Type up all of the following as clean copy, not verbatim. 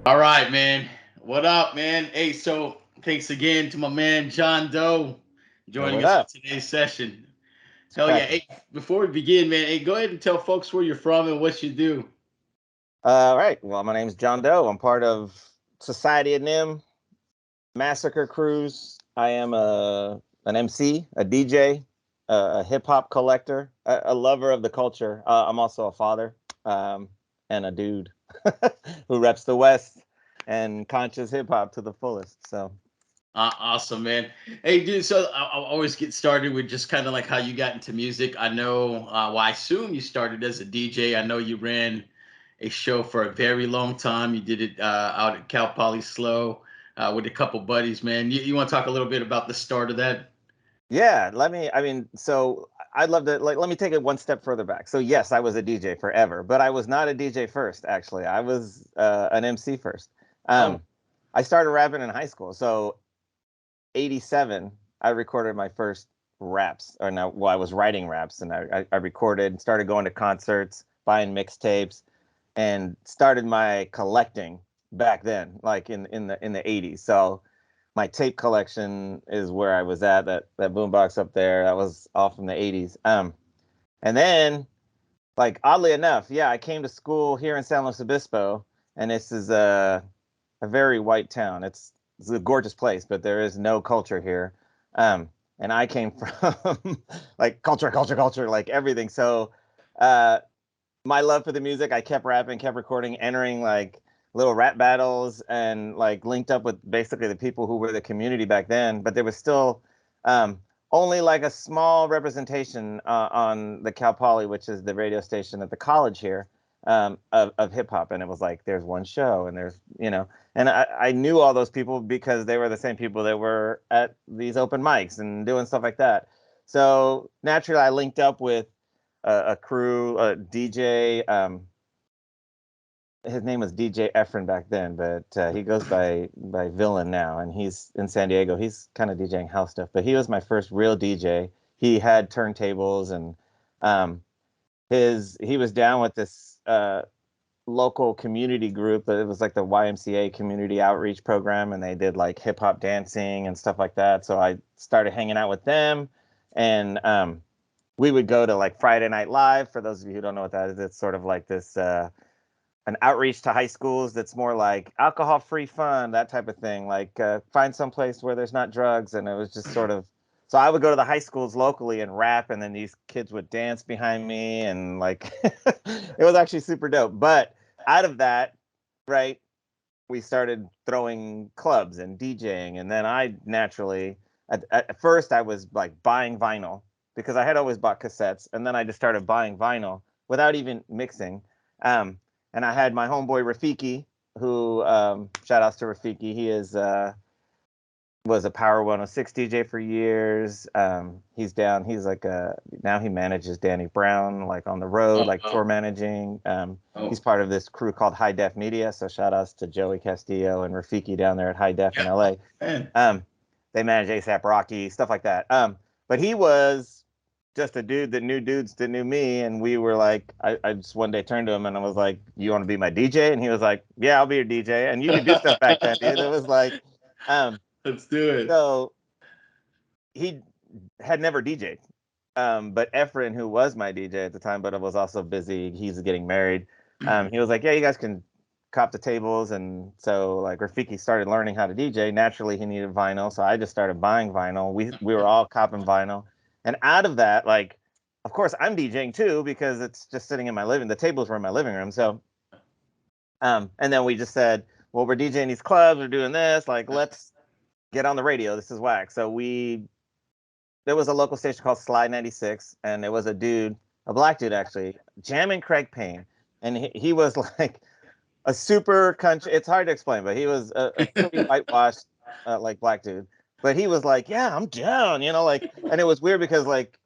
All right, man. What up, man? Hey, so thanks again to my man John Doe Yo, joining what us for up? today's session. It's Hell yeah. cracking. Hey, before we begin, man, hey, go ahead and tell folks where you're from and what you do. Right. Well, my name's John Doe. I'm part of Society of Nim Massacre Cruise. I am an MC, a DJ, a hip hop collector, a lover of the culture. I'm also a father, um, and a dude who reps the West and conscious hip hop to the fullest. So, Awesome, man. Hey, dude. So I always get started with just kind of like how you got into music. I know, well, I assume you started as a DJ. I know you ran a show for a very long time. You did it out at Cal Poly Slow with a couple buddies, man. You want to talk a little bit about the start of that? yeah, so I'd love to let me take it one step further back. So yes, I was a DJ forever, but I was not a DJ first, actually. I was an MC first. Oh, Um, I started rapping in high school. So 87, I recorded my first raps, or no, well, I was writing raps, and I recorded, started going to concerts, buying mixtapes, and started my collecting back then, like in the 80s. So my tape collection is where I was at. That boombox up there, that was all from the 80s. And then, like, oddly enough, yeah, I came to school here in San Luis Obispo, and this is a very white town. It's a gorgeous place, but there is no culture here. And I came from like culture, like everything. So uh, my love for the music, I kept rapping, kept recording, entering like little rap battles, and like linked up with basically the people who were the community back then. But there was still um, only like a small representation on the Cal Poly, which is the radio station at the college here, of hip hop. And it was like, there's one show, and and I knew all those people because they were the same people that were at these open mics and doing stuff like that. So naturally, I linked up with a crew, a DJ. His name was DJ Efren back then, but he goes by Villain now, and he's in San Diego. He's kind of DJing house stuff, but he was my first real DJ. He had turntables, and um, he was down with this local community group. But it was like the YMCA community outreach program, and they did like hip hop dancing and stuff like that. So I started hanging out with them, and we would go to like Friday Night Live. For those of you who don't know what that is, it's sort of like this an outreach to high schools that's more like alcohol-free fun, that type of thing. Like find some place where there's not drugs, and it was just sort of. So I would go to the high schools locally and rap, and then these kids would dance behind me, and like it was actually super dope. But out of that, right, we started throwing clubs and DJing, and then I naturally, at first, I was like buying vinyl because I had always bought cassettes, and then I just started buying vinyl without even mixing. Um, and I had my homeboy Rafiki, who shout outs to Rafiki. He is was a Power 106 DJ for years. He's down. He's like now he manages Danny Brown, like on the road, oh, like tour managing. He's oh, part of this crew called High Def Media. So shout outs to Joey Castillo and Rafiki down there at High Def in yeah, LA. man. They manage ASAP Rocky, stuff like that. But he was just a dude that knew dudes that knew me, and we were like, I just one day turned to him and I was like, "You want to be my DJ?" And he was like, "Yeah, I'll be your DJ." And you could do stuff back then, dude. It was like, um, Let's do it. so he had never DJ'd. But Efren, who was my DJ at the time, but was also busy, he's getting married. He was like, "Yeah, you guys can cop the tables." And so like Rafiki started learning how to DJ. Naturally, he needed vinyl, so I just started buying vinyl. We were all copping vinyl, and out of that, like, of course, I'm DJing too because it's just sitting in my living. The tables were in my living room, so and then we just said, "Well, we're DJing these clubs, we're doing this. Like, let's get on the radio. This is whack." So we there was a local station called Slide 96, and there was a dude, a black dude actually, jamming Craig Payne. And he was like a super country. It's hard to explain, but he was a pretty whitewashed, like black dude. But he was like, "Yeah, I'm down," like, and it was weird because like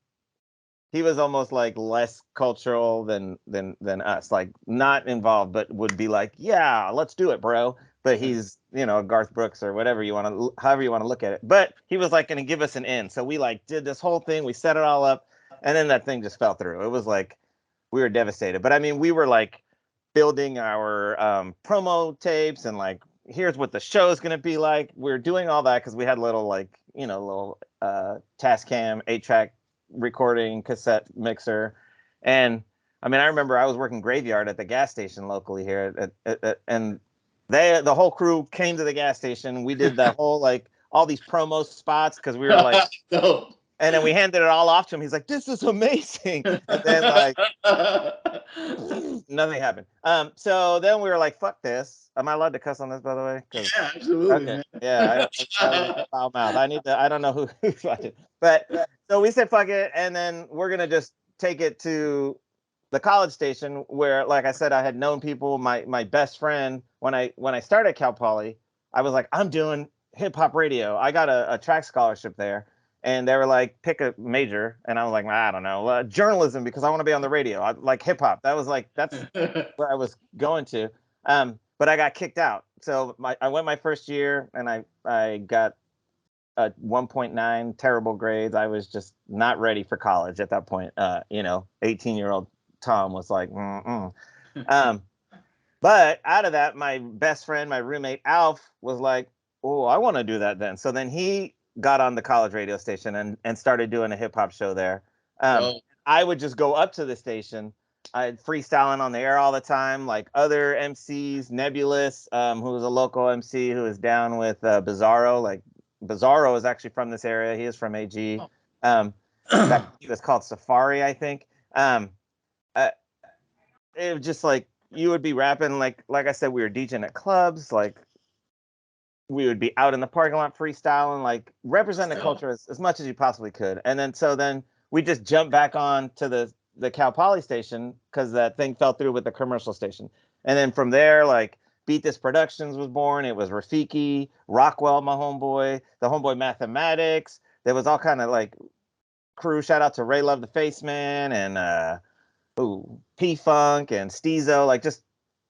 he was almost like less cultural than us, like not involved, but would be like, "Yeah, let's do it, bro." but he's, you know, Garth Brooks or whatever you want to, however you want to look at it. But he was like going to give us an in. So we like did this whole thing. We set it all up, and then that thing just fell through. It was like we were devastated. But I mean, we were like building our promo tapes and like, here's what the show is going to be like. We were doing all that because we had little like, you know, little Tascam 8-track recording cassette mixer. And I mean, I remember I was working graveyard at the gas station locally here, and the whole crew came to the gas station. We did the whole like all these promo spots because we were like, No. and then we handed it all off to him. He's like, "This is amazing," and then like nothing happened. So then we were like, "Fuck this." Am I allowed to cuss on this, by the way? Yeah, absolutely. Okay, Man. yeah, I was a foul mouth. I don't know who's watching, but so we said, "Fuck it," and then we're gonna just take it to the college station where, like I said, I had known people. My best friend when I started Cal Poly, I was like, I'm doing hip hop radio. I got a track scholarship there, and they were like, pick a major, and I was like, I don't know, journalism because I want to be on the radio. I like hip hop. That was like that's where I was going to. But I got kicked out. So I went my first year, and I got a 1.9, terrible grades. I was just not ready for college at that point. You know, 18-year-old Tom was like, mm-mm. But out of that, my best friend, my roommate Alf, was like, oh, I want to do that then. So then he got on the college radio station and started doing a hip hop show there. I would just go up to the station. I'd freestyling on the air all the time, like other MCs, Nebulous, who was a local MC who was down with Bizarro. Like Bizarro is actually from this area. He is from AG. It was called Safari, I think. It was just like you would be rapping, like I said, we were DJing at clubs, like we would be out in the parking lot freestyling, like represent the culture as much as you possibly could. And then we just jumped back on to the Cal Poly station because that thing fell through with the commercial station. And then from there, like Beat This Productions was born. It was Rafiki, Rockwell, my homeboy, the homeboy Mathematics. There was all kind of like crew. Shout out to Ray Love the Face Man and P-Funk and Steezo, like just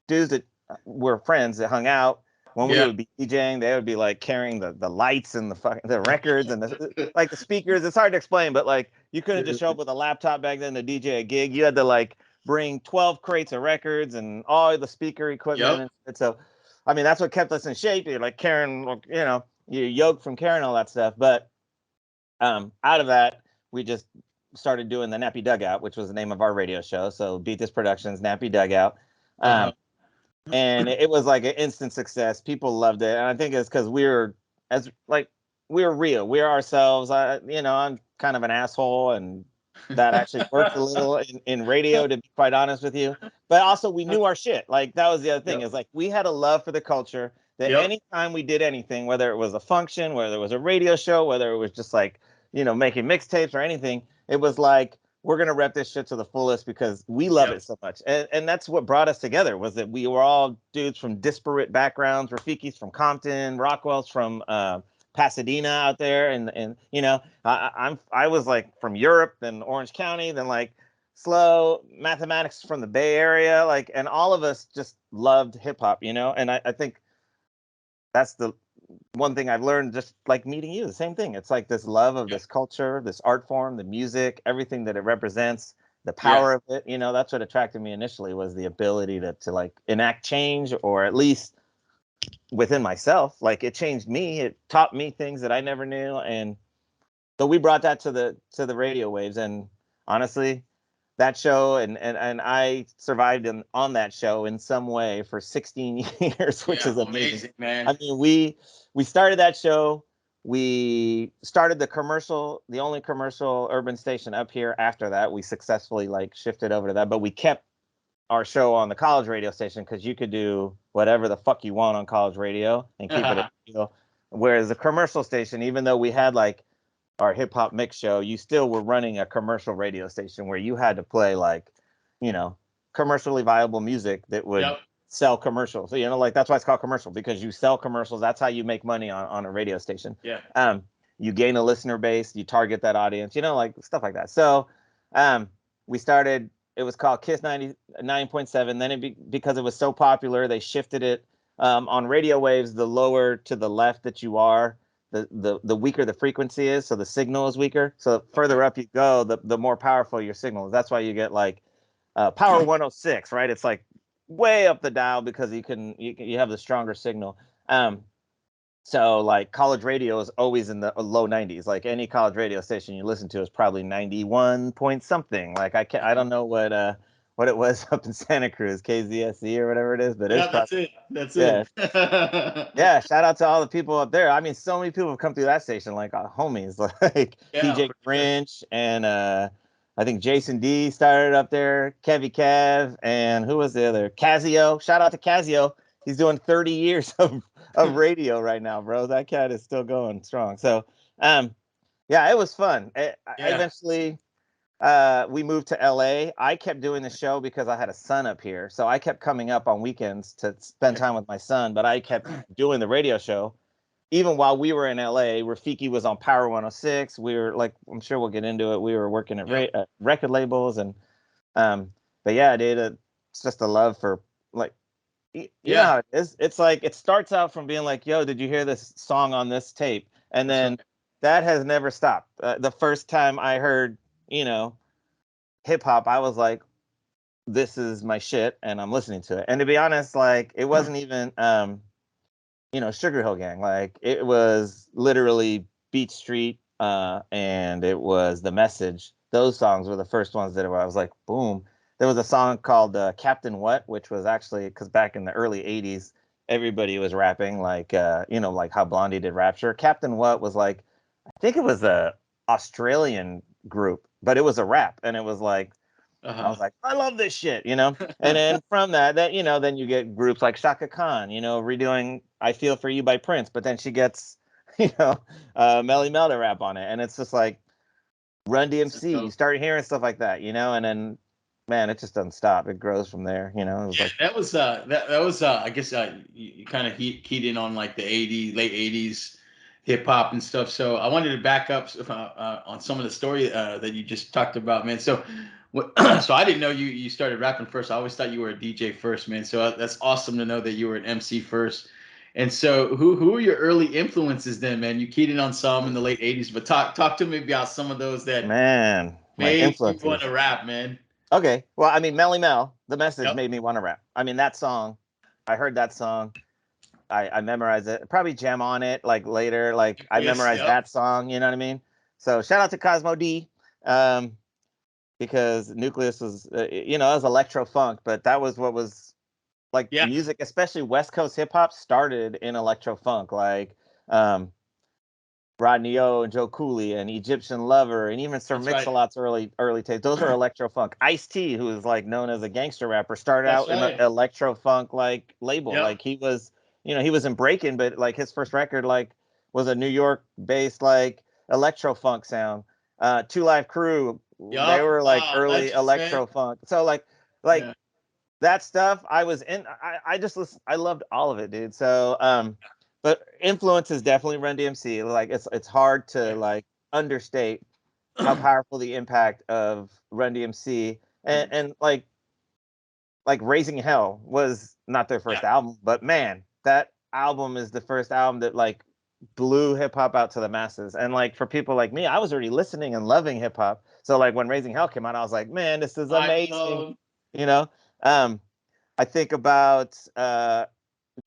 dudes that were friends that hung out. When we would be DJing, they would be like carrying the lights and the records and the speakers. It's hard to explain, but like you couldn't just show up with a laptop back then to DJ a gig. You had to like bring 12 crates of records and all the speaker equipment. And so, I mean, that's what kept us in shape. You're like carrying, you know, you're yoked from carrying all that stuff. But out of that, we just started doing the Nappy Dugout, which was the name of our radio show. So Beat This Productions, Nappy Dugout. And it was like an instant success. People loved it. And I think it's because we were real. We are ourselves. You know, I'm kind of an asshole, and that actually worked a little in radio, to be quite honest with you. But also we knew our shit. Like that was the other thing, is like we had a love for the culture that anytime we did anything, whether it was a function, whether it was a radio show, whether it was just like, you know, making mixtapes or anything, it was like, we're going to rep this shit to the fullest because we love it so much. And that's what brought us together, was that we were all dudes from disparate backgrounds. Rafiki's from Compton, Rockwell's from Pasadena out there. And you know, I was like from Europe, then Orange County, then like Slow, Mathematics from the Bay Area. Like, and all of us just loved hip hop, you know? And I think that's the one thing I've learned, just like meeting you, the same thing. It's like this love of this culture, this art form, the music, everything that it represents, the power of it. You know, that's what attracted me initially, was the ability to like enact change, or at least within myself. Like it changed me. It taught me things that I never knew. And so we brought that to the radio waves. And honestly, that show and I survived on that show in some way for 16 years, which is amazing, man. I mean, we started that show. We started the only commercial urban station up here. After that, we successfully like shifted over to that, but we kept our show on the college radio station because you could do whatever the fuck you want on college radio and keep it, you know. Whereas the commercial station, even though we had like our hip hop mix show, you still were running a commercial radio station where you had to play like, you know, commercially viable music that would sell commercials. So, you know, like that's why it's called commercial, because you sell commercials. That's how you make money on a radio station. You gain a listener base, you target that audience, you know, like stuff like that. So we started, it was called Kiss 99.7. Then because it was so popular, they shifted it On radio waves, the lower to the left that you are, the weaker the frequency is, so the signal is weaker. So the further up you go, the more powerful your signal is. That's why you get like power 106, right? It's like way up the dial because you have the stronger signal. So like college radio is always in the low 90s. Like any college radio station you listen to is probably 91 point something. Like I don't know what it was up in Santa Cruz, KZSE or whatever it is, but it's probably That's yeah. it. Yeah, shout out to all the people up there. I mean, so many people have come through that station, like homies, like Yeah, DJ for sure. French and I think Jason D started up there, Kevy Kev, and who was the other? Casio. Shout out to Casio. He's doing 30 years of radio right now, bro. That cat is still going strong. So, yeah, it was fun. Yeah. Eventually, we moved to LA. I kept doing the show because I had a son up here. So I kept coming up on weekends to spend time with my son, but I kept doing the radio show. Even while we were in LA, Rafiki was on Power 106. We were like, I'm sure we'll get into it. We were working at record labels but yeah, dude, it's just a love for like, you know how it is. It's like, it starts out from being like, yo, did you hear this song on this tape? And then that has never stopped. The first time I heard, hip hop, I was like, this is my shit, and I'm listening to it. And to be honest, like, it wasn't even, Sugar Hill Gang. Like, it was literally Beat Street, and it was The Message. Those songs were the first ones that I was like, boom. There was a song called Captain What, which was actually, because back in the early 80s, everybody was rapping, like, like how Blondie did Rapture. Captain What was like, I think it was a Australian group, but it was a rap, and it was like, I was like, I love this shit, And then from that, then you get groups like Shaka Khan, redoing "I Feel for You" by Prince, but then she gets, Melly Mel to rap on it, and it's just like Run DMC. You start hearing stuff like that, and then man, it just doesn't stop. It grows from there, It was like that was that was I guess you kind of keyed in on like the late 80s hip hop and stuff. So I wanted to back up on some of the story that you just talked about, man. So so I didn't know you started rapping first. I always thought you were a DJ first, man. So that's awesome to know that you were an MC first. And so who are your early influences then, man? You keyed in on some in the late 80s, but talk to me about some of those that man, my made you want influences. to rap, man. Okay, well, I mean, Melly Mel, The Message Yep. made me want to rap. I mean, that song, I heard that song. I memorized it. Probably jam on it like later. Like I memorized that song. You know what I mean? So shout out to Cosmo D, because Nucleus was, it was electro funk, but that was what was like music, especially West Coast hip hop, started in electro funk. Like Rodney O and Joe Cooley and Egyptian Lover and even Sir Mix-a-Lot's early tapes. Those are electro funk. Ice-T, who is like known as a gangster rapper, started out in an electro funk like label. Yep. Like he was, he was in breaking, but like his first record like was a New York based like electro funk sound. 2 Live Crew, they were like early electro funk. So like that stuff I was in. I just listened. I loved all of it, dude. So but influence is definitely Run DMC. Like it's hard to like understate how powerful the impact of Run DMC and like Raising Hell was not their first album, but man, that album is the first album that like blew hip hop out to the masses. And like for people like me, I was already listening and loving hip hop. So like when Raising Hell came out, I was like, man, this is amazing. I think about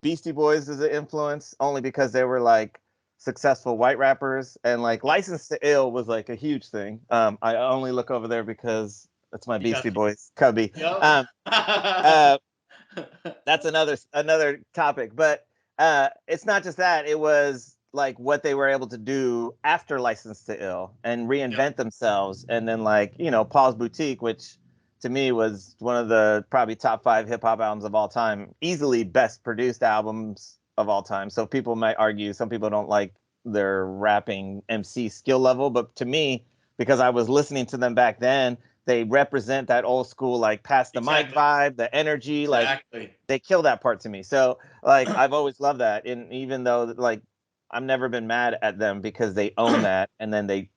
Beastie Boys as an influence only because they were like successful white rappers, and like License to Ill was like a huge thing. I only look over there because that's my Beastie Boys cubby. Yep. That's another topic, but it's not just that. It was like what they were able to do after License to Ill and reinvent themselves, and then like Paul's Boutique, which to me was one of the probably top 5 hip hop albums of all time, easily best produced albums of all time. So people might argue, some people don't like their rapping MC skill level, but to me, because I was listening to them back then, they represent that old school, like pass the mic vibe, the energy, like they kill that part to me. So like, I've always loved that. And even though like, I've never been mad at them because they own that. And then they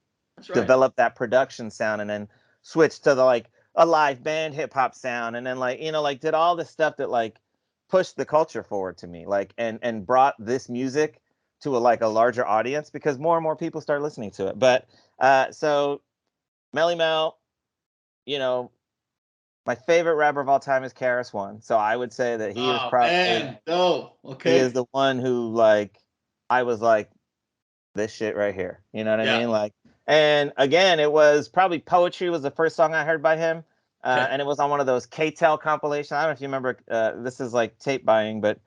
develop that production sound and then switch to the like, a live band hip hop sound, and then like like did all the stuff that like pushed the culture forward to me, like, and brought this music to a larger audience because more and more people start listening to it. But so Melly Mel, you know, my favorite rapper of all time is KRS-One. So I would say that he is Oh probably man, no, he is okay, the one who, like, I was like, this shit right here. You know what I yeah, mean? Like, and again, it was probably Poetry was the first song I heard by him. okay, And it was on one of those K-Tel compilations. I don't know if you remember, this is like tape buying, but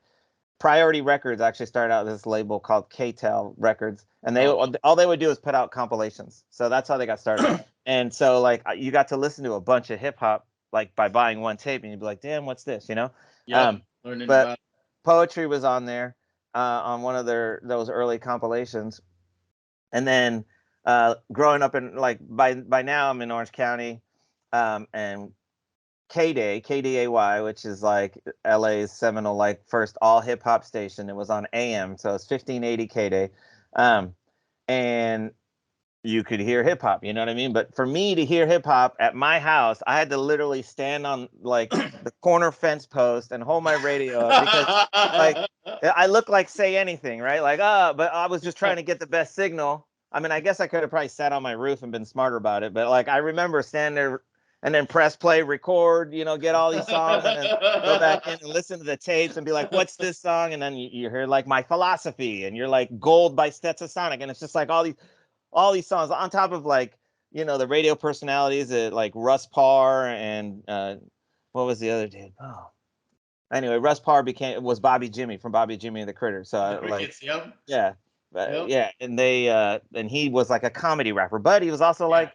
Priority Records actually started out this label called K-Tel Records. And they oh, all they would do is put out compilations. So that's how they got started. And so, like, you got to listen to a bunch of hip hop, like, by buying one tape, and you'd be like, damn, what's this, you know? yep, Um, learning but about. Poetry was on there, on one of those early compilations. And then growing up in, like, by now I'm in Orange County, and K-Day, KDAY, which is like LA's seminal, like, first all hip hop station. It was on AM, so it's 1580 K-Day. And you could hear hip hop, you know what I mean? But for me to hear hip hop at my house, I had to literally stand on, like, the corner fence post and hold my radio up because, like, I look like Say Anything, right? Like, but I was just trying to get the best signal. I mean, I guess I could have probably sat on my roof and been smarter about it, but, like, I remember standing there and then press play, record, get all these songs, and then go back in and listen to the tapes and be like, what's this song? And then you hear, like, My Philosophy, and you're like Gold by Stetsasonic, and it's just like all these songs on top of, like, the radio personalities that, like, Russ Parr and what was the other dude? Oh, anyway, Russ Parr was Bobby Jimmy from Bobby Jimmy and the Critters. So The like, crickets, yep, yeah, yep, yeah, and he was like a comedy rapper, but he was also yeah, like,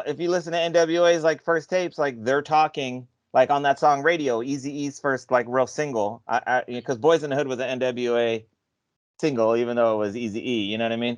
if you listen to NWA's, like, first tapes, like, they're talking, like, on that song Radio, Eazy-E's first, like, real single, because Boys in the Hood was an NWA single, even though it was Easy E. You know what I mean?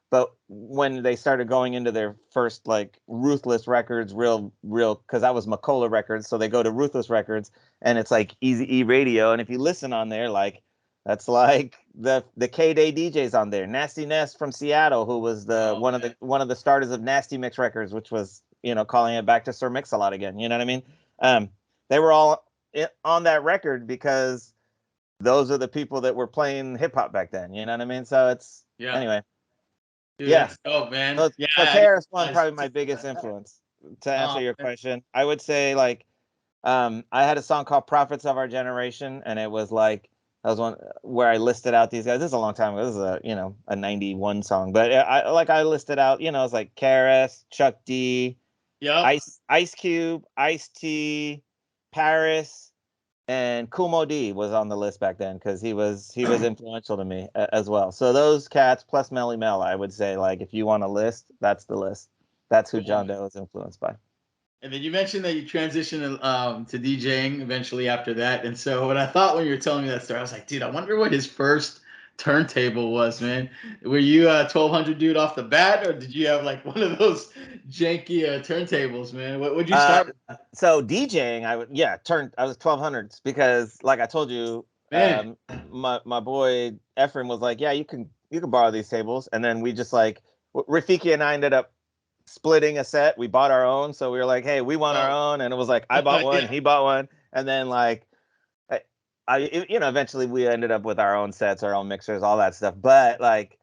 But when they started going into their first, like, Ruthless Records, real, because that was McCullough Records, so they go to Ruthless Records, and it's like Easy E Radio, and if you listen on there, like, that's like the K-Day DJs on there. Nasty Ness from Seattle, who was the oh man, one of the starters of Nasty Mix Records, which was, calling it back to Sir Mix-a-Lot again. You know what I mean? Um, they were all on that record because those are the people that were playing hip hop back then. You know what I mean? So it's yeah, anyway. dude, Yeah. that's dope, man. So, Yeah, so I didn't KRS-One realize. probably my biggest influence. To answer Oh your man. question, I would say, like, I had a song called "Prophets of Our Generation," and it was like that was one where I listed out these guys. This is a long time ago. This is a 91 song, but I listed out, it's like KRS, Chuck D, Yep. Ice Cube, Ice T, Paris, and Kumo D was on the list back then because he was influential to me as well. So those cats plus Melly Mel, I would say, like, if you want a list, that's the list. That's who Cool, John man. Doe is influenced by. And then you mentioned that you transitioned to DJing eventually after that. And so when I thought when you were telling me that story, I was like, dude, I wonder what his first turntable was, man. Were you a 1200 dude off the bat, or did you have like one of those janky turntables, man? What would you Uh, start with? so DJing, I was 1200s because, like I told you, Man, my boy Ephraim was like, yeah, you can borrow these tables, and then we just, like, Rafiki and I ended up splitting a set. We bought our own, so we were like, hey, we want our oh, own, and it was like I bought one, yeah. he bought one, and then, like, eventually we ended up with our own sets, our own mixers, all that stuff. But, like,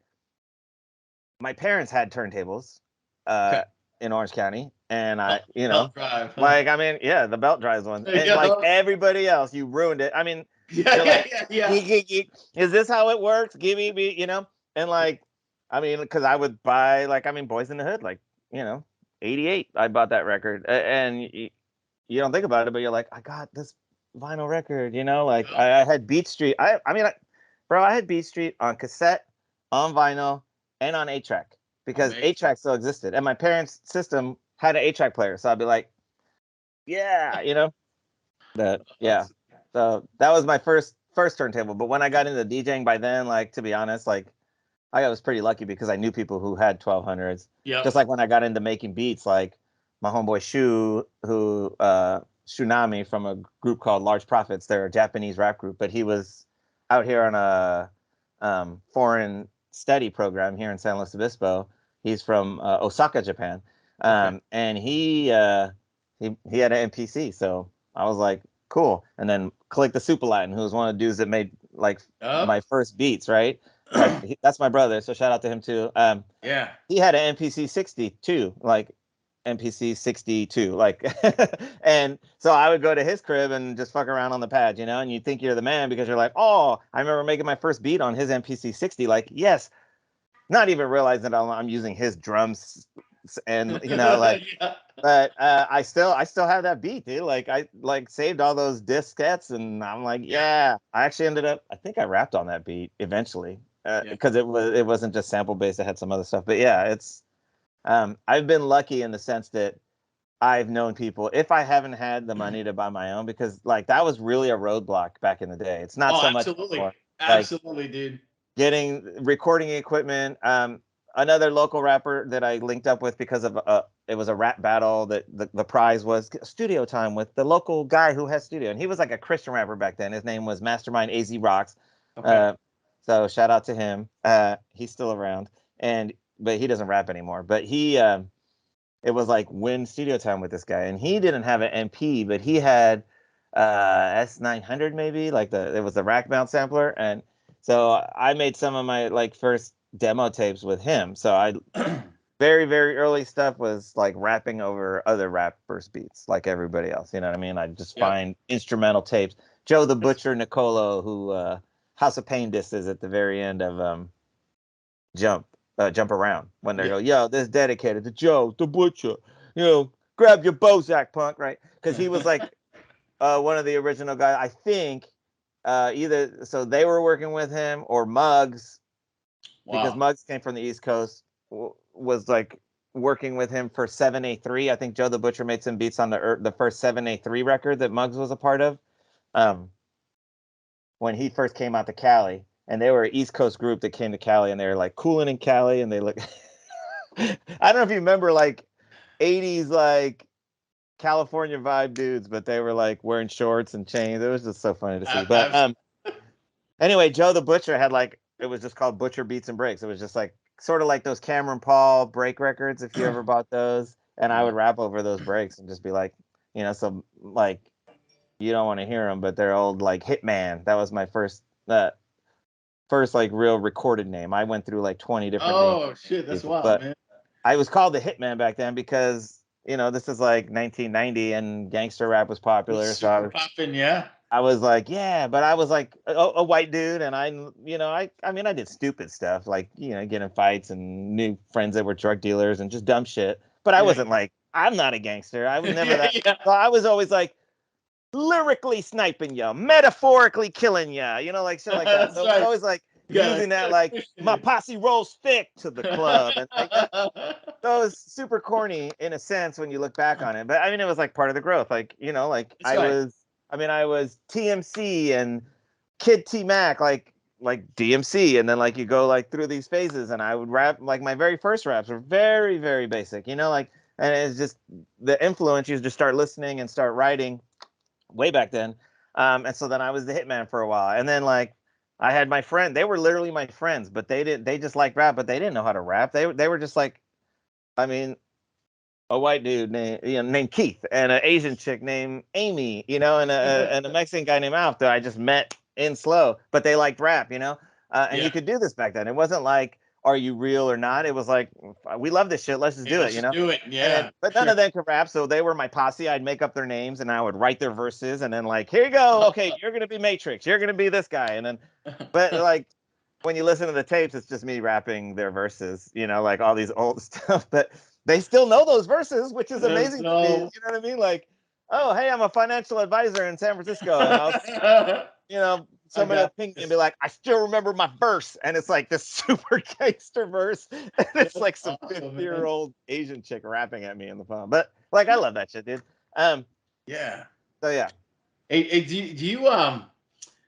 my parents had turntables, Okay. uh, in Orange County, and Belt drive, huh? like, I mean, yeah, the belt drives ones, There you and like go. everybody else, you ruined it. I mean, Yeah, you're yeah, like, yeah, yeah. geek, geek, geek. Is this how it works? Give me, and, like, I mean, because I would buy, like, I mean, Boys in the Hood, like, 88, I bought that record, and you don't think about it, but you're like, I got this vinyl record, like, Yep. I had Beat Street. I mean, bro, I had Beat Street on cassette, on vinyl, and on 8-track because Amazing. 8-track still existed. And my parents' system had an 8-track player. So I'd be like, yeah, but yeah. That's- So that was my first turntable. But when I got into DJing by then, like, to be honest, like, I was pretty lucky because I knew people who had 1200s. Yep. Just like when I got into making beats, like my homeboy Shu, who Shunami from a group called Large Profits. They're a Japanese rap group, but he was out here on a foreign study program here in San Luis Obispo. He's from Osaka, Japan, Okay. and he had an MPC. So I was like, cool. And then Click the Super Latin, who was one of the dudes that made like Oh. my first beats, right? Like that's my brother, so shout out to him too. Yeah. He had an MPC 62, like MPC 62, like, and so I would go to his crib and just fuck around on the pad, you know, and you think you're the man because you're like, oh, I remember making my first beat on his MPC 60, like, yes, not even realizing that I'm using his drums and you know, like, Yeah. but I still have that beat, dude. Like I like saved all those diskettes, and I'm like, yeah. I actually ended up, I think I rapped on that beat eventually, Yeah. because it wasn't just sample based. It had some other stuff. But yeah, it's I've been lucky in the sense that I've known people. If I haven't had the money to buy my own, because like that was really a roadblock back in the day. It's not Oh, so much absolutely. anymore. Like Absolutely, dude. getting recording equipment. Another local rapper that I linked up with because of it was a rap battle that the prize was studio time with the local guy who has studio, and he was like a Christian rapper back then. His name was Mastermind AZ Rocks. Okay. So shout out to him. He's still around, and but he doesn't rap anymore. But he it was like win studio time with this guy, and he didn't have an MP, but he had S900 maybe, like it was the rack mount sampler, and so I made some of my like first demo tapes with him. So I very early stuff was like rapping over other rappers' beats, like everybody else. You know what I mean? I just Yep. find instrumental tapes. Joe the Butcher Nicolo, who House of Pain disses at the very end of Jump Around, when they Yeah. go, yo, this is dedicated to Joe the Butcher. You know, grab your Bozak, punk, right? Because he was like one of the original guys. I think either so they were working with him or Muggs, because Wow. Muggs came from the East Coast, was like working with him for 7A3. I think Joe the Butcher made some beats on the first 7A3 record that Muggs was a part of. Um, when he first came out to Cali, and they were an East Coast group that came to Cali, and they were like cooling in Cali, and they look. I don't know if you remember like 80s like California vibe dudes, but they were like wearing shorts and chains. It was just so funny to see. But Absolutely. anyway, Joe the Butcher had like, it was just called Butcher Beats and Breaks. It was just like sort of like those Cameron Paul break records, if you ever bought those. And I would rap over those breaks and just be like, you know, so like you don't want to hear them, but they're old like Hitman. That was my first like real recorded name. I went through like 20 different names, Oh shit, that's people, wild, but man. I was called the Hitman back then because you know this is like 1990 and gangster rap was It was popular. So super popping, yeah. I was like, yeah, but I was like a white dude, and I mean, I did stupid stuff like get in fights and knew friends that were drug dealers and just dumb shit. But I Yeah. wasn't like, I'm not a gangster. I was never Yeah, that. yeah. So I was always like lyrically sniping you, metaphorically killing you, like shit like that. That's So it was right. always like You gotta using that, like push my it. posse rolls thick to the club, and like that. So it was super corny in a sense when you look back on it. But I mean, it was like part of the growth. Like, like That's right. I was TMC and Kid T Mac, like DMC. And then like you go like through these phases, and I would rap, like my very first raps were very, very basic, like, and it's just the influence. You just start listening and start writing way back then. And so then I was the hitman for a while. And then like I had my friend, they were literally my friends, but they just liked rap, but they didn't know how to rap. They were just like, I mean, a white dude named Keith, and an Asian chick named Amy, and a Mexican guy named Alf that I just met in slow, but they liked rap, and Yeah. you could do this back then. It wasn't like, are you real or not? It was like, we love this shit. Let's just Yeah, do let's it, just do it. And then, Yeah, but for none sure. of them could rap, so they were my posse. I'd make up their names and I would write their verses, and then like, here you go. Okay, you're gonna be Matrix. You're gonna be this guy, and then, but like when you listen to the tapes, it's just me rapping their verses, like all these old stuff. But they still know those verses, which is That's amazing to me. so. You know what I mean? Like, oh, hey, I'm a financial advisor in San Francisco, and I somebody will got ping me and this. be like, I still remember my verse, and it's like this super gangster verse, and it's That's like some awesome, man. 50-year-old Asian chick rapping at me in the phone. But like, I love that shit, dude. Um, Yeah. so yeah, Hey, do you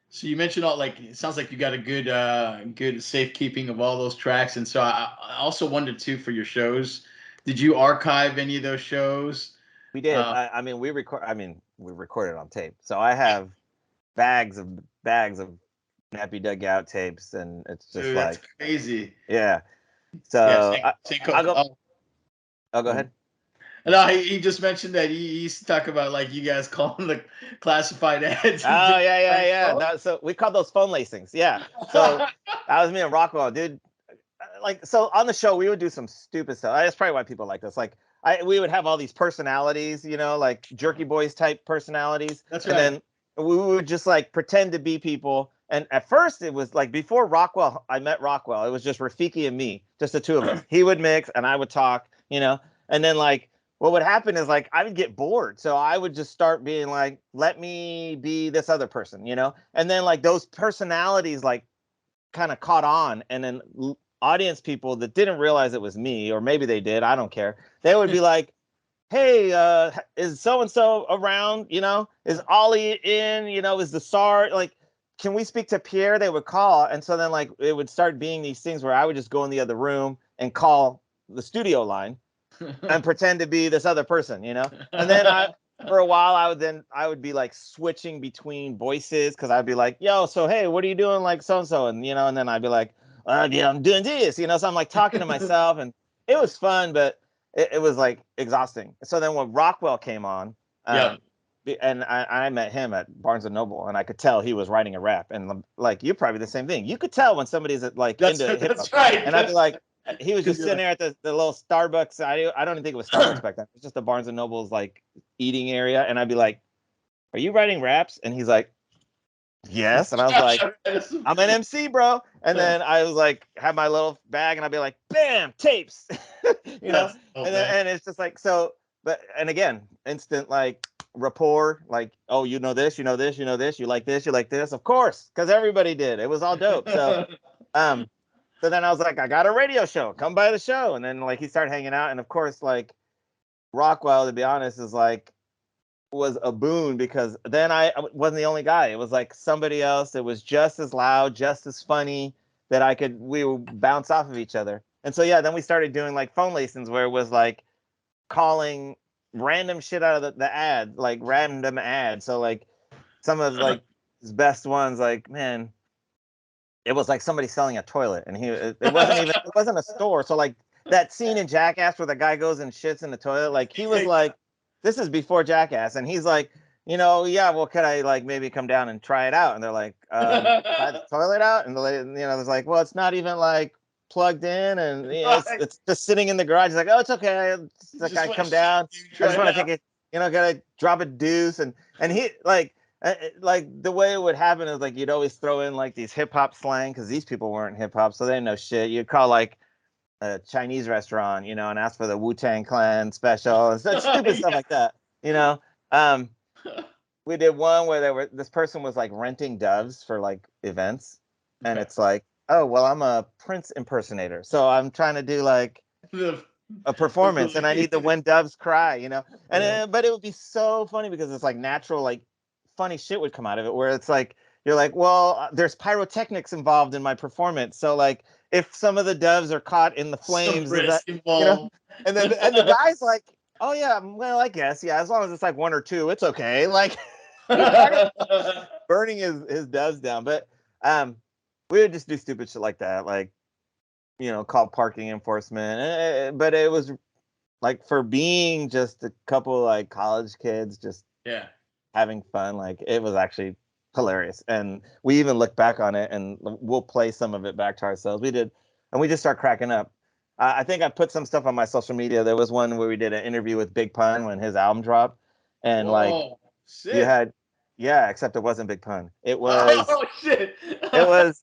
so you mentioned all, like, it sounds like you got a good safekeeping of all those tracks, and so I also wondered too, for your shows, did you archive any of those shows? we did. Uh, I mean, we recorded on tape, so I have bags of Nappy Dugout tapes, and it's just Dude, that's like, crazy. yeah. Yeah, So same I'll code. go. Oh, I'll go go ahead. ahead. No, he just mentioned that he used to talk about like you guys calling the classified ads. And Oh things yeah, yeah, like, yeah. oh. So we called those phone lacings. Yeah. So that was me and Rockwell, dude. Like, so on the show we would do some stupid stuff. That's probably why people like us. Like we would have all these personalities, you know, like Jerky Boys type personalities, That's and right. then we would just like pretend to be people. And at first it was like before Rockwell, I met Rockwell, it was just Rafiki and me, just the two of us. He would mix and I would talk, you know. And then like what would happen is like I would get bored, so I would just start being like, let me be this other person, you know. And then like those personalities like kind of caught on, and then audience people that didn't realize it was me, or maybe they did, I don't care, they would be like, hey, is so and so around, you know, is Ollie in, you know, is the SAR, like, can we speak to Pierre? They would call. And so then like it would start being these things where I would just go in the other room and call the studio line and pretend to be this other person, you know. And then for a while I would be like switching between voices, because I'd be like, yo, so hey, what are you doing, like so and so, and you know, and then I'd be like, yeah, I'm doing this, you know. So I'm like talking to myself, and it was fun, but it was like exhausting. So then when Rockwell came on, Yeah. and I met him at Barnes and Noble, and I could tell he was writing a rap, and like you're probably the same thing. You could tell when somebody's like into hip hop, That's right. and I'd be That's like, he was just you're sitting like, there at the little Starbucks. I don't even think it was Starbucks back then. It was just the Barnes and Noble's like eating area. And I'd be like, are you writing raps? And he's like, yes. And I was like, I'm an MC, bro. And then I was like, have my little bag, and I'd be like, bam, tapes, you know? that's dope, And then, man. and it's just like, so, but, and again, instant like rapport, like, oh, you know this, you know this, you know this, you like this, you like this. Of course, because everybody did. It was all dope. So, um, so then I was like, I got a radio show. Come by the show. And then like he started hanging out. And of course, like Rockwell, to be honest, is like was a boon, because then I wasn't the only guy. It was like somebody else that was just as loud, just as funny, that we would bounce off of each other. And so yeah, then we started doing like phone lessons where it was like calling random shit out of the ad, like random ads. So like some of like his best ones, like, man, it was like somebody selling a toilet, and it wasn't even, it wasn't a store. So like that scene in Jackass where the guy goes and shits in the toilet, like he was like, this is before Jackass, and he's like, you know, yeah, well, could I like maybe come down and try it out? And they're like, try the toilet out, and the lady, you know, it's like, well, it's not even like plugged in, and you know, it's just sitting in the garage. He's like, oh, it's okay. It's like, I come down, I just want to take it, you know, gotta drop a deuce, and he like the way it would happen is like you'd always throw in like these hip hop slang, because these people weren't hip hop, so they didn't know shit. You'd call like a Chinese restaurant, you know, and ask for the Wu-Tang Clan special and such stupid stuff like that, you know. Um, we did one where this person was like renting doves for like events, and Okay. it's like, oh well, I'm a Prince impersonator, so I'm trying to do like The- a performance, and I need the When Doves Cry, you know. And yeah. but it would be so funny because it's like natural, like funny shit would come out of it, where it's like you're like, well, there's pyrotechnics involved in my performance, so like if some of the doves are caught in the Some flames, is that, risk you know? involved. And then and the guy's like, oh yeah, well, I guess, yeah, as long as it's like one or two, it's okay. Like he's talking about burning his doves down, but we would just do stupid shit like that, like, you know, call parking enforcement. But it was like, for being just a couple like college kids just Yeah. having fun, like it was actually hilarious. And we even look back on it, and we'll play some of it back to ourselves. We did, and we just start cracking up. I think I put some stuff on my social media. There was one where we did an interview with Big Pun when his album dropped, and like Whoa. you Shit. had, yeah, except it wasn't Big Pun. It was Oh shit. it was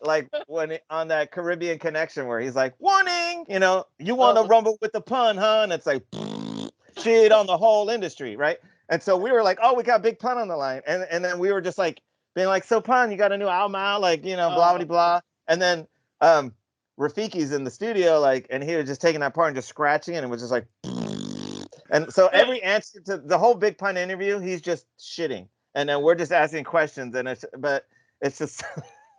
like when on that Caribbean Connection where he's like, warning, you know, you want to Oh, rumble with the pun, huh? And it's like shit on the whole industry, right? And so we were like, oh, we got Big Pun on the line. And then we were just like being like, so Pun, you got a new album out, like, you know, blah blah oh. blah. And then Rafiki's in the studio, like, and he was just taking that part and just scratching it, and it was just like and so every answer to the whole Big Pun interview, he's just shitting. And then we're just asking questions, and it's just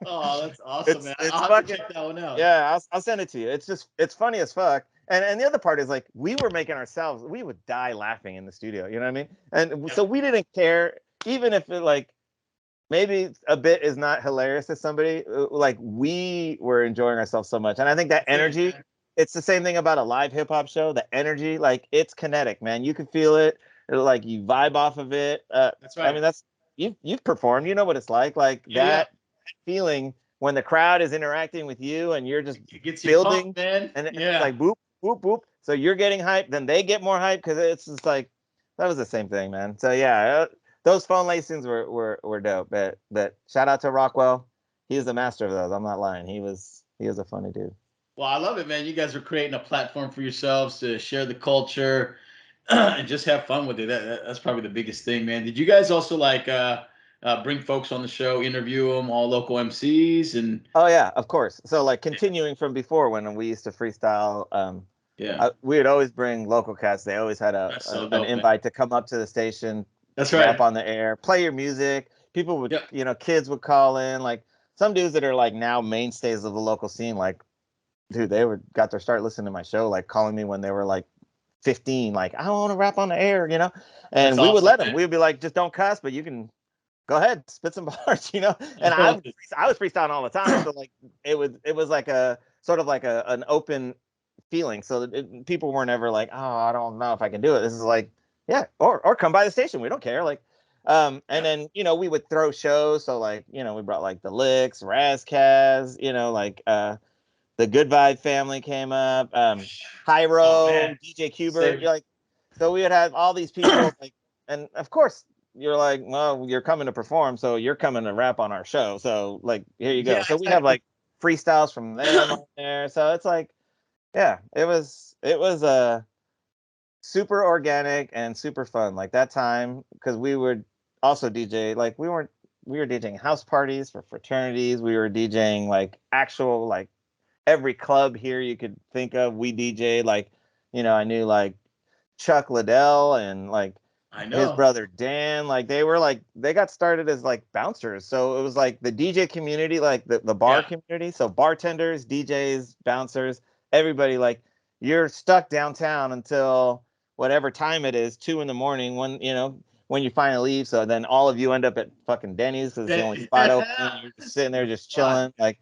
Oh, that's awesome, man. it's I'll have to fucking, check that one out. yeah. I'll send it to you. It's just it's funny as fuck. And the other part is like we were making ourselves, we would die laughing in the studio. You know what I mean? And Yep. so we didn't care, even if it like maybe a bit is not hilarious to somebody. Like we were enjoying ourselves so much, and I think that That's it, energy man. it's the same thing about a live hip hop show. The energy, like it's kinetic, man. You can feel it. Like you vibe off of it. That's I right. mean, that's you've performed. You know what it's like Yeah, yeah. that feeling when the crowd is interacting with you and you're just It gets you pumped, building, man. and it's Yeah. like boop, boop, boop. So you're getting hyped, then they get more hyped because it's just like that was the same thing, man. So yeah, those phone lacings were dope. But shout out to Rockwell. He was the master of those. I'm not lying. He was a funny dude. Well, I love it, man. You guys are creating a platform for yourselves to share the culture and just have fun with it. That's probably the biggest thing, man. Did you guys also like bring folks on the show, interview them, all local MCs, and Oh yeah, of course. So like continuing from before when we used to freestyle, yeah, we would always bring local cats. They always had that's so an dope, man. invite to come up to the station, That's rap right. on the air, play your music. People would, Yep. kids would call in. Like some dudes that are like now mainstays of the local scene. Like, dude, they were got their start listening to my show, like calling me when they were like 15. Like, I want to rap on the air, That's and we would awesome, let them. man. We'd be like, just don't cuss, but you can go ahead, spit some bars. And I was freestyling all the time, so like it was like a sort of like an open feeling, so that people weren't ever like, oh, I don't know if I can do it. This is like, yeah, or come by the station, we don't care. Like, and Yeah. then we would throw shows, so like we brought like the Licks, Razkaz, like the Good Vibe family came up, Oh man. Hyro, DJ Cuber, Same. like, so we would have all these people, like, and of course you're like, well, you're coming to perform, so you're coming to rap on our show, so like, here you Yeah, go. So we have exactly. like freestyles from them on there, so it's like, yeah, it was super organic and super fun. Like that time, because we would also DJ. Like we were DJing house parties for fraternities. We were DJing like actual like every club here you could think of. We DJ like, I knew like Chuck Liddell and like I his know. brother Dan. Like they got started as like bouncers. So it was like the DJ community, like the bar Yeah. community. So bartenders, DJs, bouncers, everybody, like you're stuck downtown until whatever time it is, 2 in the morning when you finally leave. So then all of you end up at fucking Denny's because it's the only spot open. You're just sitting there just Fun. chilling. Like,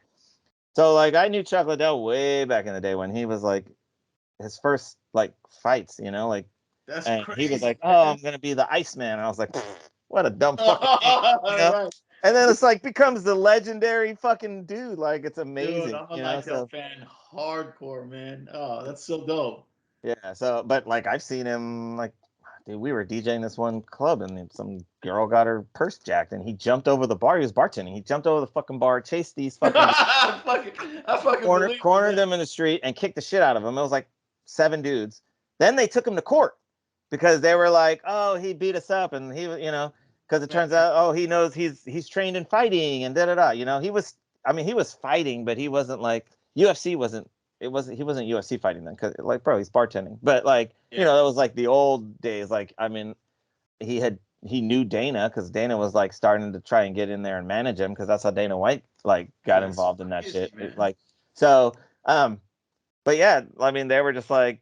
so like I knew Chuck Liddell way back in the day when he was like his first like fights, like, That's and he was crazy, like, "Oh, man. I'm gonna be the Iceman." And I was like, "What a dumb fucking name," All right. And then it's like becomes the legendary fucking dude. Like it's Dude, amazing, I'm a Lytel So fan hardcore, man. Oh, that's so dope. yeah. So, but like I've seen him like, dude, we were DJing this one club and then some girl got her purse jacked and he jumped over the bar. He was bartending. He jumped over the fucking bar, chased these fucking I fucking believe it, cornered man. them in the street and kicked the shit out of them. It was like 7 dudes. Then they took him to court because they were like, "Oh, he beat us up," and he was, because it Man, turns out, oh, he knows he's trained in fighting and da da da. He was, I mean, he was fighting, but he wasn't like UFC wasn't. It wasn't. He wasn't UFC fighting then, because like, bro, he's bartending. But like, yeah. that was like the old days. Like, I mean, he knew Dana because Dana was like starting to try and get in there and manage him because that's how Dana White like got Dude, it's involved in that crazy, shit. man. Like, so, but yeah, I mean, they were just like,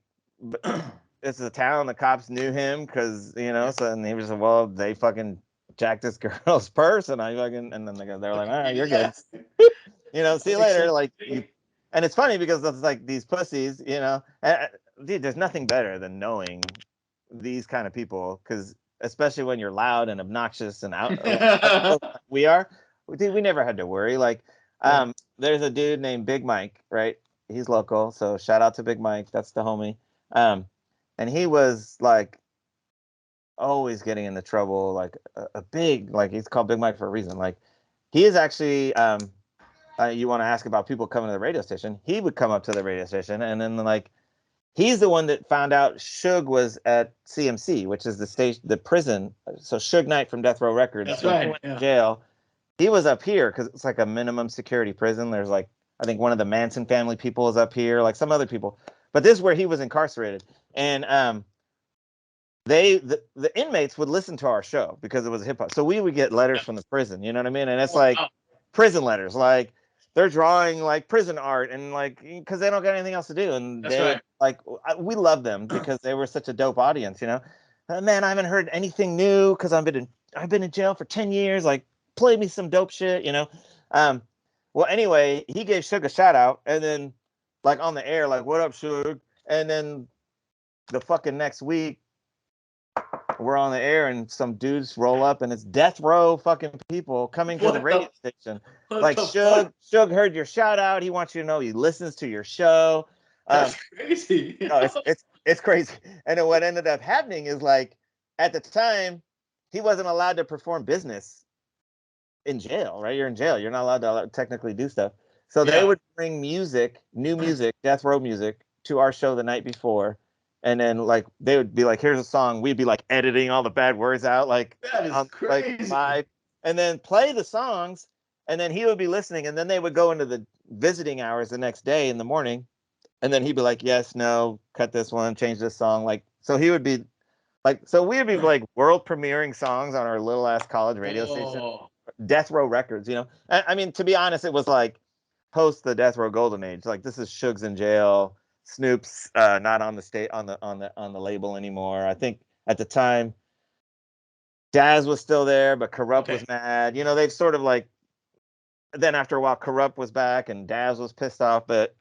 this is a town. The cops knew him because Yeah. so, and he was like, well, they fucking jacked this girl's purse, and I fucking, and then they're like, Fucking all right, beat you're his good. ass. See you Makes later. sense Like to you, me. and it's funny because it's like these pussies, dude, there's nothing better than knowing these kind of people because especially when you're loud and obnoxious and outspoken like we are, dude, we never had to worry. Like, Yeah. there's a dude named Big Mike, right? He's local, so shout out to Big Mike. That's the homie. And he was like always getting into trouble, like a big, like he's called Big Mike for a reason. Like he is actually, you want to ask about people coming to the radio station? He would come up to the radio station, and then like he's the one that found out Suge was at CMC, which is the prison. So Suge Knight from Death Row Records, That's when he right. went to Yeah. jail, he was up here because it's like a minimum security prison. There's like, I think one of the Manson family people is up here, like some other people. But this is where he was incarcerated, and the inmates would listen to our show because it was hip hop. So we would get letters from the prison, you know what I mean? And it's Oh, like wow. prison letters, like they're drawing like prison art and like because they don't got anything else to do, and That's they would right. like we love them because they were such a dope audience. Man, I haven't heard anything new because I've been in jail for 10 years. Like, play me some dope shit. Um, well, anyway, he gave Suge a shout out, and then like on the air, like, what up, Suge? And then the fucking next week, we're on the air and some dudes roll up and it's death row fucking people coming to the radio station. Like, Suge heard your shout out. He wants you to know he listens to your show. That's crazy. No, it's crazy. And then what ended up happening is, like, at the time, he wasn't allowed to perform business in jail, right? You're in jail. You're not allowed to technically do stuff. So they would bring music, new music, death row music, to our show the night before. And then, like, they would be like, here's a song. We'd be like editing all the bad words out, like, that is crazy. Like, live, and then play the songs. And then he would be listening. And then they would go into the visiting hours the next day in the morning. And then he'd be like, yes, no, cut this one, change this song. Like, so he would be like, so we'd be like world premiering songs on our little ass college radio station, Death Row Records, you know? I mean, to be honest, it was like post the Death Row Golden Age. Like, this is Suge's in jail. Snoop's not on the state on the label anymore. I think at the time, Daz was still there, but Corrupt was mad. You know, they've sort of like, then after a while, Corrupt was back and Daz was pissed off. But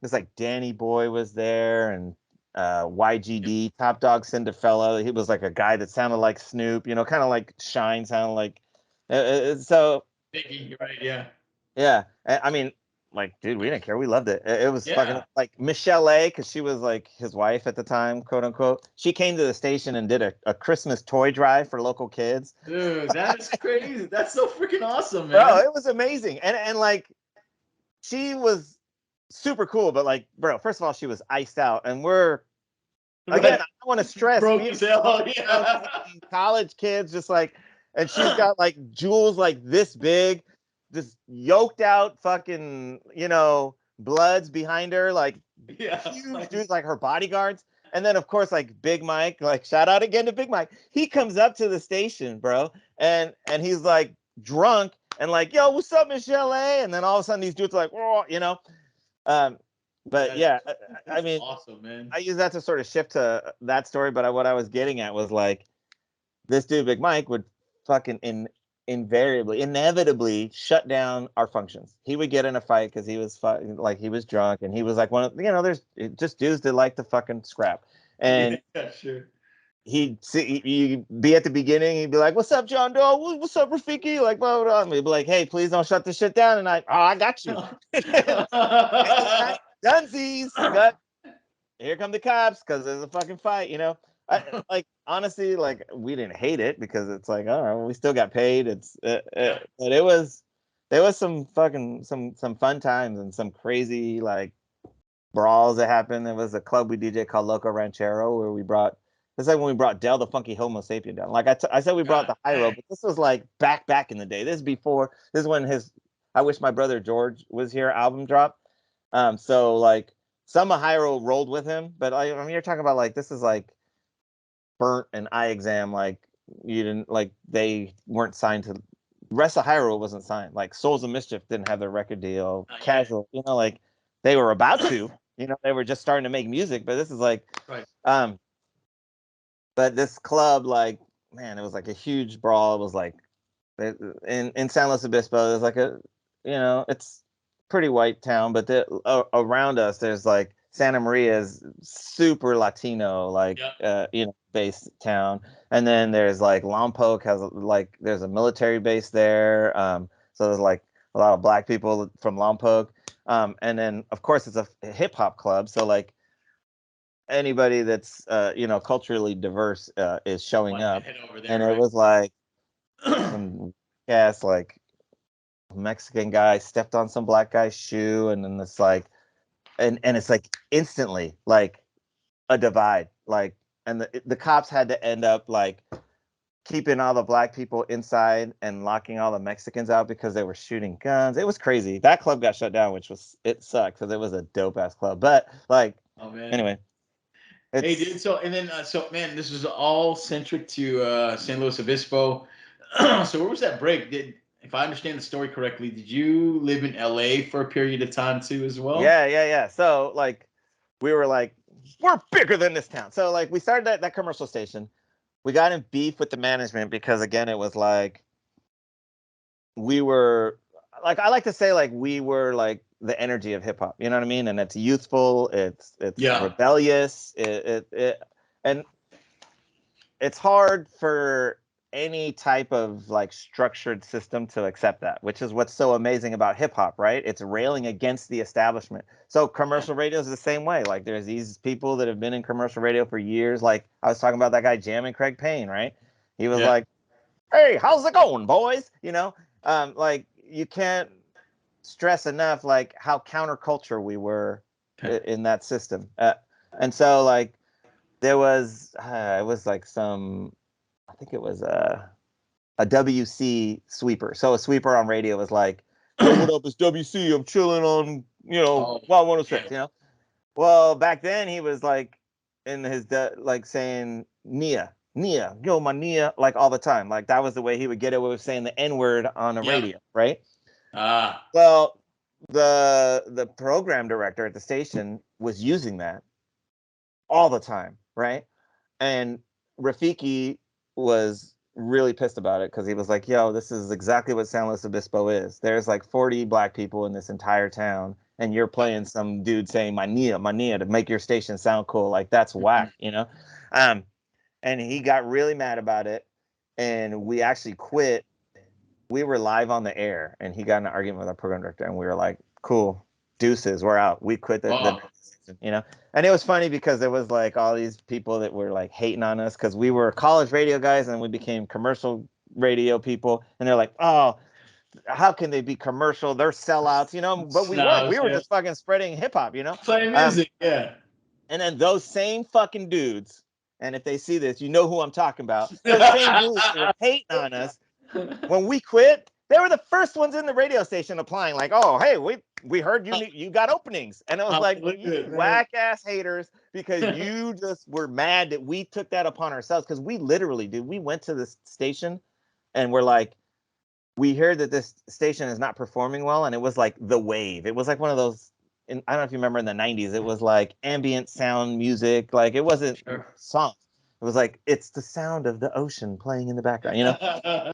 it's like Danny Boy was there and YGD, Top Dog Cinderfella. He was like a guy that sounded like Snoop, you know, kind of like Shine sounded like. So. Biggie, you're right, yeah. Yeah. I mean, like, dude, we didn't care. We loved it. It was fucking like Michelle A, because she was like his wife at the time, quote unquote. She came to the station and did a Christmas toy drive for local kids. Dude, that's crazy. That's so freaking awesome, man. Bro, it was amazing. And like, she was super cool, but like, bro, first of all, she was iced out. And we're, again, I want to stress, broke as hell, college kids, just like, and she's got like jewels like this big, this yoked out fucking, you know, bloods behind her, like huge dudes, like her bodyguards. And then, of course, like Big Mike, like, shout out again to Big Mike. He comes up to the station, bro, and he's like drunk and like, yo, what's up, Michelle A? And then all of a sudden these dudes are like, oh, you know. But yeah, I mean, awesome, man. I use that to sort of shift to that story. But what I was getting at was like, this dude, Big Mike, would fucking inevitably shut down our functions. He would get in a fight because he was like, he was drunk, and he was like one of, you know, there's just dudes that like to fucking scrap. And sure. He'd be at the beginning, he'd be like, what's up, John Doe? What's up, Rafiki? Like, blah, blah, blah. He'd be like, hey, please don't shut this shit down. And I got you. Dunsies. But here come the cops because there's a fucking fight, you know? Like, honestly, like, we didn't hate it because it's like, all right, well, we still got paid. But there was some fucking, some fun times and some crazy, like, brawls that happened. There was a club we DJ called Loco Ranchero where we brought, it's like when we brought Del the Funky Homo Sapien down. Like, I said we brought the high road, but this was like back in the day. This is when his I Wish My Brother George Was Here album dropped. So like some of Hyro rolled with him, but I mean, you're talking about like, this is like Burnt and Eye Exam. Like, you didn't, like, they weren't signed to, rest of Hyro wasn't signed. Like, Souls of Mischief didn't have their record deal. Casual, you know, like they were about to, you know, they were just starting to make music, but this is like, but this club, like, man, it was like a huge brawl. It was like in San Luis Obispo, there's like a, you know, it's pretty white town, but around us, there's like Santa Maria is super Latino, like, you know, based town. And then there's like Lompoc has like, there's a military base there. So there's like a lot of black people from Lompoc. And then of course it's a hip hop club. So like, anybody that's you know, culturally diverse is showing up, and it was like some ass like Mexican guy stepped on some black guy's shoe, and then it's like, and it's like instantly like a divide, like, and the cops had to end up like keeping all the black people inside and locking all the Mexicans out because they were shooting guns. It was crazy. That club got shut down, which it sucked because it was a dope ass club. But like, anyway. Hey, dude. So, and then, so, man, this was all centric to San Luis Obispo. So, where was that break? If I understand the story correctly, did you live in LA for a period of time too, as well? Yeah. So, like, we were like, we're bigger than this town. So, like, we started at that commercial station. We got in beef with the management because, again, it was like, we were like, I like to say, like, we were like the energy of hip hop. You know what I mean? And it's youthful, it's Yeah. rebellious, and it's hard for any type of like structured system to accept that, which is what's so amazing about hip hop, right? It's railing against the establishment. So commercial radio is the same way. Like there's these people that have been in commercial radio for years. Like I was talking about that guy jamming Craig Payne, right? He was Yeah. like, "Hey, how's it going, boys?" You know, like you can't stress enough like how counterculture we were Okay. in that system. And so like there was it was like some, I think it was a WC sweeper. So a sweeper on radio was like, "Yo, what up? It's WC. I'm chilling on, Oh, Wild 106, yeah. Well, back then he was like in his like saying Nia, Nia, yo, my Nia, like all the time. Like that was the way he would get away with saying the N-word on a Yeah. radio, right? Ah. Well, the program director at the station was using that all the time, right? And Rafiki was really pissed about it because he was like, "Yo, this is exactly what San Luis Obispo is. There's like 40 black people in this entire town, and you're playing some dude saying my Nia to make your station sound cool. Like that's Mhm. whack." Um, and he got really mad about it, and we actually quit. We were live on the air, and he got in an argument with our program director, and we were like, "Cool, deuces, we're out." We quit the Oh, station. And it was funny because there was like all these people that were like hating on us because we were college radio guys and we became commercial radio people, and they're like, "Oh, how can they be commercial? They're sellouts." But we weren't. We snobs. were Yeah. just fucking spreading hip hop. Play Um, music. Yeah. and then those same fucking dudes, and if they see this, you know who I'm talking about. Those same dudes that were hating on us when we quit, they were the first ones in the radio station applying, like, "Oh, hey, we heard you got openings," and it was I like, believe "You it, man. whack ass haters," because you just were mad that we took that upon ourselves. Because we literally, dude, we went to this station and we're like, we heard that this station is not performing well, and it was like the wave. It was like one of those. I don't know if you remember in the '90s. It was like ambient sound music. Like it wasn't Sure. songs. It was like it's the sound of the ocean playing in the background.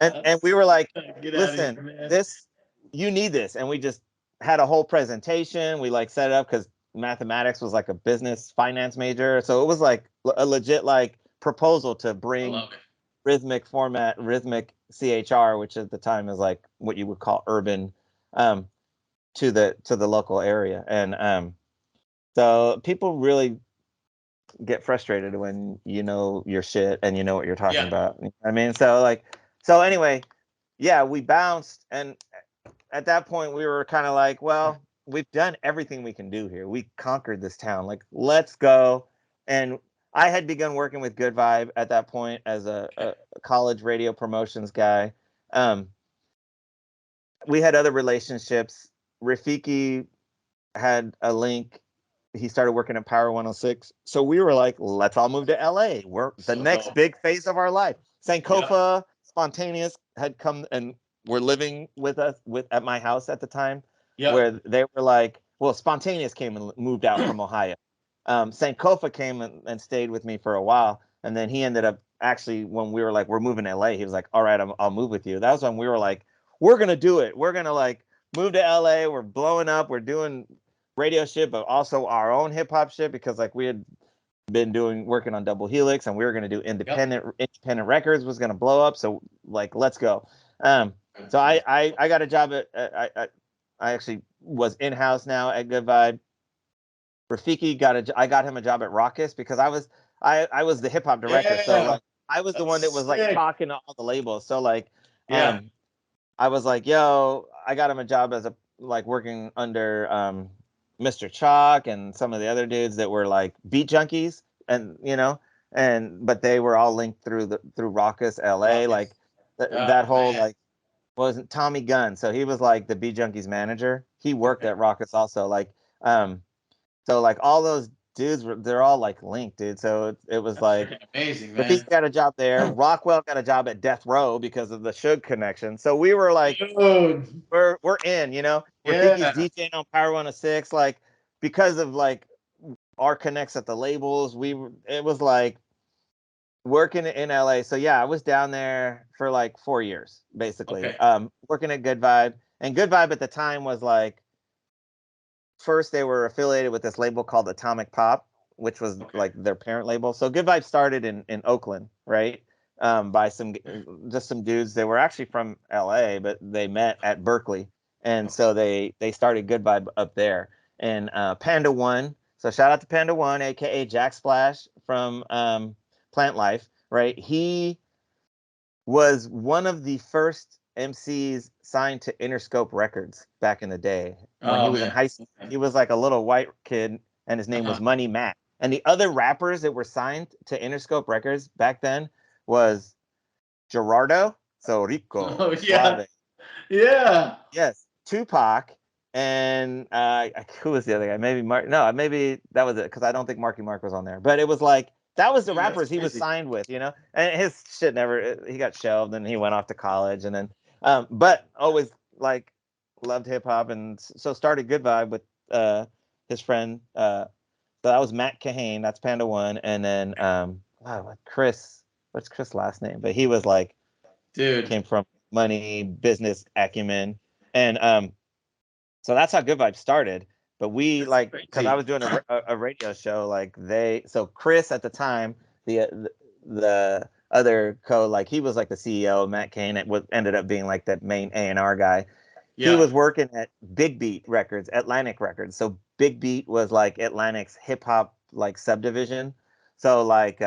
And we were like, Get out of here, "Listen, man. this you need this." And we just had a whole presentation. We like set it up because mathematics was like a business finance major, so it was like a legit like proposal to I bring love it. rhythmic CHR, which at the time is like what you would call urban, um, to the local area. And so people really get frustrated when you know your shit and you know what you're talking Yeah. about. I mean, so anyway, yeah, we bounced, and at that point we were kind of like, well, we've done everything we can do here. We conquered this town. Like, let's go. And I had begun working with Good Vibe at that point as a college radio promotions guy. Um, we had other relationships. Rafiki had a link. He started working at Power 106. So we were like, let's all move to LA. We're the So next dope. big phase of our life. Yep. Sankofa, Spontaneous had come and were living with us at my house at the time, Yep. where they were like, well, Spontaneous came and moved out from Ohio. Sankofa came and stayed with me for a while. And then he ended up actually, when we were like, we're moving to LA, he was like, all right, I'll move with you. That was when we were like, we're going to do it. We're going to like move to LA. We're blowing up. We're doing radio shit, but also our own hip hop shit because like we had been working on Double Helix, and we were going to do Yep. independent records was going to blow up. So like, let's go. So I got a job I actually was in house now at Good Vibe. Rafiki I got him a job at Raucous because I was the hip hop director. So Yeah. like I was the one that That's was like sick. talking to all the labels. So like Yeah. I was like, yo, I got him a job as a like working under Mr. Chalk and some of the other dudes that were like beat junkies, and but they were all linked through Raucous LA, like Rockets. that Oh whole man. like wasn't Tommy Gunn. So he was like the beat junkies manager. He worked Okay. at Raucous also, like so like all those dudes they're all like linked, dude. So it was That's like freaking amazing, Rafiki man. got a job there. Rockwell got a job at Death Row because of the Suge connection. So we were like, Dude. we're in. Rafiki's Yeah. DJing on Power 106, like because of like our connects at the labels. It was like working in LA. So yeah, I was down there for like 4 years, basically. Okay. Working at Good Vibe. And Good Vibe at the time was like first they were affiliated with this label called Atomic Pop, which was like their parent label. So Good Vibes started in Oakland, right? By some dudes. They were actually from LA, but they met at Berkeley, and so they started Good Vibe up there. And Panda One, so shout out to Panda One, aka Jack Splash from Plant Life, right? He was one of the first MCs signed to Interscope Records back in the day when he was in high school. He was like a little white kid, and his name was Money Matt. And the other rappers that were signed to Interscope Records back then was Gerardo, so Rico, Oh yeah, Suave. yeah. Yes, Tupac, and who was the other guy? Maybe Mark. No, maybe that was it because I don't think Marky Mark was on there. But it was like that was the Dude, that's rappers he was crazy. signed with, you know. And his shit never. He got shelved, and he went off to college, and then. But always like loved hip hop, and so started Good Vibe with his friend. So that was Matt Kahane. That's Panda One, and then Chris. What's Chris' last name? But he was like, Dude, came from money, business acumen, and so that's how Good Vibes started. But we that's like because I crazy. was doing a radio show. Like so Chris at the time, the other like he was like the CEO. Matt Kane ended up being like that main A&R guy. He Yeah. was working at Big Beat Records, Atlantic Records. So Big Beat was like Atlantic's hip hop like subdivision. So like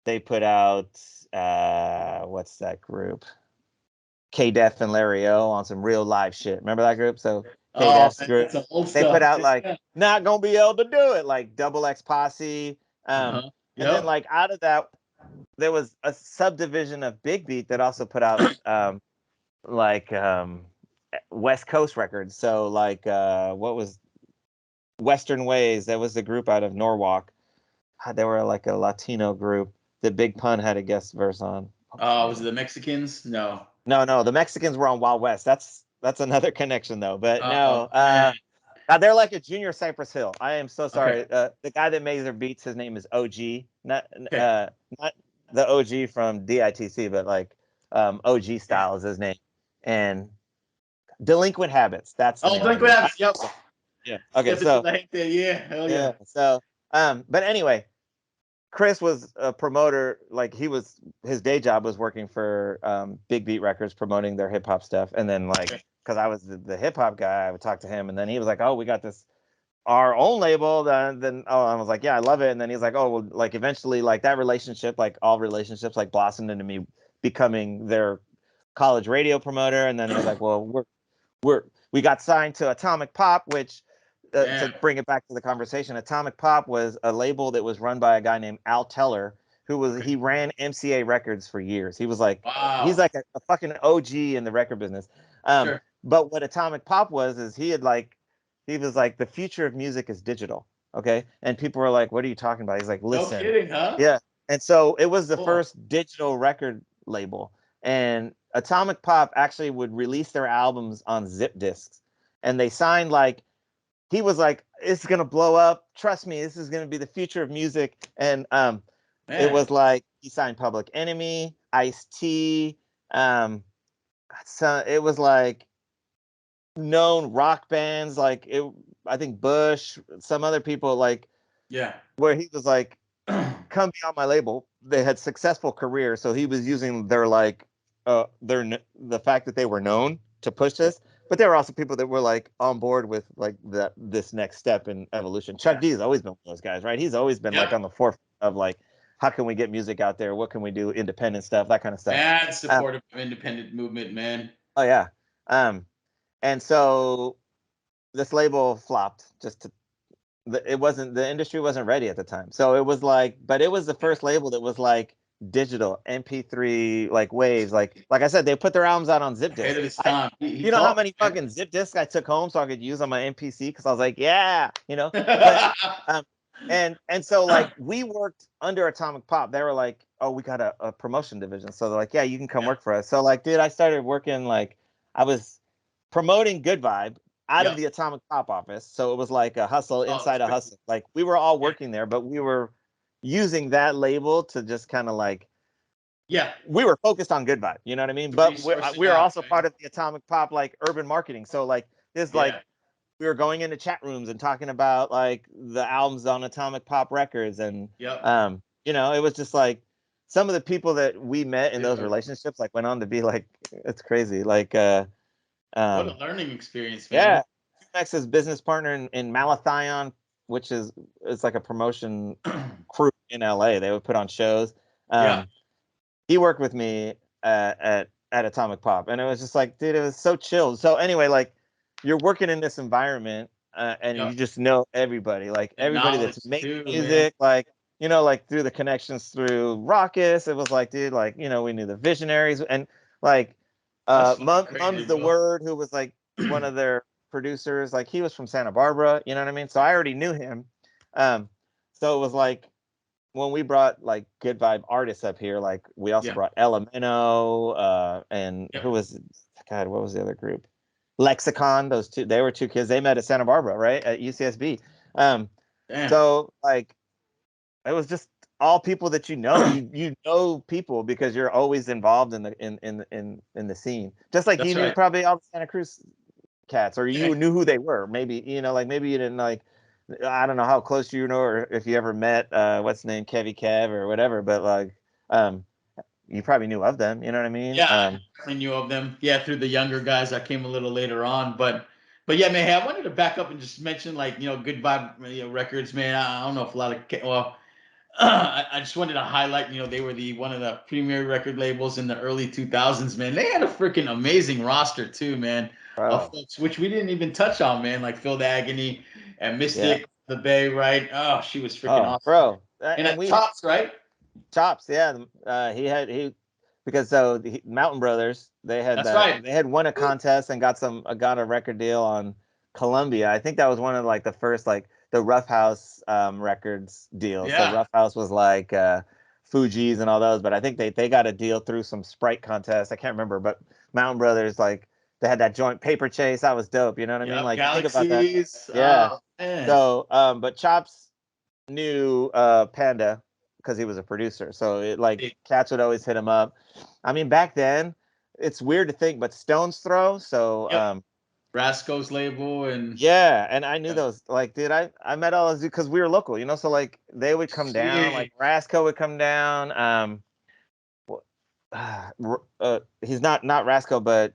they put out what's that group? K-Def and Larry O on some real live shit. Remember that group? So Oh, K-Def's man, group, that's some old they put stuff. out like Yeah. not gonna be able to do it, like Double X Posse. Uh-huh. And then Yep. like out of that, there was a subdivision of Big Beat that also put out like West Coast records. So like what was Western Ways? That was the group out of Norwalk. They were like a Latino group that Big Pun had a guest verse on. What was the Was name it of the it? Mexicans? No. No, the Mexicans were on Wild West. That's another connection though. But Oh no, man. they're like a junior Cypress Hill. I am so Okay. sorry. The guy that made their beats, his name is OG, Okay. not the OG from DITC, but like OG Yeah. style is his name. And Delinquent Habits, that's the Oh, name of the Blink group. Labs. Yep. Yeah. Okay, Skeptics so I hate that. Yeah. Hell yeah, yeah. so but anyway, Chris was a promoter. Like his day job was working for Big Beat Records, promoting their hip hop stuff. And then like, Okay. because I was the hip hop guy, I would talk to him, and then he was like, "Oh, we got this our own label." Then I was like, "Yeah, I love it." And then he's like, "Oh, well, like eventually, like that relationship, like all relationships, like blossomed into me becoming their college radio promoter." And then he was like, "Well, we got signed to Atomic Pop, which Yeah. to bring it back to the conversation, Atomic Pop was a label that was run by a guy named Al Teller, Okay. he ran MCA Records for years. He was like he's Wow. like a fucking OG in the record business. Sure. But what Atomic Pop was is he was like the future of music is digital. Okay, and people were like, "What are you talking about?" He's like, No "Listen, kidding, huh? yeah." And so it was the Cool. first digital record label, and Atomic Pop actually would release their albums on zip discs, and they signed like he was like, "It's gonna blow up. Trust me, this is gonna be the future of music." And it Man. was like he signed Public Enemy, Ice T. So it was like known rock bands like it. I think Bush, some other people like Yeah. where he was like, "Come be on my label." They had successful careers, so he was using their like the fact that they were known to push this. But there were also people that were like on board with like this next step in evolution. Chuck Yeah. D has always been one of those guys, right? He's always been like Yep. on the forefront of like how can we get music out there? What can we do? Independent stuff, that kind of stuff. And Um, supportive of independent movement, man. oh yeah. Um, and so this label flopped just to it wasn't the industry wasn't ready at the time. So it was like, but it was the first label that was like digital MP3 like waves. Like I said, they put their albums out on zip Ahead disc. of his time. He You know how taught many me, fucking zip discs I took home so I could use on my MPC because I was like, yeah, But man. um, and so like we worked under Atomic Pop. They were like, oh, we got a promotion division. So they're like, yeah, you can come Yeah. work for us. So like, dude, I started working like I was promoting Good Vibe out of Yep. the Atomic Pop office. So it was like a hustle Oh, that's inside a crazy. hustle. Like we were all Yeah. working there, but we were using that label to just kind of like Yeah. we were focused on Good Vibe, you know what I mean? To But resource it we were out, also right? part of the Atomic Pop like urban marketing. So like this like Yeah. we were going into chat rooms and talking about like the albums on Atomic Pop Records, and you know, it was just like some of the people that we met in those relationships like went on to be like, it's crazy. Like what a learning experience, man. Yeah. Max's business partner in Malathion, which is it's like a promotion crew in LA. They would put on shows. He worked with me at Atomic Pop, and it was just like, dude, it was so chill. So anyway, like you're working in this environment, and you just know everybody, like everybody that's making music, man. Like, you know, like through the connections through Raucous, it was like, dude, like, you know, we knew the Visionaries, and like Mum's the Word, who was like one of their producers, like he was from Santa Barbara, you know what I mean? So I already knew him. So it was like when we brought like good vibe artists up here, like we also brought Elemento, and who was, God, what was the other group? Lexicon. Those two, they were two kids. They met at Santa Barbara, right, at UCSB. So like it was just all people that you know. You know people because you're always involved in the scene. Just like you knew probably all the Santa Cruz cats, or you knew who they were. Maybe, you know, like maybe you didn't, like, I don't know how close you know, or if you ever met what's the name, Kevy Kev or whatever, but like you probably knew of them, you know what I mean? I knew of them, through the younger guys that came a little later on. But yeah, man, hey, I wanted to back up and just mention, like, you know, Good Vibe, you know, Records, man. I don't know if a lot of I just wanted to highlight, you know, they were one of the premier record labels in the early 2000s, man. They had a freaking amazing roster too, man, of folks, which we didn't even touch on, man, like Phil the Agony and Mystic the Bay, right? Oh, she was freaking awesome, bro. And we Chops, right? Chops, because the Mountain Brothers, they had they had won a contest and got a record deal on Columbia. I think that was one of like the first, like the Rough House records deal. So Rough House was like Fuji's and all those, but I think they got a deal through some Sprite contest. I can't remember, but Mountain Brothers, like they had that joint Paper Chase. That was dope. You know what I mean? Like Galaxies. Think about that. So but Chops knew Panda because he was a producer. So it, like, cats would always hit him up. I mean, back then, it's weird to think, but Stone's Throw. So Rasco's label, and and I knew those. Like, dude, I met all those because we were local, you know. So like they would come down, like Rasco would come down. He's not Rasco, but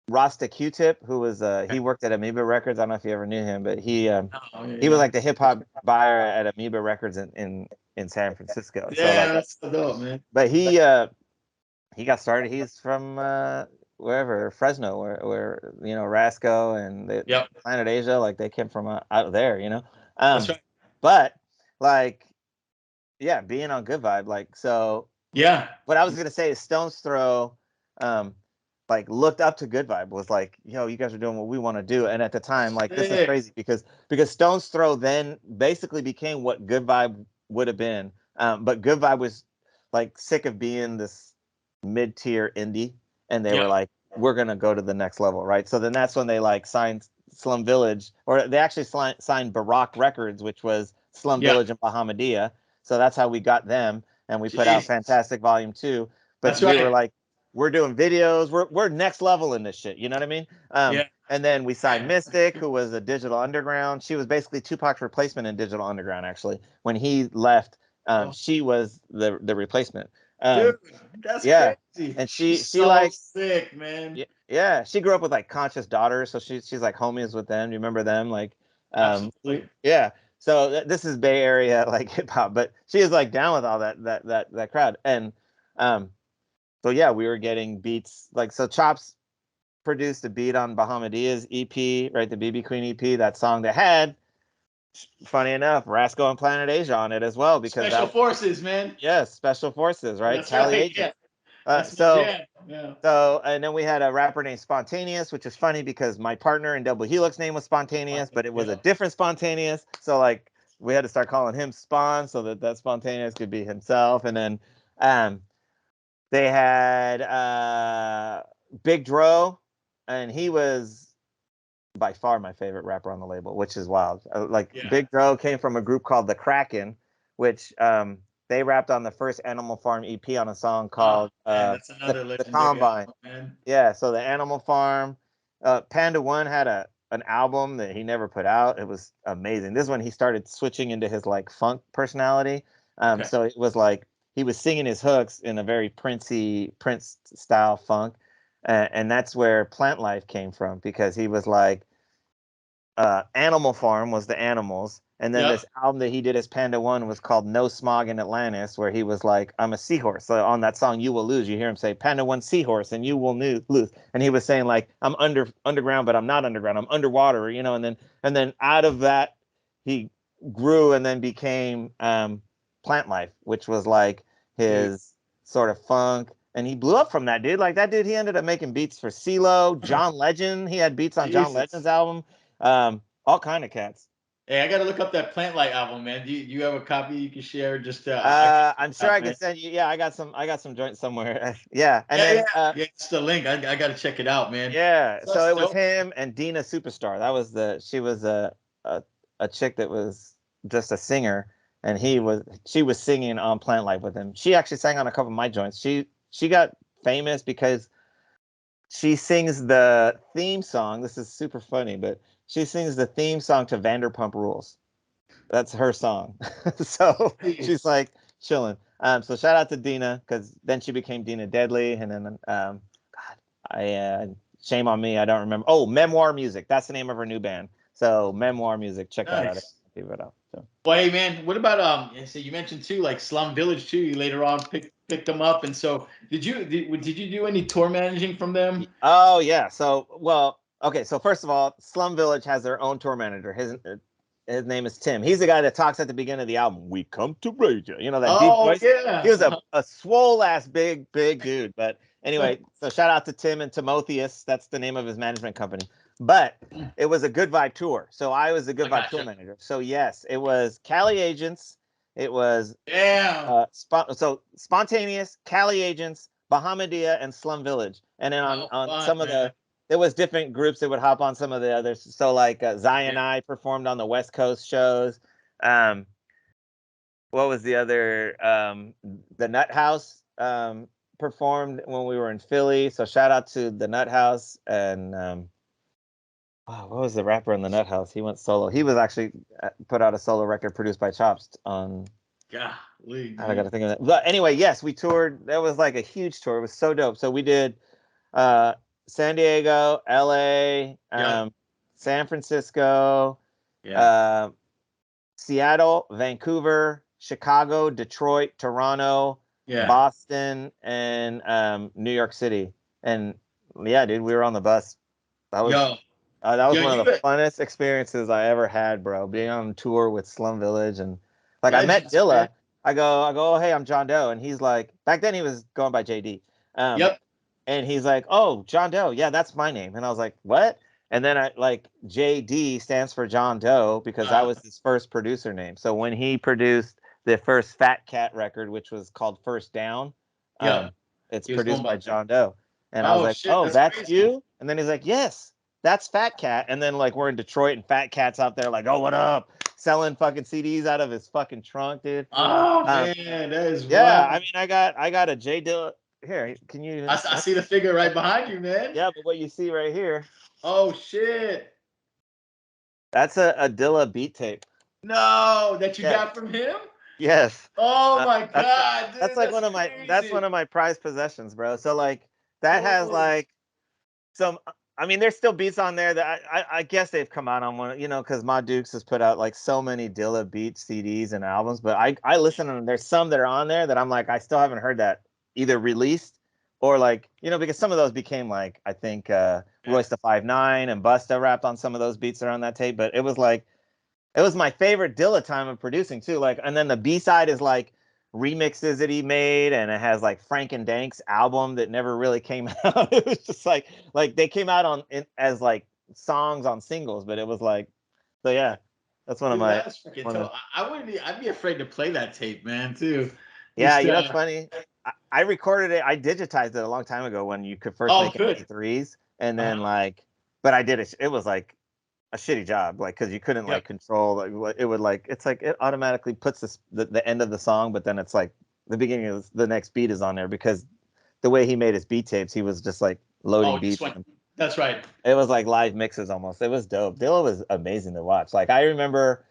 Rasta Q-Tip, who was he worked at Amoeba Records. I don't know if you ever knew him, but he was like the hip hop buyer at Amoeba Records in San Francisco. Yeah, so, like, that's so dope, man. But he got started. He's from wherever, Fresno, where you know, Rasco and Planet Asia, like they came from out there, you know. That's right. But like, being on Good Vibe, like, so what I was gonna say is Stone's Throw like looked up to Good Vibe, was like, yo, you guys are doing what we want to do. And at the time, like, this is crazy because Stone's Throw then basically became what Good Vibe would have been. But Good Vibe was like sick of being this mid-tier indie, and they were like, we're gonna go to the next level, right? So then that's when they like signed Slum Village, or they actually signed Barack Records, which was Slum Village and Bahamadia. So that's how we got them, and we put out Fantastic Volume 2. But we were like, we're doing videos. We're next level in this shit. You know what I mean? And then we signed Mystic, who was a Digital Underground. She was basically Tupac's replacement in Digital Underground. Actually, when he left, she was the replacement. Dude, that's crazy. And she so like sick, man. Yeah, she grew up with like Conscious daughters, so she's like homies with them. Do you remember them? Like, absolutely. Yeah. So this is Bay Area like hip hop, but she is like down with all that crowd. And so we were getting beats, like, so Chops produced a beat on Bahamadia's EP, right? The BB Queen EP, that song that had, funny enough, Rasco and Planet Asia on it as well, because Special Forces, man. Yes, Special Forces, right? That's Cali Agent. So and then we had a rapper named Spontaneous, which is funny because my partner in Double Helix name was Spontaneous, but it was a different Spontaneous. So like we had to start calling him Spawn so that Spontaneous could be himself. And then they had Big Dro, and he was by far my favorite rapper on the label, which is wild. Big Dro came from a group called The Kraken, which they rapped on the first Animal Farm EP on a song called that's another the Combine. album, man. Yeah, so the Animal Farm. Panda One had a an album that he never put out. It was amazing. This one he started switching into his like funk personality. Okay. So it was like he was singing his hooks in a very Prince style funk, and that's where Plant Life came from, because he was like, Animal Farm was the animals, and then Yep. this album that he did as Panda One was called No Smog in Atlantis, where he was like, I'm a seahorse. So on that song You Will Lose, you hear him say Panda One seahorse and you will lose, and he was saying like, I'm underground, but I'm not underground, I'm underwater, you know. And then out of that he grew and then became Plant Life, which was like Dude. his sort of funk. And he blew up from that, dude. Like that dude, he ended up making beats for CeeLo, John Legend. He had beats on John Jesus. Legend's album. All kind of cats. Hey, I gotta look up that Plant Light album, man. Do you have a copy you can share? Just I check I'm it sure out, I man. could send you. Yeah, I got some joints somewhere. Yeah, and Yeah, yeah, then yeah. It's the link. I gotta check it out, man. yeah. So So that's it was dope. him and Dina Superstar. That was she was a a chick that was just a singer, and she was singing on Plant Life with him. She actually sang on a couple of my joints. She got famous because she sings the theme song. This is super funny, but she sings the theme song to Vanderpump Rules. That's her song. So she's Jeez. like chilling. So shout out to Dina, because then she became Dina Deadly, and then God, I shame on me, I don't remember. Oh, Memoir Music. That's the name of her new band. So Memoir Music, check that out. Nice. Give it out. So. Well, hey, man. What about so you mentioned too, like Slum Village too. You later on picked them up, and so did you do any tour managing from them? Oh yeah. So well, okay. So first of all, Slum Village has their own tour manager. His name is Tim. He's the guy that talks at the beginning of the album. We come to raid you. You know that deep Oh voice. He yeah. was a swole ass big dude. But anyway, so shout out to Tim and Timotheus. That's the name of his management company. But it was a Good Vibe tour. So I was the Good I Vibe tour gotcha. manager. So yes, it was Cali Agents. It was Damn. so Spontaneous, Cali Agents, Bahamadia, and Slum Village. And then Oh, on fun, some of man. there was different groups that would hop on some of the others. So like Zion Yeah. I performed on the West Coast shows. Um, what was the other? The Nut House performed when we were in Philly. So shout out to the Nut House. And what was the rapper in the Nut House? He went solo. He was actually put out a solo record produced by Chops on. Golly, I got dude. to think of that. But anyway, yes, we toured. That was like a huge tour. It was so dope. So we did uh, San Diego, LA, Yep. San Francisco, Yeah. uh, Seattle, Vancouver, Chicago, Detroit, Toronto, Yeah. Boston, and New York City. And yeah, dude, we were on the bus. Yo, That was yo, one of you the funnest experiences I ever had, bro. Being on tour with Slum Village, and like I met legends, man. Dilla. Oh, hey, I'm John Doe, and he's like, back then he was going by JD. Um, Yep. and he's like, "Oh, John Doe, yeah, that's my name." And I was like, "What?" And then I like JD stands for John Doe because that Uh, was his first producer name. So when he produced the first Fat Cat record, which was called First Down, yep. um, it's He was going produced by by that. John Doe. And I was Oh like, shit, "Oh, that's that's crazy. you?" And then he's like, "Yes, that's Fat Cat." And then like we're in Detroit, and Fat Cat's out there like, "Oh, what up?" Selling fucking CDs out of his fucking trunk, dude. Oh Um, man, that is yeah, I wild. mean, I got a J Dilla here. Can you? I see the figure right behind you, man. Yeah, but what you see right here, Oh shit. that's a Dilla beat tape. No, that you Yes, got from him? yes. Oh my That's god, that's dude, like that's that's one crazy. of my prized possessions, bro. So like that has Holy. like some. I mean, there's still beats on there that I guess they've come out on one, because Ma Dukes has put out like so many Dilla beat CDs and albums, but I listen to them. There's some that are on there that I'm like I still haven't heard that either released or like because some of those became like I think Yeah. Royce the 5'9" and Busta rapped on some of those beats that are on that tape, but it was like it was my favorite Dilla time of producing too. Like, and then the B side is like remixes that he made, and it has like Frank and Dank's album that never really came out. It was just like they came out as like songs on singles, but it was like so yeah. That's one of Dude, my that's freaking one of tough. I wouldn't I'd be afraid to play that tape, man, too. yeah. Just It's funny. I recorded it. I digitized it a long time ago when you could first oh make good. MP3s, and then Uh-huh. like, but I did it. It was like a shitty job, like because you couldn't Yep. like control like it would like it's like it automatically puts the end of the song, but then it's like the beginning of the next beat is on there because the way he made his beat tapes, he was just like Oh, loading it just beats went in. That's right. It was like live mixes almost. It was dope. Dilla was amazing to watch. Like I remember,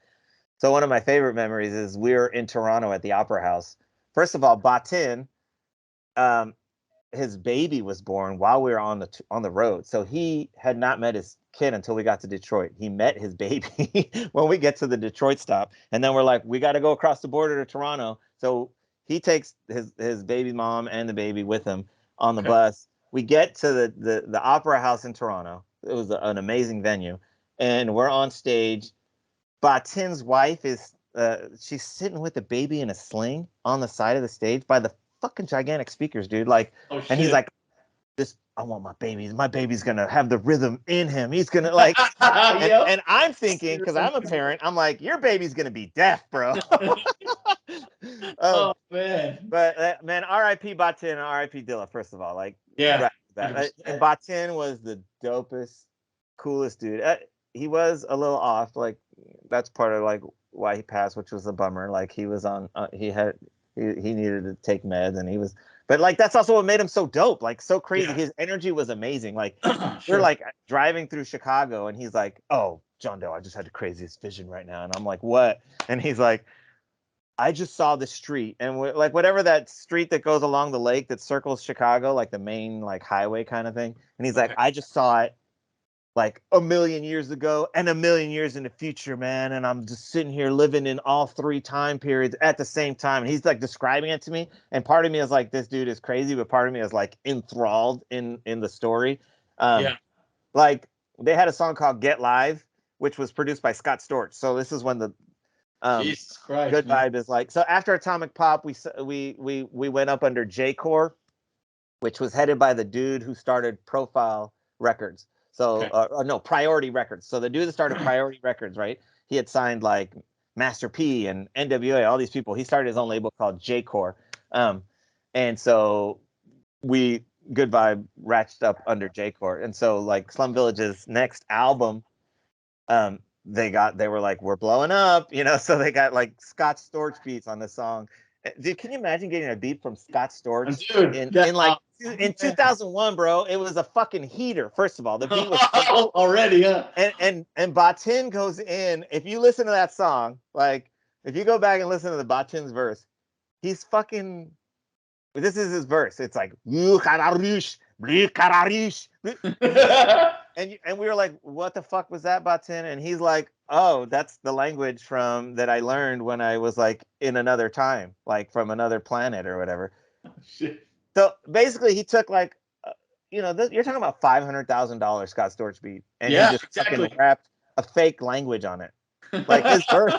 so one of my favorite memories is we were in Toronto at the Opera House. First of all, Batin, um, his baby was born while we were on the road. So he had not met his kid until we got to Detroit. He met his baby when we get to the Detroit stop, and then we're like, we got to go across the border to Toronto. So he takes his baby mom and the baby with him on the bus. We get to the Opera House in Toronto. It was an amazing venue, and we're on stage. Batin's wife is she's sitting with the baby in a sling on the side of the stage by the fucking gigantic speakers, dude. Like, Oh, shit. and he's like, "This, I want my baby. My baby's gonna have the rhythm in him. He's gonna like." And I'm thinking, because I'm a parent, I'm like, your baby's gonna be deaf, bro. Oh man. But man, R.I.P. Batin and R.I.P. Dilla. First of all, like, Yeah. right, that. And Batin was the dopest, coolest dude. He was a little off, like that's part of like why he passed, which was a bummer. Like he was on, he needed to take meds, and he was, but like that's also what made him so dope, like so crazy. His energy was amazing. Like we're like driving through Chicago, and he's like, "Oh, John Doe, I just had the craziest vision right now," and I'm like, "What?" And he's like, I just saw the street, and like whatever that street that goes along the lake that circles Chicago, like the main like highway kind of thing. And he's like, I just saw it like a million years ago and a million years in the future, man. And I'm just sitting here living in all three time periods at the same time. And he's like describing it to me. And part of me is like, this dude is crazy, but part of me is like enthralled in the story. Like they had a song called Get Live, which was produced by Scott Storch. So this is when the Jesus Christ, Good man. Vibe is like, so after Atomic Pop, we went up under J Core, which was headed by the dude who started Profile Records. So no, Priority Records. So the dude that started Priority Records, right? He had signed like Master P and NWA, all these people. He started his own label called J Core, and so we Good Vibe ratcheted up under J Core, and so like Slum Village's next album, they were like, we're blowing up, you know, so they got like Scott Storch beats on the song. Dude, can you imagine getting a beat from Scott Storch in 2001, bro? It was a fucking heater. First of all, the beat was already, huh? And Batin goes in. If you listen to that song, like if you go back and listen to the Batin's verse, he's fucking. This is his verse. It's like and we were like, what the fuck was that, Batin? And he's like, oh, that's the language from that I learned when I was like in another time, like from another planet or whatever. Oh, shit. So basically, he took like, you're talking about $500,000 Scott Storch beat, and he just fucking rapped a fake language on it, like his verse,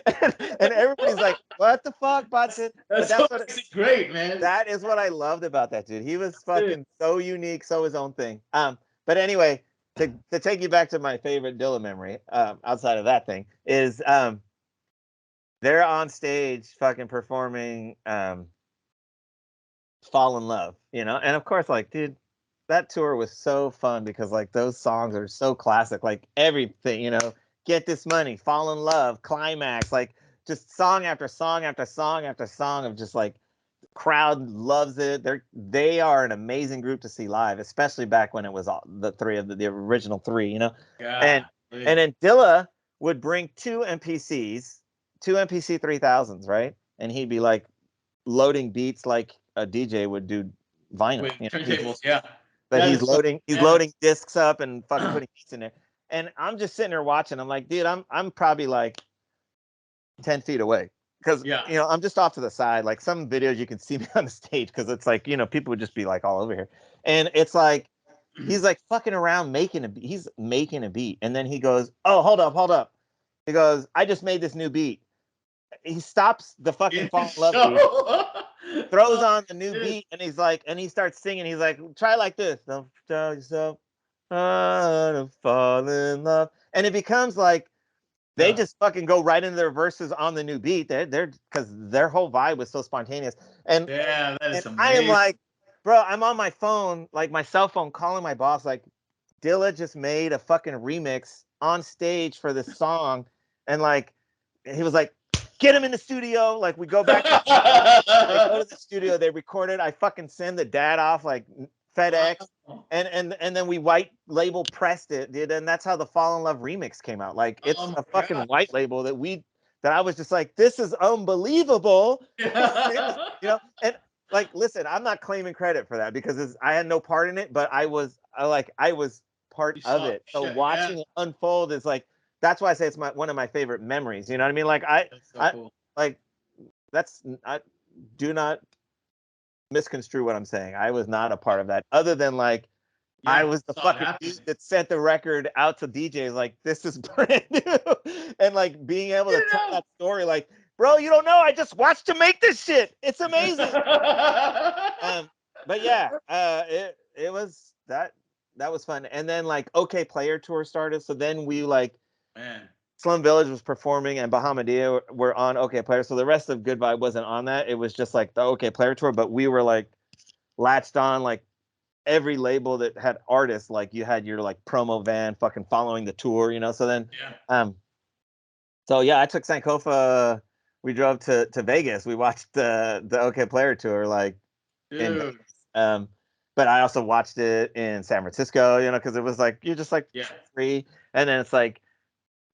and everybody's like, what the fuck, Batin? That's great, man. That is what I loved about that dude. He was fucking so unique, so his own thing. But anyway, to take you back to my favorite Dilla memory, outside of that thing, is they're on stage fucking performing Fall in Love, and of course, like, dude, that tour was so fun because like those songs are so classic, like everything, Get This Money, Fall in Love, Climax, like just song after song after song after song of just like crowd loves it. They are an amazing group to see live, especially back when it was all the three of the original three, and then Dilla would bring two MPC 3000s, right? And he'd be like loading beats like a DJ would do vinyl. Turntables, But he's loading discs up and fucking putting beats in there. And I'm just sitting there watching. I'm like, dude, I'm probably like 10 feet away. Because, I'm just off to the side. Like some videos you can see me on the stage because it's like, people would just be like all over here. And it's like, he's like fucking around making a beat. He's making a beat. And then he goes, oh, hold up. He goes, I just made this new beat. He stops the fucking Fall in Love beat, throws on the new beat, and he's like, and he starts singing. He's like, try like this. Don't tell yourself how to fall in love. And it becomes like, they just fucking go right into their verses on the new beat. They're because their whole vibe was so spontaneous. And that is amazing. I am like, bro, I'm on my phone, like my cell phone, calling my boss, like, Dilla just made a fucking remix on stage for this song, and like, he was like, get him in the studio. Like we go back, they go to the studio, they record it. I fucking send the dad off like FedEx, Wow. and then we white label pressed it, dude, and that's how the Fall in Love remix came out. Like it's Oh a my fucking white label that I was just like, this is unbelievable. God. You know, and like, listen, I'm not claiming credit for that because I had no part in it, but I was part You of saw it. So shit, yeah. watching it unfold is like, that's why I say it's one of my favorite memories. You know what I mean? Like That's so I cool. like I do not misconstrue what I'm saying. I was not a part of that, other than like I Yeah, was the saw it fucking happen. dude that sent the record out to DJs like this is brand new, and like being able to You tell know. that story, like, bro, you don't know, I just watched him make this shit. It's amazing. But yeah, it was that was fun, and then like OK Player Tour started, so then we like Man. Slum Village was performing and Bahamadia were on OK Player, so the rest of Good Vibe wasn't on that. It was just like the OK Player Tour, but we were like latched on like every label that had artists, like you had your like promo van fucking following the tour, you know. So then Yeah. so yeah, I took Sankofa, we drove to Vegas. We watched the OK Player Tour like in Vegas. Dude. But I also watched it in San Francisco, you know, because it was like you're just like Yeah. free. And then it's like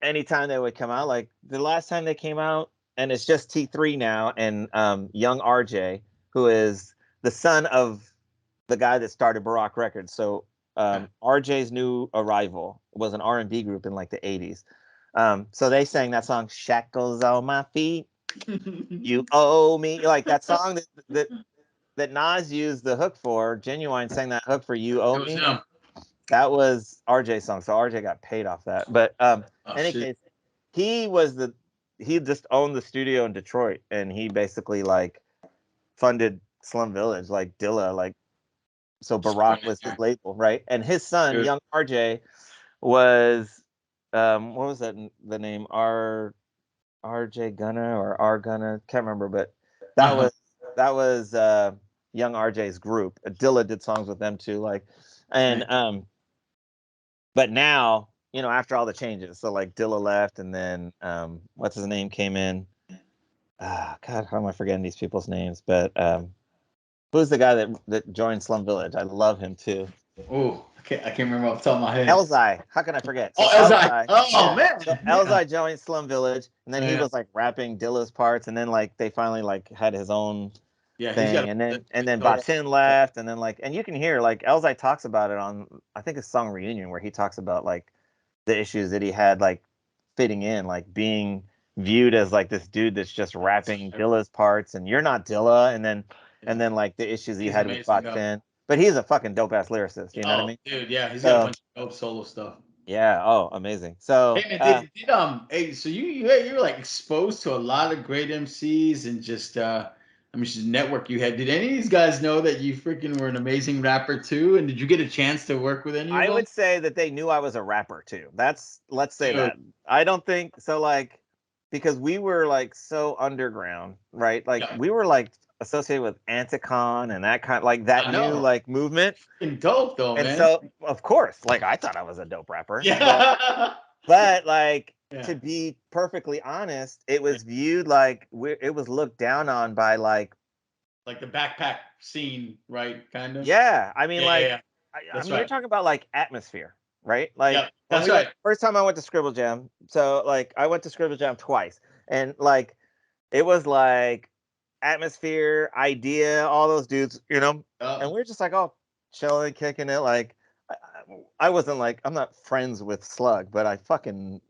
anytime they would come out, like the last time they came out, and it's just T3 now, and young RJ, who is the son of the guy that started Barack Records. So RJ's new arrival was an R&B group in like the 80s. So they sang that song "Shackles on My Feet, You Owe Me," like that song that Nas used the hook for. Genuine sang that hook for "You Owe It was Me." him. That was RJ's song, so RJ got paid off that. But Oh in any shit. case, he he just owned the studio in Detroit, and he basically like funded Slum Village, like Dilla, like so Just put Barack it was his there. label, right? And his son, Dude. young RJ, was what was the name? RJ Gunner or R Gunner, can't remember, but that Uh-huh. was young RJ's group. Dilla did songs with them too, like, and but now, you know, after all the changes, so like Dilla left, and then what's his name came in. Ah, God, how am I forgetting these people's names? But who's the guy that joined Slum Village? I love him too. Oh, I can't remember off the top of my head. Elzai. How can I forget? Oh, So Elzai. Elzai, Oh yeah. man. So Yeah. Elzai joined Slum Village, and then he Yeah. was like rapping Dilla's parts, and then like they finally like had his own Yeah, he's got thing, and then total. Batin left, and then like, and you can hear like Elzai talks about it on I think his song Reunion, where he talks about like the issues that he had like fitting in, like being viewed as like this dude that's just rapping Dilla's parts, and you're not Dilla, Yeah. and then like the issues he He's had with amazing though. Batin. But he's a fucking dope ass lyricist, you know what I Oh, mean? dude, yeah, he's got a So bunch of dope solo stuff. yeah, oh, amazing. Hey So man, hey, so you were like exposed to a lot of great MCs and just I mean just network you had. Did any of these guys know that you freaking were an amazing rapper too? And did you get a chance to work with any of I them? would say that they knew I was a rapper too. Let's say Dude, that. I don't think so, like, because we were like so underground, right? Like yeah, we were like associated with Anticon and that kind, like that I new know. like movement. Freaking dope though, And man. so of course, like I thought I was a dope rapper, Yeah. but like Yeah. to be perfectly honest, it Yeah. was viewed like it was looked down on by like, Like the backpack scene, right? Kind of. yeah, I mean, Yeah, yeah, like, yeah. I That's mean, you're right. talking about like atmosphere, right? Like Yeah, when that's we went, right. first time I went to Scribble Jam, so like I went to Scribble Jam twice, and like it was like atmosphere, idea, all those dudes, you know, and we are just like all chilling, kicking it. Like I wasn't like I'm not friends with Slug, but I mean,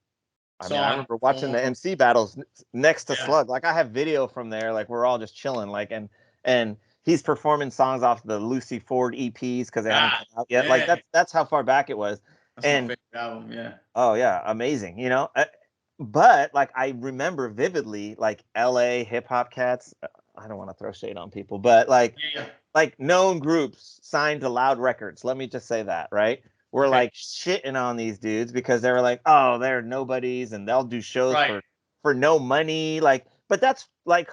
I Saw remember watching the him. MC battles next to Yeah. Slug. Like I have video from there. Like we're all just chilling. Like and he's performing songs off the Lucy Ford EPs because they haven't Ah, come out yet. Like yeah. that's how far back it was. That's my And favorite album. Yeah. oh yeah, amazing. You know, but like I remember vividly, like L.A. hip hop cats. I don't want to throw shade on people, but Yeah. like known groups signed to Loud Records. Let me just say that, right? We're Okay. like shitting on these dudes because they were like, oh, they're nobodies and they'll do shows Right. for no money. Like, but that's like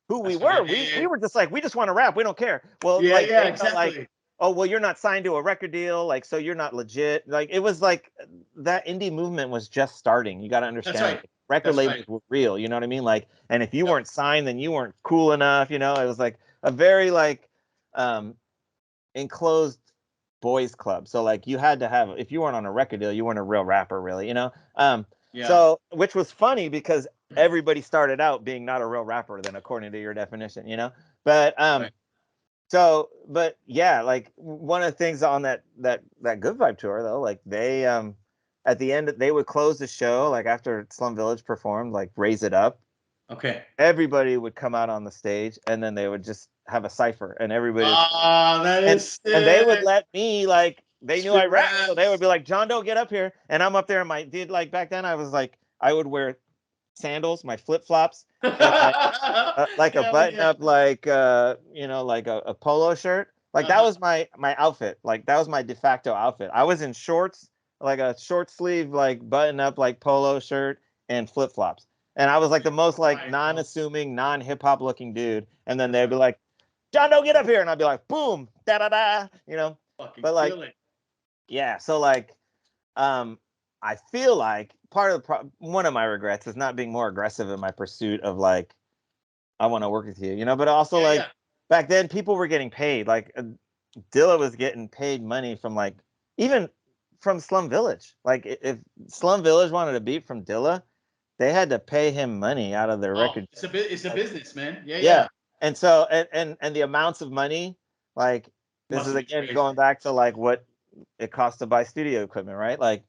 who we That's what were. they We did. were just like, we just want to rap. We don't care. Well, Yeah, like yeah, they felt like, exactly. oh, well, you're not signed to a record deal, like so you're not legit. Like it was like that indie movement was just starting. You got to That's understand, right. like, record That's right. labels were real. You know what I mean? Like, and if you Yep. weren't signed, then you weren't cool enough. You know, it was like a very like um enclosed boys club. So like you had to have, if you weren't on a record deal, you weren't a real rapper, really, you know. Yeah. So which was funny because everybody started out being not a real rapper, then according to your definition, you know. But Right. so, but yeah, like one of the things on that Good Vibe tour though, like they at the end they would close the show like after Slum Village performed, like Raise It Up. Okay. Everybody would come out on the stage and then they would just have a cipher and everybody would, Ah, that is and they would sick. let me like they knew I Spit rapped, so they would raps. be like, John Doe, get up here, and I'm up there in my dude like back then I was like I would wear sandals, my flip flops, and like a Hell button yeah. up like you know like a polo shirt. Like that Uh-huh. was my outfit. Like that was my de facto outfit. I was in shorts, like a short sleeve like button up like polo shirt and flip flops. And I was like the most like Right, bro. non-assuming, non-hip hop looking dude. And then That's they'd right. be like, John, don't get up here. And I'd be like, boom, da da da, you know. Fucking But like, kill it. yeah, so like um I feel like part of one of my regrets is not being more aggressive in my pursuit of like I want to work with you, you know. But also Yeah, like yeah. back then, people were getting paid. Like Dilla was getting paid money from like even from Slum Village. Like if Slum Village wanted a beat from Dilla, they had to pay him money out of their Oh, record. it's a Like business, man. Yeah, yeah, yeah. and so and the amounts of money, like this Must is have been again crazy. going back to like what it costs to buy studio equipment, right? Like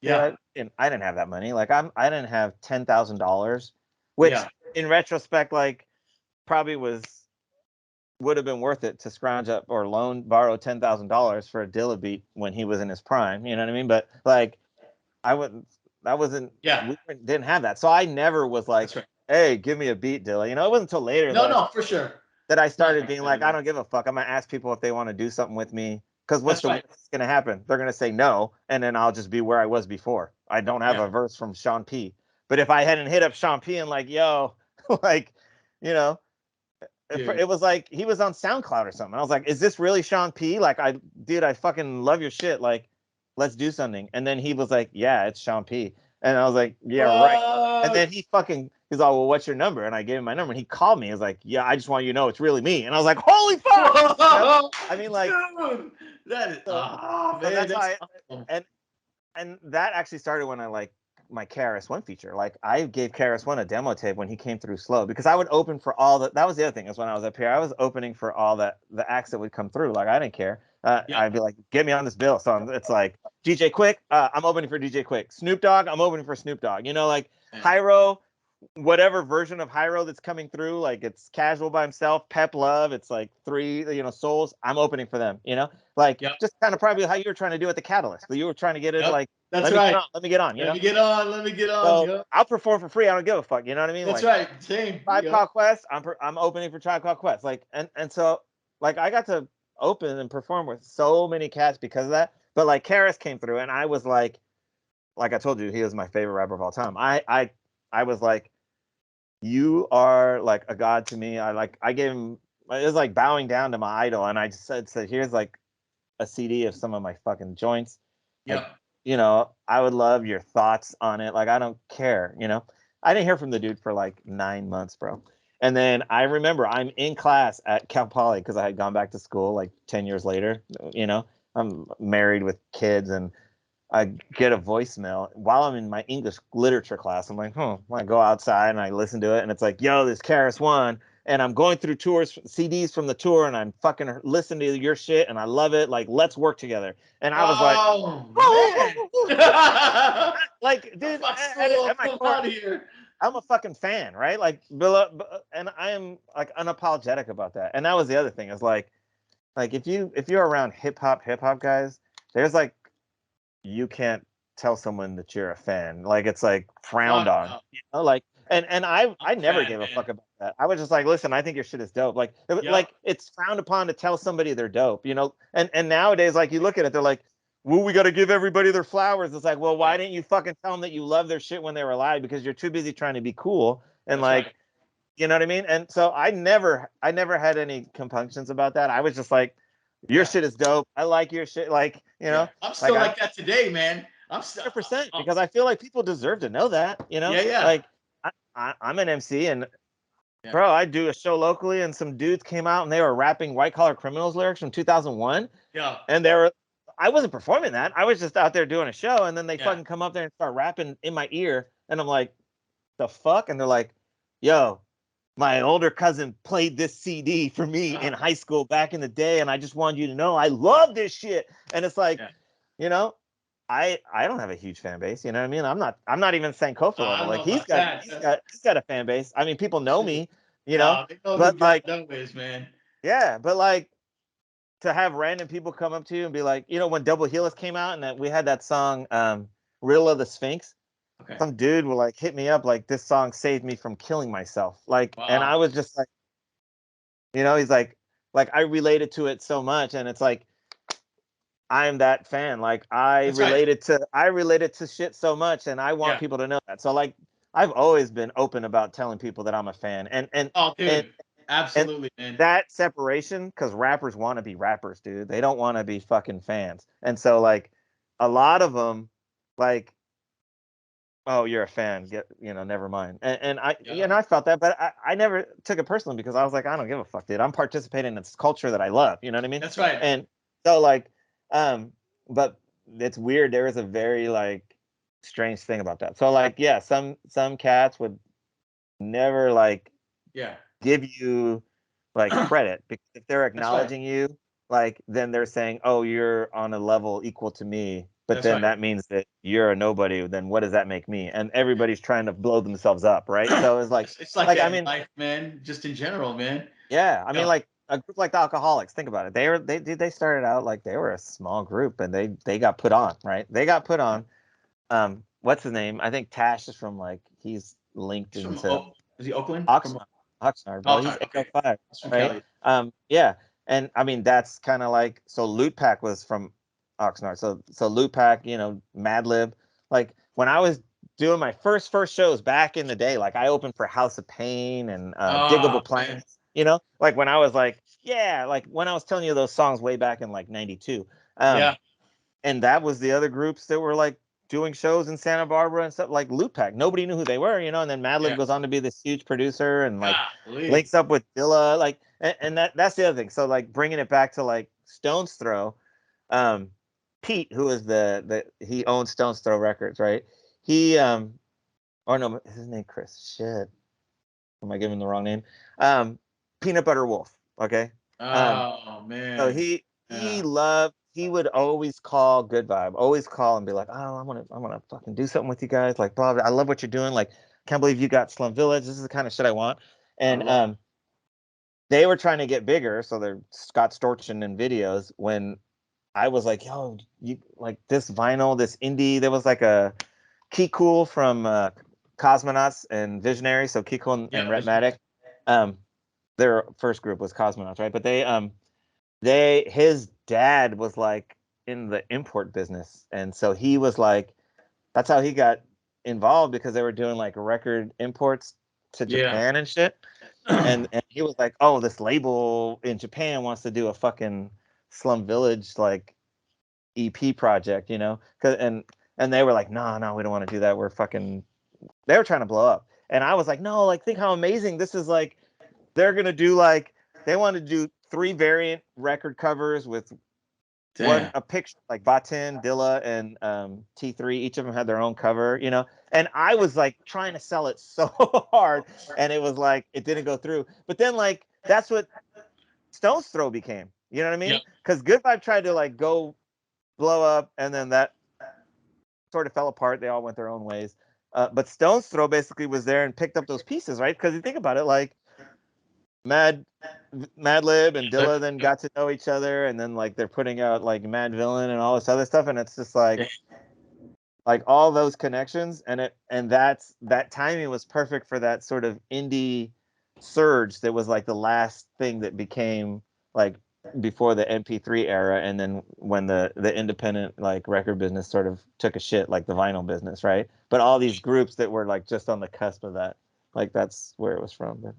dude, Yeah, I didn't have that money. Like I didn't have $10,000, which yeah. in retrospect, like probably would have been worth it to scrounge up or borrow $10,000 for a Dilla beat when he was in his prime. You know what I mean? But like I wouldn't. That wasn't. Yeah, Didn't have that. So I never was like, that's right. "Hey, give me a beat, Dilla." You know, it wasn't until later No, no, for sure. that I Not started back being then, like, "I man. don't give a fuck. I'm gonna ask people if they want to do something with me." Because what's That's the right. worst that's gonna happen? They're gonna say no, and then I'll just be where I was before. I don't have Yeah, a verse from Sean P. But if I hadn't hit up Sean P. and like, "Yo," like, you know, dude. it was like he was on SoundCloud or something. I was like, "Is this really Sean P? Like, dude, I fucking love your shit. Like, let's do something." And then he was like, "Yeah, it's Sean P." And I was like, "Yeah, right." And then Fuck. he's like, "Well, what's your number?" And I gave him my number, and he called me. He was like, "Yeah, I just want you to know it's really me." And I was like, "Holy fuck!" You know? Whoa, I mean, like, dude. That is so so man, that's how that's I awesome. and and that actually started when I like my KRS-One feature. Like I gave KRS-One a demo tape when he came through slow because I would open for all that was the other thing is when I was up here, I was opening for all the acts that would come through. Like I didn't care. Yeah. I'd be like, get me on this bill. So it's like DJ Quick, I'm opening for DJ Quick. Snoop Dogg, I'm opening for Snoop Dogg. You know, like Man. Hyro, whatever version of Hyro that's coming through, like it's Casual by himself, Pep Love, it's like three, souls. I'm opening for them, like Yep. just kind of probably how you were trying to do at the Catalyst. You were trying to get it Yep. like, That's let me get right. on, let me get on, Let me get on. Let me get on. So Yep. I'll perform for free. I don't give a fuck. You know what I mean? That's Like right. Same. Tribe Yep. Called Quest, I'm opening for Tribe Called Quest. Like and so like I got to open and perform with so many cats because of that. But like Karis came through and I was like I told you, he was my favorite rapper of all time. I was like, you are like a god to me. I gave him it was like bowing down to my idol, and I just said here's like a CD of some of my fucking joints. Like, Yep. I would love your thoughts on it. Like, I don't care. I didn't hear from the dude for like 9 months, bro. And then I remember I'm in class at Cal Poly because I had gone back to school like 10 years later. You know, I'm married with kids and I get a voicemail while I'm in my English literature class. I'm like, I go outside and I listen to it, and it's like, yo, this Karis One, and I'm going through tours, CDs from the tour, and I'm fucking listening to your shit, and I love it. Like, let's work together. And I was like, Oh man. oh, like, dude, Fuck at my school core, out of here. I'm a fucking fan, right? Like, and I am like unapologetic about that. And that was the other thing is like if you're around hip hop guys, there's like you can't tell someone that you're a fan. Like it's like frowned Fuck on. no. Like and I'm I a never fan, gave a man. fuck about that. I was just like, listen, I think your shit is dope. Like Yep. like it's frowned upon to tell somebody they're dope. And nowadays, like you look at it, they're like, well, we got to give everybody their flowers. It's like, well, why Yep. didn't you fucking tell them that you love their shit when they were alive? Because you're too busy trying to be cool and That's right. like, you know what I mean? And so I never had any compunctions about that. I was just like, your Yeah. shit is dope. I like your shit. Like, Yeah. I'm like still I like that today, man. I'm still. 100% because I feel like people deserve to know that, Yeah. Yeah. like I'm an MC and Yeah. bro, I do a show locally and some dudes came out and they were rapping White Collar Criminals lyrics from 2001 Yeah. and they were I wasn't performing that. I was just out there doing a show, and then they Yeah. fucking come up there and start rapping in my ear, and I'm like, the fuck? And they're like, yo, my older cousin played this CD for me in high school back in the day, and I just wanted you to know I love this shit. And it's like, you know, I don't have a huge fan base. You know what I mean? I'm not even Sankofa level. Like he's got a fan base. I mean, people know me, you know, they know who but like, John Doe is, man. yeah, but like to have random people come up to you and be like, you know, when Double Helix came out and that we had that song, Riddle of the Sphinx. Okay. Some dude will like hit me up like, this song saved me from killing myself. Like, Wow. and I was just like, you know, he's like I related to it so much, and it's like I'm that fan. Like I related to shit so much, and I want people to know that. So like I've always been open about telling people that I'm a fan, and oh, dude, and absolutely, man. That separation, because rappers want to be rappers, dude. They don't want to be fucking fans, and so like a lot of them, like, oh, you're a fan. Never mind. And I felt that, but I never took it personally because I was like, I don't give a fuck, dude. I'm participating in this culture that I love. You know what I mean? That's right. And so like, but it's weird. There is a very like strange thing about that. So like, yeah, some cats would never like give you like credit because if they're acknowledging you, like then they're saying, oh, you're on a level equal to me. But then that means that you're a nobody. Then what does that make me? And everybody's trying to blow themselves up, right? So it's like I mean, life, man, just in general, man. Yeah, I mean, like a group like the Alcoholics. Think about it. They started out like they were a small group, and they got put on, right? They got put on. What's his name? I think Tash is from like he's linked into. Is he Oakland? Oxnard, bro. He's 805, right? Yeah, and I mean that's kind of like so. Loot Pack was from Oxnard, so Loot Pack, Madlib. Like when I was doing my first shows back in the day, like I opened for House of Pain and Diggable Planets. Like when I was like, like when I was telling you those songs way back in like '92. And that was the other groups that were like doing shows in Santa Barbara and stuff like Loot Pack. Nobody knew who they were, and then Madlib goes on to be this huge producer and like links up with Dilla, like, and that's the other thing. So like bringing it back to like Stone's Throw, Pete, who is he owns Stone's Throw Records, right? He or no, his name Chris. Shit, am I giving the wrong name? Peanut Butter Wolf. Okay. Oh man. So he would always call Good Vibe, always call and be like, oh, I want to fucking do something with you guys. Like, blah, blah, I love what you're doing. Like, can't believe you got Slum Village. This is the kind of shit I want. And they were trying to get bigger. So they're Scott Storchin in videos when I was like, yo, you like this vinyl, this indie. There was like a Key Cool from Cosmonauts and Visionary. So Key Cool and Rhetmatic. Their first group was Cosmonauts, right? But his dad was like in the import business, and so he was like, that's how he got involved because they were doing like record imports to Japan and shit. And he was like, oh, this label in Japan wants to do a fucking Slum Village like EP project, and they were like, no, we don't want to do that. They were trying to blow up, and I was like, no, like think how amazing this is. Like they're gonna do like they want to do 3 variant record covers with a picture like Batin, Dilla, and T3. Each of them had their own cover, and I was like trying to sell it so hard, and it was like it didn't go through. But then like that's what Stone's Throw became, you know what I mean? Because Good Vibe tried to like go blow up, and then that sort of fell apart. They all went their own ways. But Stone's Throw basically was there and picked up those pieces, right? Because you think about it, like Madlib and Dilla then got to know each other, and then like they're putting out like Mad Villain and all this other stuff, and it's just like all those connections, and that timing was perfect for that sort of indie surge that was like the last thing that became like before the MP3 era, and then when the independent like record business sort of took a shit like the vinyl business, right? But all these groups that were like just on the cusp of that, like that's where it was from. But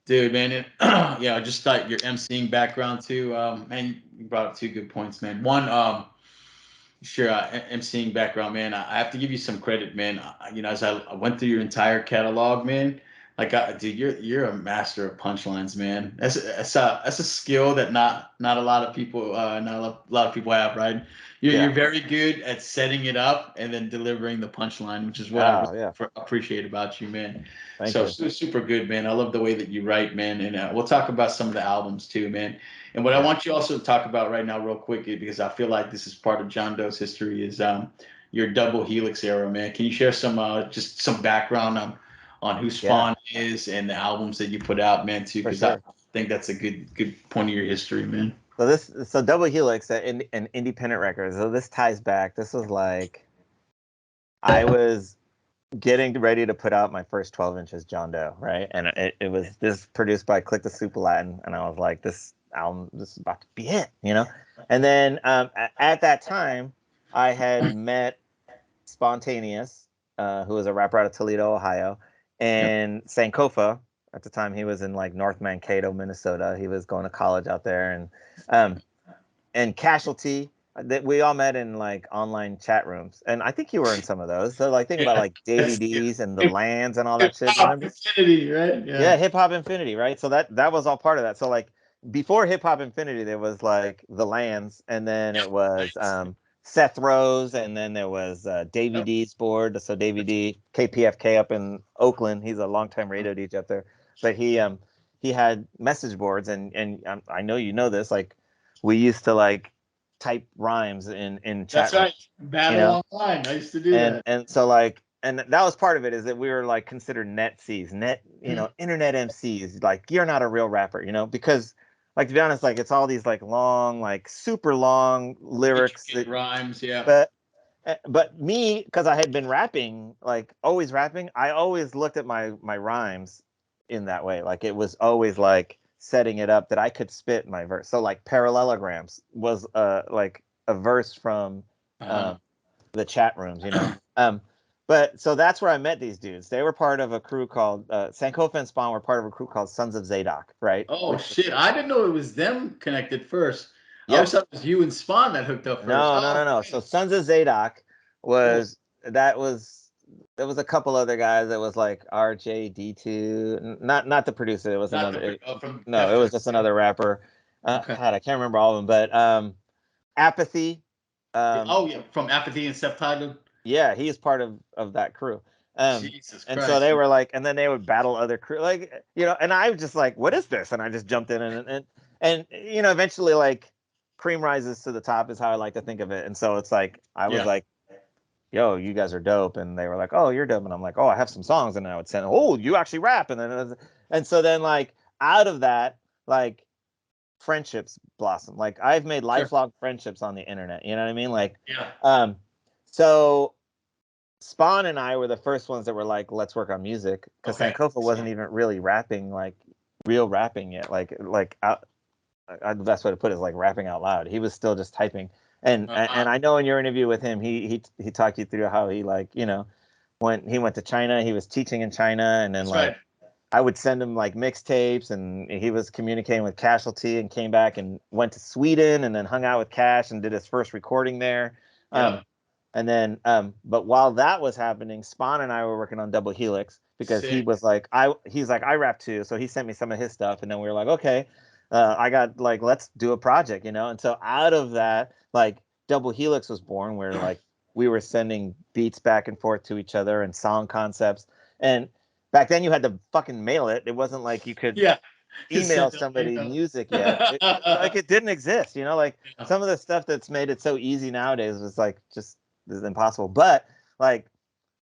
dude, man, I just thought your emceeing background too. Man, you brought up 2 good points, man. One, sure, emceeing background, man. I have to give you some credit, man. As I went through your entire catalog, man, Like, dude, you're a master of punchlines, man. That's a skill that not a lot of people not a lot of people have, right? You're Yeah. very good at setting it up and then delivering the punchline, which is what I really Oh, yeah. appreciate about you, man. Thank So you. super good, man. I love the way that you write, man. And we'll talk about some of the albums too, man. And what I Yeah. want you also to talk about right now, real quick, because I feel like this is part of John Doe's history, is your double helix era, man. Can you share some just some background on who Yeah, Spawn is and the albums that you put out, man, too, for because I sure. think that's a good point of your history, man. So Double Helix, an independent record. So this ties back. This was like I was getting ready to put out my first 12 inches John Doe, right? And it was this produced by Click the Super Latin, and I was like, this album, this is about to be it, you know? And then at that time, I had met Spontaneous, who was a rapper out of Toledo, Ohio, Yep. and Sankofa. At the time, he was in like North Mankato, Minnesota. He was going to college out there, um, and Casualty. That we all met in like online chat rooms, and I think you were in some of those. So like think about Yeah. like That's DVDs and the hip lands and all that shit. You hop remember? infinity, right? Yeah, Yeah. Hip Hop Infinity, right? So that was all part of that. So like before Hip Hop Infinity, there was like the lands, and then Yep. it was Nice. Seth Rose, and then there was Davey Yep. D's board. So Davey D, KPFK up in Oakland. He's a longtime radio DJ up there, but he had message boards, and I know you know this. Like we used to like type rhymes in chat That's rooms, right. you Battle know, online. I used to do and that. and so like and that was part of it is that we were like considered net Cs, net, you know, internet MCs. Like you're not a real rapper, you know, because like to be honest, like it's all these like long, like super long lyrics Intricate that, rhymes. Yeah. but but me, because I had been rapping, like always rapping, I always looked at my rhymes in that way. Like it was always like setting it up that I could spit my verse. So like parallelograms was like a verse from Uh-huh. um the chat rooms, you know. But so that's where I met these dudes. They were part of a crew called Sankofa and Spawn were part of a crew called Sons of Zadok, right? Oh Which shit! I didn't know it was them connected first. I always yep. thought it was you and Spawn that hooked up first. No, no, Oh, no, no. okay. So Sons of Zadok Cool. was that was there was a couple other guys that was like RJD2, not the producer. It was Not another. the from It was Deftones. just another rapper. Okay. God, I can't remember all of them, but Apathy. Yeah, Um, oh yeah, from Apathy and Subtitled. Yeah, he is part of that crew. Jesus And so Christ. they were like, and then they would battle other crew, like you know. And I was just like, what is this? And I just jumped in and you know, eventually like cream rises to the top is how I like to think of it. And so it's like I was Yeah. like, yo, you guys are dope, and they were like, oh, you're dope, and I'm like, oh, I have some songs, and then I would send, oh, you actually rap, and then and so then like out of that like friendships blossom. Like I've made Sure. lifelong friendships on the internet. You know what I mean? Like, Yeah. um, so Spawn and I were the first ones that were like, let's work on music because Okay. Sankofa wasn't So even really rapping, like real rapping yet. Like out, the best way to put it is like rapping out loud. He was still just typing. And I know in your interview with him, he talked you through how he like, you know, when he went to China, he was teaching in China, and then that's right. like I would send him like mixtapes, and he was communicating with Casualty, and came back and went to Sweden, and then hung out with Cash and did his first recording there. Yep. And then, but while that was happening, Spawn and I were working on Double Helix because he Sick. was like, he's like, I rap too. So he sent me some of his stuff. And then we were like, okay, I got like, let's do a project, you know? And so out of that, like Double Helix was born where like we were sending beats back and forth to each other and song concepts. And back then you had to fucking mail it. It wasn't like you could Yeah. Just email send out somebody email. music yet. Like it didn't exist, you know, like Yeah. some of the stuff that's made it so easy nowadays was like just is impossible. But like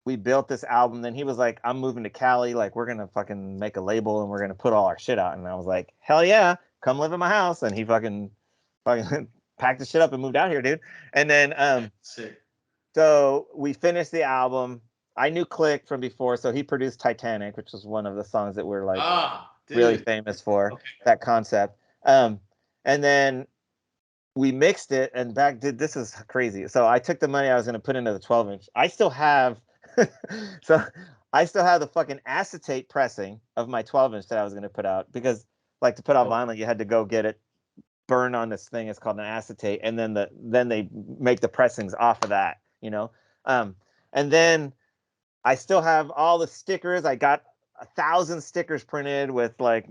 we built this album, then he was like, I'm moving to Cali, like we're gonna fucking make a label and we're gonna put all our shit out. And I was like, hell yeah, come live in my house. And he fucking packed the shit up and moved out here, dude. And then Sick. so we finished the album. I knew Click from before, so he produced Titanic, which was one of the songs that we're like Ah, really dude. famous for, Okay. that concept. And then we mixed it, and back did this is crazy. So I took the money I was going to put into the 12 inch. I still have so I still have the fucking acetate pressing of my 12 inch that I was going to put out because like to put out Oh, vinyl you had to go get it burned on this thing. It's called an acetate, and then they make the pressings off of that, you know. Um and then I still have all the stickers. 1,000 stickers printed with like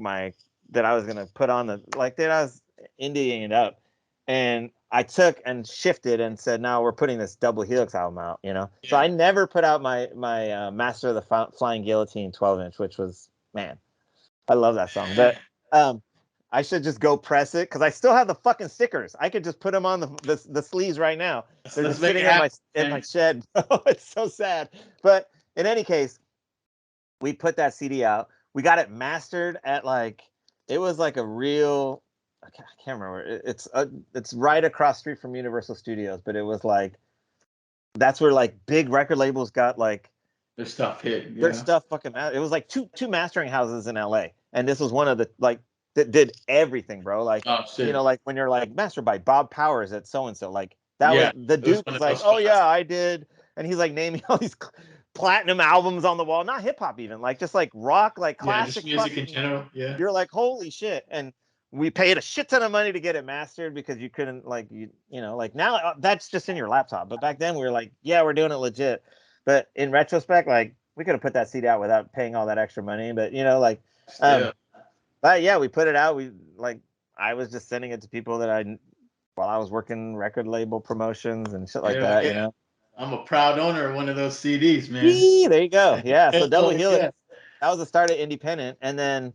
that I was gonna put on the that I was indieing it up, and I took and shifted and said, now we're putting this Double Helix album out, you know. So I never put out my Master of the Flying Guillotine 12-inch, which was, man, I love that song. But I should just go press it because I still have the fucking stickers. I could just put them on the sleeves right now. They're just sitting in my shed. It's so sad. But in any case, we put that CD out. We got it mastered at it was like a real, I can't remember. It's right across the street from Universal Studios, but it was like, that's where like big record labels got like their stuff hit. Their stuff fucking out. It was like two mastering houses in LA, and this was one of the that did everything, bro. Like, you know, like when you're like mastered by Bob Powers at so and so, like that was the dude was like, oh yeah, I did, and he's like naming all these platinum albums on the wall, not hip hop even, like just like rock, like classic music in general. Yeah, you're like, holy shit. And we paid a shit ton of money to get it mastered because you couldn't you know, like now that's just in your laptop, but back then we were like, yeah, we're doing it legit. But in retrospect, like we could have put that CD out without paying all that extra money, but you know, like but yeah, we put it out. We I was just sending it to people that while I was working record label promotions and shit like that, you know. I'm a proud owner of one of those CDs, man. There you go. Yeah. So Double Helix, that was the start of Independent. And then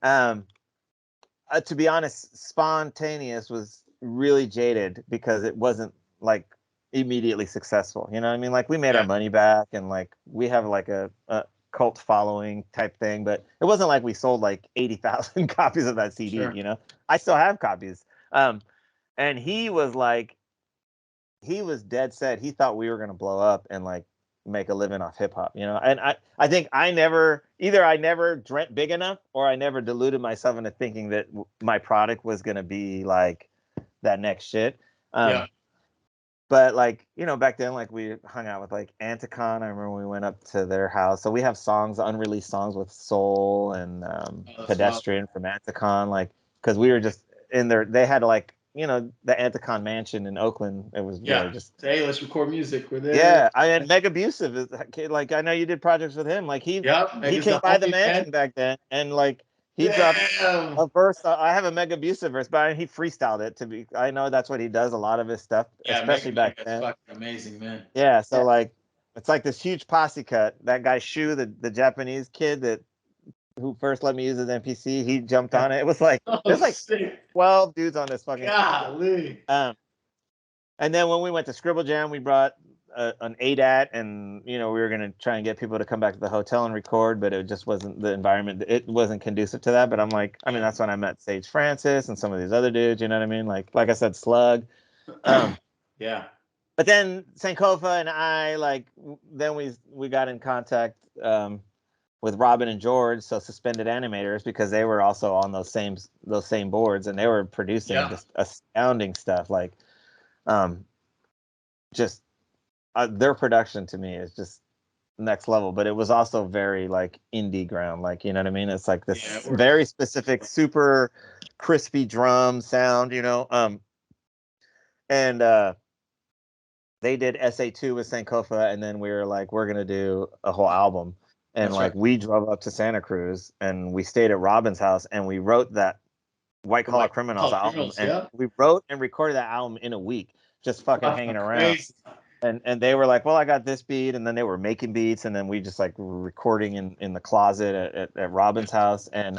to be honest, Spontaneous was really jaded because it wasn't like immediately successful. You know what I mean? Like we made our money back and like we have like a cult following type thing, but it wasn't like we sold like 80,000 copies of that CD, you know. I still have copies. And he was dead set. He thought we were going to blow up and like make a living off hip hop, you know. And I think I never dreamt big enough or I never deluded myself into thinking that my product was going to be like that next shit. But like, you know, back then, like we hung out with like Anticon. I remember we went up to their house. So we have unreleased songs with Soul and Pedestrian from Anticon, like, because we were just in there. They had like, you know, the Anticon mansion in Oakland. It was just, hey, let's record music. We're there. Yeah, and Meg Abusive is like, I know you did projects with him. Like he came by the mansion back then, and like he dropped a verse. I have a Meg Abusive verse, but he freestyled it to be. I know that's what he does. A lot of his stuff, especially back then. Fucking amazing, man. Yeah, so like it's like this huge posse cut. That guy Shu, the Japanese kid who first let me use his MPC, he jumped on it. It was like there's like 12 dudes on this fucking. Golly. And then when we went to Scribble Jam, we brought an ADAT, and you know we were gonna try and get people to come back to the hotel and record, but it just wasn't the environment. It wasn't conducive to that. But I'm like, I mean, that's when I met Sage Francis and some of these other dudes. You know what I mean? Like I said, Slug. Yeah. But then Sankofa and I then we got in contact with Robin and George, so Suspended Animators, because they were also on those same boards, and they were producing just astounding stuff. Like, just their production to me is just next level. But it was also very like indie ground, like, you know what I mean? It's like this very specific, super crispy drum sound, you know. And they did SA2 with Sankofa, and then we were like, we're gonna do a whole album. And we drove up to Santa Cruz and we stayed at Robin's house and we wrote that White Collar Criminals album. And we wrote and recorded that album in a week, just fucking hanging around. And they were like, well, I got this beat. And then they were making beats. And then we just like recording in the closet at Robin's house. And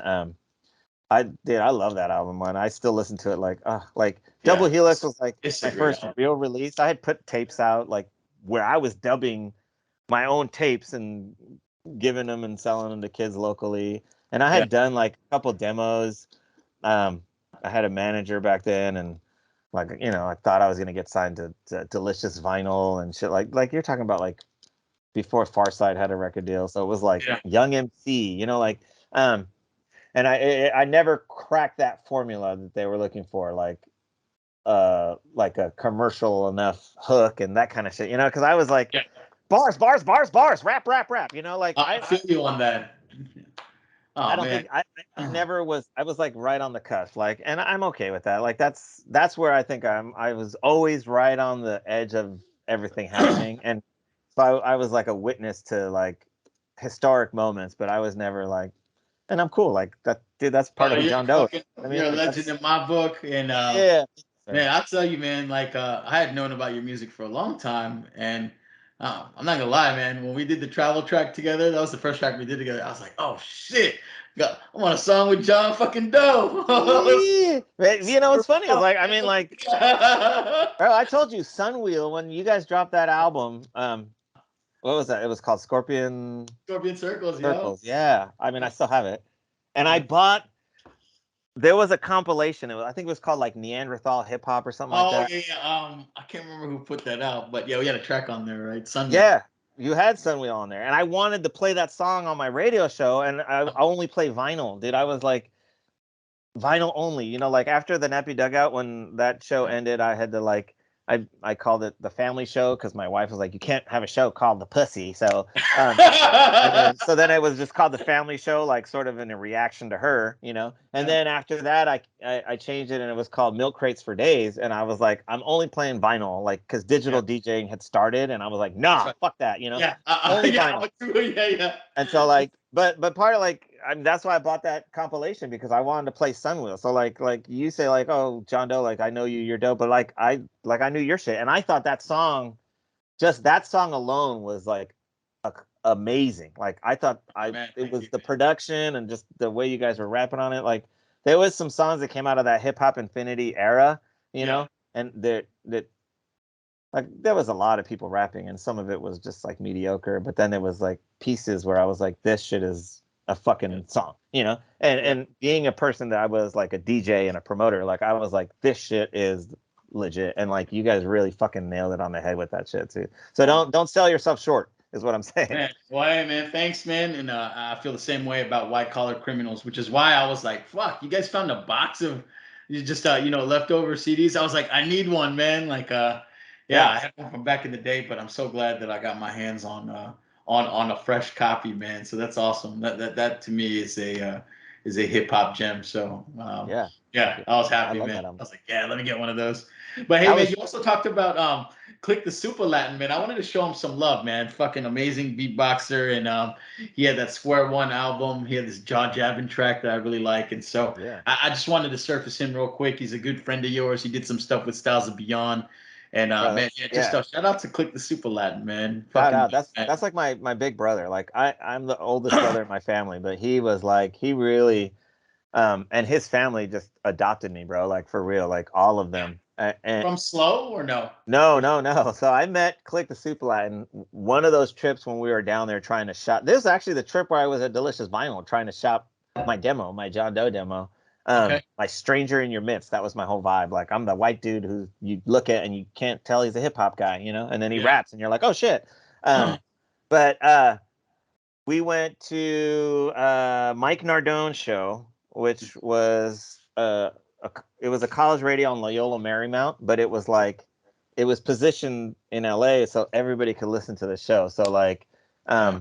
I love that album, man. I still listen to it Double Helix was like my first real release. I had put tapes out like where I was dubbing my own tapes and giving them and selling them to kids locally. And I had done like a couple demos. I had a manager back then, and like, you know, I thought I was gonna get signed to Delicious Vinyl and shit. Like you're talking about like before Farside had a record deal, so it was like Young emcee, you know, like and I never cracked that formula that they were looking for, like a commercial enough hook and that kind of shit, you know, because I was like. Bars, rap, you know, like I feel you on that. I don't think I never was. I was like right on the cusp, like, and I'm okay with that. Like that's where I think I was always right on the edge of everything happening, and so I was like a witness to like historic moments, but I was never like, and I'm cool. Like that, dude, that's part of who You're John Doe is. fucking, I mean, you're a like legend that's, in my book, and yeah. man, I'll tell you, man, like I had known about your music for a long time, and I'm not gonna lie, man. When we did the travel track together, that was the first track we did together. I was like, oh shit, I'm on a song with John fucking Doe. Yeah. But, you know, Super it's funny. It's pumped, like, I mean, like, man. bro, I told you, Sunwheel, when you guys dropped that album, what was that? It was called Scorpion Scorpion Circles, yo. Circles. Yeah. I mean, I still have it. And I Yeah. bought, there was a compilation. I think it was called like Neanderthal Hip Hop or something like Oh that. yeah, yeah. I can't remember who put that out, but yeah, we had a track on there, right? Sunwheel. Yeah. You had Sunwheel on there. And I wanted to play that song on my radio show. And I only play vinyl, dude. I was like, vinyl only. You know, like after the Nappy Dugout, when that show ended, I had to like I called it the family show because my wife was like, you can't have a show called the Pussy. So and then so then it was just called the family show, like sort of in a reaction to her, you know. And Yeah, then after that, I changed it and it was called Milk Crates for Days. And I was like, I'm only playing vinyl, like because yeah, digital DJing had started, and I was like, that's nah, right. fuck that, you know, Yeah, only yeah, vinyl. yeah, yeah. And so like, but part of like, I mean, that's why I bought that compilation because I wanted to play Sunwheel. So like you say like, oh John Doe, like I know you're dope, but like I knew your shit, and I thought that song, just that song alone was like amazing. Like I thought Man, it thank was you, the man. production and just the way you guys were rapping on it. Like there was some songs that came out of that hip hop infinity era, you Yeah, know, and that like there was a lot of people rapping and some of it was just like mediocre, but then there was like pieces where I was like, this shit is a yeah, fucking song, you know. and yeah. and being a person that I was like a DJ and a promoter, like I was like, this shit is legit, and like you guys really fucking nailed it on the head with that shit too. So Oh, don't sell yourself short is what I'm saying. man, well, hey, man, thanks, man. And I feel the same way about white collar criminals, which is why I was like, fuck, you guys found a box of just leftover CDs. I was like, I need one, man. Like, yeah, Yeah, I had one from back in the day, but I'm so glad that I got my hands on on a fresh copy, man. So that's awesome. That to me is a hip hop gem. So yeah, yeah, I was I happy, love man. that I album. was like, yeah, let me get one of those. But hey, That man, was you also talked about Click the Super Latin, man. I wanted to show him some love, man. Fucking amazing beatboxer, and he had that Square One album. He had this Jaw Jabbing track that I really like, and so yeah, I just wanted to surface him real quick. He's a good friend of yours. He did some stuff with Styles of Beyond, and bro. man, That's yeah, just yeah. shout out to Click the Super Latin, man. Shout Fucking out. That's like my big brother. Like I'm the oldest brother in my family, but he was like he really and his family just adopted me, bro. Like for real, like all of them. And from Slow or no? no, no, no. So I met Click the Super Latin one of those trips when we were down there trying to shop. This is actually the trip where I was at Delicious Vinyl trying to shop my demo, my John Doe demo. Okay. My Stranger in Your Midst. That was my whole vibe. Like I'm the white dude who you look at and you can't tell he's a hip hop guy, you know. And then he Yeah. raps, and you're like, oh shit. But we went to Mike Nardone's show, which was it was a college radio on Loyola Marymount, but it was like it was positioned in LA so everybody could listen to the show. So like Yeah.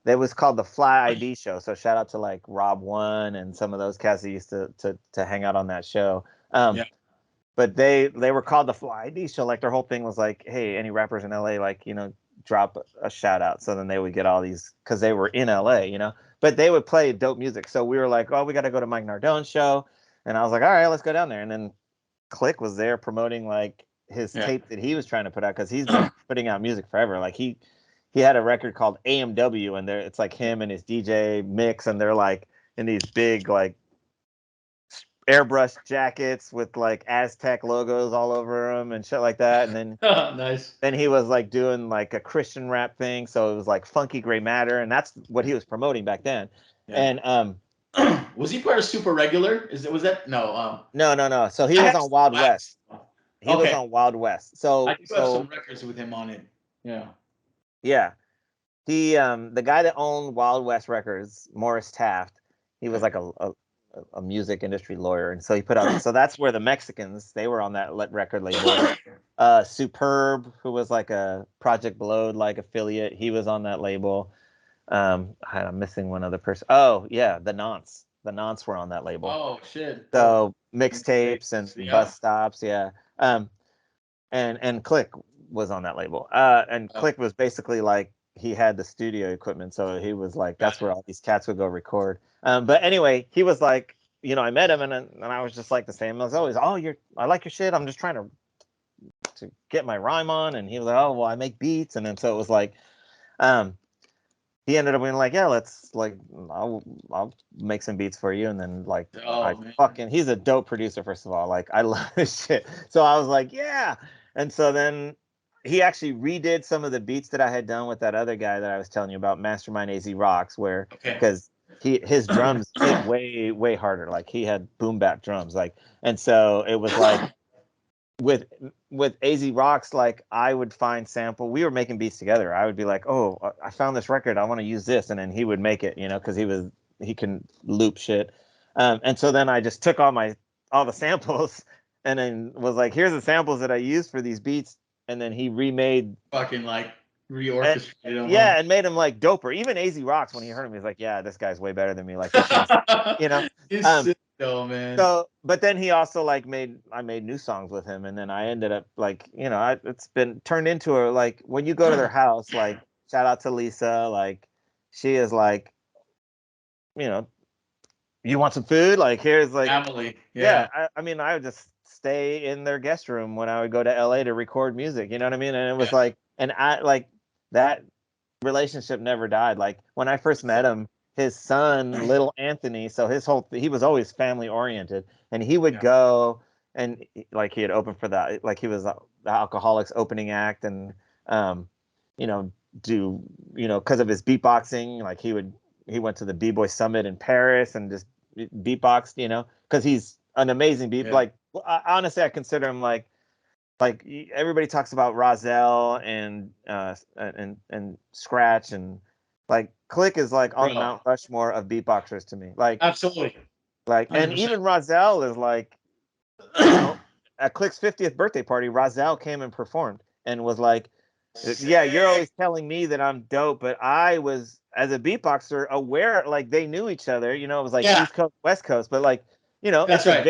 it was called the Fly ID show. So shout out to like Rob One and some of those cats that used to hang out on that show. Um, Yeah. but they were called the Fly ID show. Like their whole thing was like, hey, any rappers in LA, like drop a shout out. So then they would get all these because they were in LA, But they would play dope music. So we were like, oh, we got to go to Mike Nardone's show, and I was like, all right, let's go down there. And then Click was there promoting like his Yeah. tape that he was trying to put out because he's been putting out music forever. Like he had a record called AMW, and there it's like him and his DJ mix, and they're like in these big like airbrush jackets with like Aztec logos all over them and shit like that. And Nice. then he was like doing like a Christian rap thing, so it was like Funky Gray Matter, and that's what he was promoting back then. Yeah. And Was he part of Super Regular? Was that no? no, no, no. So he I was have on some Wild West. wax. He was Okay, on Wild West. I So do have some so records with him on it. Yeah. yeah, he the guy that owned Wild West Records, Morris Taft, he was Okay. like a music industry lawyer, and so he put out. So that's where the Mexicans they were on that record label. Superb, who was like a Project Blowed like affiliate, he was on that label. I'm missing one other person. Oh yeah, the Nonce. The Nonce were on that label. Oh shit. Dope. So mixtapes and Yeah. bus stops, yeah. And Click was on that label. And Uh, Click was basically like he had the studio equipment, so he was like, that's where all these cats would go record. But anyway, he was like, you know, I met him, and I was just like the same as always. Oh, I like your shit. I'm just trying to get my rhyme on. And he was like, oh, well, I make beats. And then so it was like, he ended up being like, yeah, let's like, I'll make some beats for you. And then like, he's a dope producer, first of all. Like, I love his shit. So I was like, yeah. And so then he actually redid some of the beats that I had done with that other guy that I was telling you about, Mastermind AZ Rocks, where, because his drums hit way, way harder. Like he had boom bap drums. Like, and so it was like, with AZ Rocks, like I would find sample. We were making beats together. I would be like, "Oh, I found this record. I want to use this," and then he would make it, you know, because he can loop shit. And so then I just took all the samples, and then was like, "Here's the samples that I used for these beats," and then he remade, fucking like reorchestrated them. Yeah, and made him like doper. Even AZ Rocks, when he heard him, he's like, "Yeah, this guy's way better than me." Like, this one's, you know. Oh man. So, but then he also like I made new songs with him, and then I ended up like, you know, it's been turned into a, like, when you go to their house, like, shout out to Lisa, like, she is like, you know, you want some food? Like, here's like family. Yeah. I mean, I would just stay in their guest room when I would go to LA to record music, you know what I mean? And it was like, and I like that relationship never died. Like when I first met him, his son, little Anthony, so he was always family oriented, and he would go and like he had opened for that, like he was the Alcoholics opening act, and you know, do, you know, because of his beatboxing, like he went to the B-Boy Summit in Paris and just beatboxed, you know, because he's an amazing beat. Like, honestly, I consider him like everybody talks about Rozelle and Scratch, and like Click is like on the Mount Rushmore of beatboxers to me. Like, absolutely. Like, 100%. And even Rozelle is like, you know, at Click's 50th birthday party, Rozelle came and performed and was like, yeah, you're always telling me that I'm dope, but I was, as a beatboxer, aware, like they knew each other, you know, it was like East Coast, West Coast, but like, you know, it's a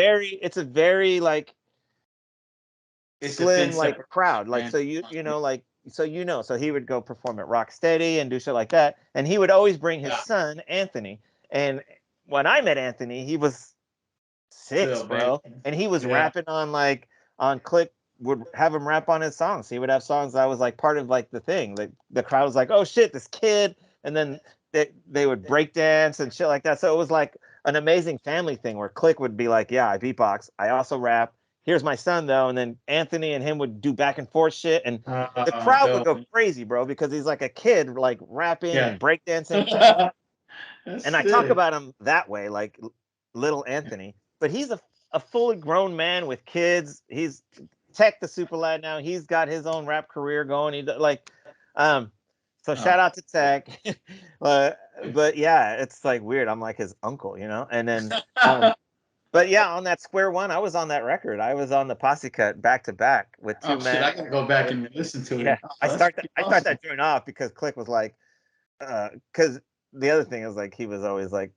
very like slim like crowd, like, so you know, like, so you know, so he would go perform at Rocksteady and do shit like that, and he would always bring his son Anthony. And when I met Anthony, he was 6, bro, and he was rapping on Click, would have him rap on his songs. He would have songs that was like part of like the thing, like the crowd was like, oh shit, this kid, and then they would break dance and shit like that. So it was like an amazing family thing where Click would be like, yeah, I beatbox, I also rap, here's my son though, and then Anthony and him would do back and forth shit, and the crowd would go crazy, bro, because he's like a kid like rapping and breakdancing. And I talk about him that way, like little Anthony, but he's a fully grown man with kids. He's Tech the Super Lad now. He's got his own rap career going. He like, so shout out to Tech. But yeah, it's like weird. I'm like his uncle, you know. And then, but yeah, on that Square One, I was on that record. I was on the Posse Cut back to back with 2 men. Shit, I gotta go back and listen to it. Yeah, I start that joint off because Click was like, because the other thing is like he was always like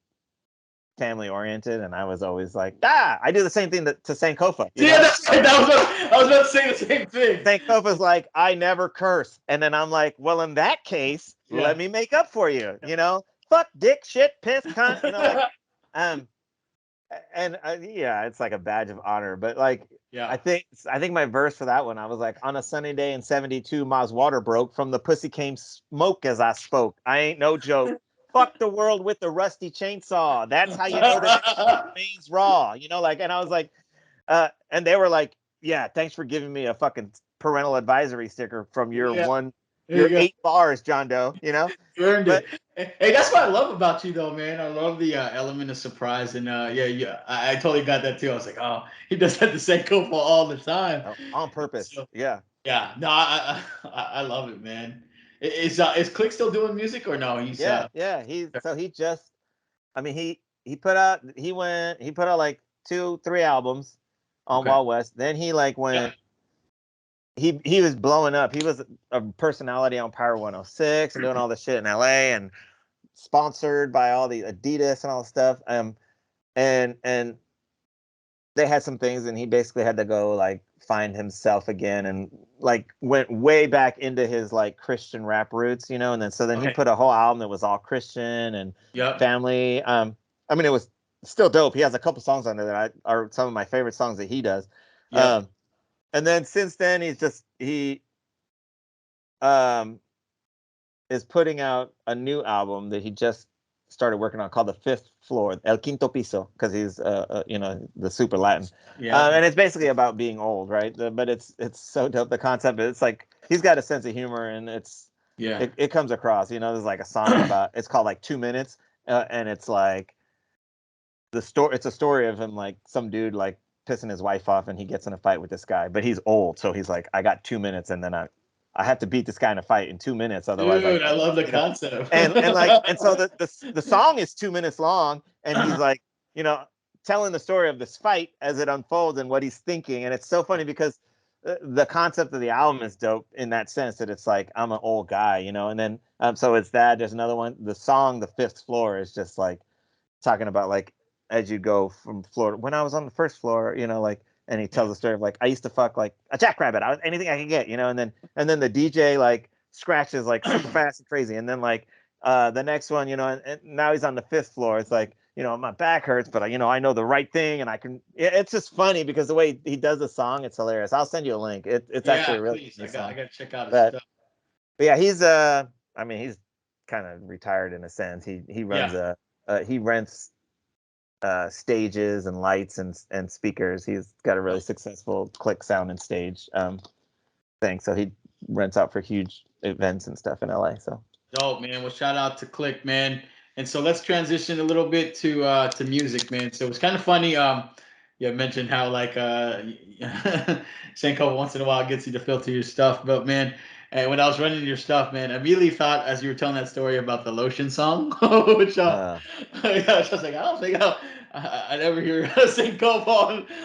family oriented, and I was always like, I do the same thing to Sankofa. Yeah, that's right. I was about to say the same thing. Sankofa's like, I never curse, and then I'm like, well, in that case, let me make up for you. You know, fuck, dick, shit, piss, cunt. You know, like, and yeah, it's like a badge of honor. But like, I think my verse for that one, I was like, on a sunny day in '72, Ma's water broke. From the pussy came smoke as I spoke. I ain't no joke. Fuck the world with the rusty chainsaw. That's how you know that remains raw. You know, like, and I was like, and they were like, yeah, thanks for giving me a fucking parental advisory sticker from your 8 bars, John Doe. You know, you earned it. Hey, that's what I love about you, though, man. I love the element of surprise, and I totally got that too. I was like, oh, he does that to Sankofa all the time, on purpose. So, yeah. No, I love it, man. Is Click still doing music or no? He's he just, I mean, he put out like 2-3 albums on Wild West. Then he like went, he was blowing up. He was a personality on Power 106 and doing all the shit in LA and sponsored by all the Adidas and all the stuff. And they had some things, and he basically had to go like find himself again, and like went way back into his like Christian rap roots, and then he Okay. put a whole album that was all Christian and Yep. family. I mean, it was still dope. He has a couple songs on there that are some of my favorite songs that he does. Yep. And then since then he um is putting out a new album that he just started working on called The Fifth Floor, El Quinto Piso, because he's the super Latin. Yeah. And it's basically about being old, right? But it's so dope, the concept. It's like he's got a sense of humor, and Yeah. it comes across. There's like a song about, it's called like 2 minutes, and it's like the story. It's a story of him, like some dude like pissing his wife off, and he gets in a fight with this guy, but he's old, so he's like, I got 2 minutes, and then I have to beat this guy in a fight in 2 minutes, otherwise, Dude, like, I love the concept. and so the song is 2 minutes long, and he's like, telling the story of this fight as it unfolds and what he's thinking, and it's so funny because the concept of the album is dope in that sense, that it's like, I'm an old guy, and then so it's that. There's another one. The song The Fifth Floor is just like talking about like, as you go from floor, when I was on the first floor, like, and he tells the story of like, I used to fuck like a jackrabbit, anything I could get, and then the DJ like scratches like super fast and crazy, and then like the next one, and now he's on the fifth floor. It's like, my back hurts, but I know the right thing, and I can. It's just funny because the way he does the song, it's hilarious. I'll send you a link. It's actually a really Please. good I song. gotta check out his But stuff. yeah, he's I mean, he's kind of retired in a sense. He runs Yeah. he rents stages and lights and speakers. He's got a really successful Click Sound and Stage thing, so he rents out for huge events and stuff in LA. So Dope, man. Well, shout out to Click, man. And so let's transition a little bit to music, man. So it's kind of funny. You mentioned how like Senko once in a while gets you to filter your stuff, but man, and when I was running your stuff, man, I immediately thought as you were telling that story about the lotion song, which I was just like, I don't think I'd ever hear Senko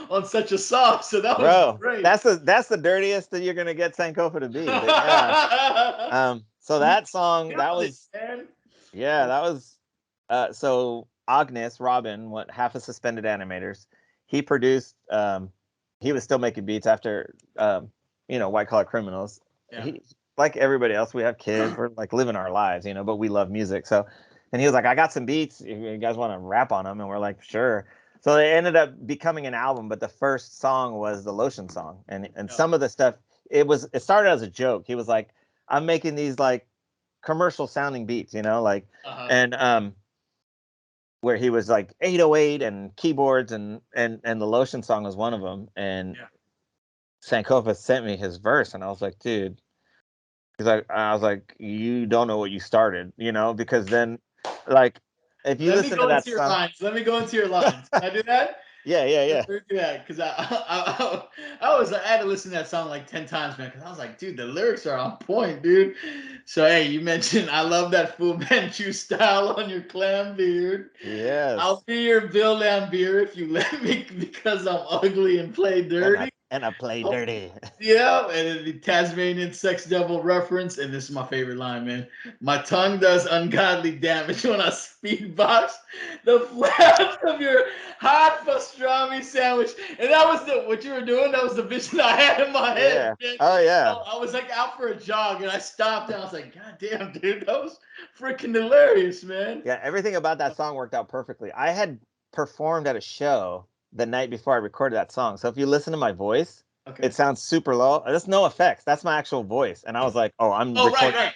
on such a song. So that was bro, great. that's the dirtiest that you're gonna get Sankofa to be. But yeah, so You that song, that killed it, was, man. yeah, that was so Agnes Robin, what half of Suspended Animators, he produced. He was still making beats after White Collar Criminals. Yeah. He, like everybody else, we have kids, we're like living our lives, but we love music. So, and he was like, I got some beats, you guys want to rap on them? And we're like, sure. So they ended up becoming an album, but the first song was the Lotion song, and Yeah. some of the stuff, it started as a joke. He was like, I'm making these like commercial sounding beats, like, Uh-huh. and where he was like 808 and keyboards, and the Lotion song was one of them. And Yeah. Sankofa sent me his verse, and I was like, dude, because I was like, you don't know what you started, because then, like, if you Let me listen to go that into your song, lines. Let me go into your lines. Can I do that? yeah, yeah, Let yeah, me do that because I had to listen to that song like 10 times, man. Because I was like, dude, the lyrics are on point, dude. So hey, you mentioned I love that Fu Manchu style on your clam beard. I'll yes, be your Bill Lambier if you let me because I'm ugly and play and I dirty. and I play dirty. Yeah, and the Tasmanian sex devil reference, and this is my favorite line, man. My tongue does ungodly damage when I speedbox the flaps of your hot pastrami sandwich. And that was what you were doing. That was the vision I had in my head, Yeah, man. oh yeah, I was like out for a jog, and I stopped, and I was like, God damn, dude, that was freaking hilarious, man. yeah. Everything about that song worked out perfectly. I had performed at a show the night before I recorded that song, so if you listen to my voice, it Okay. sounds super low. There's no effects. That's my actual voice, and I was like, oh, Oh, right, right.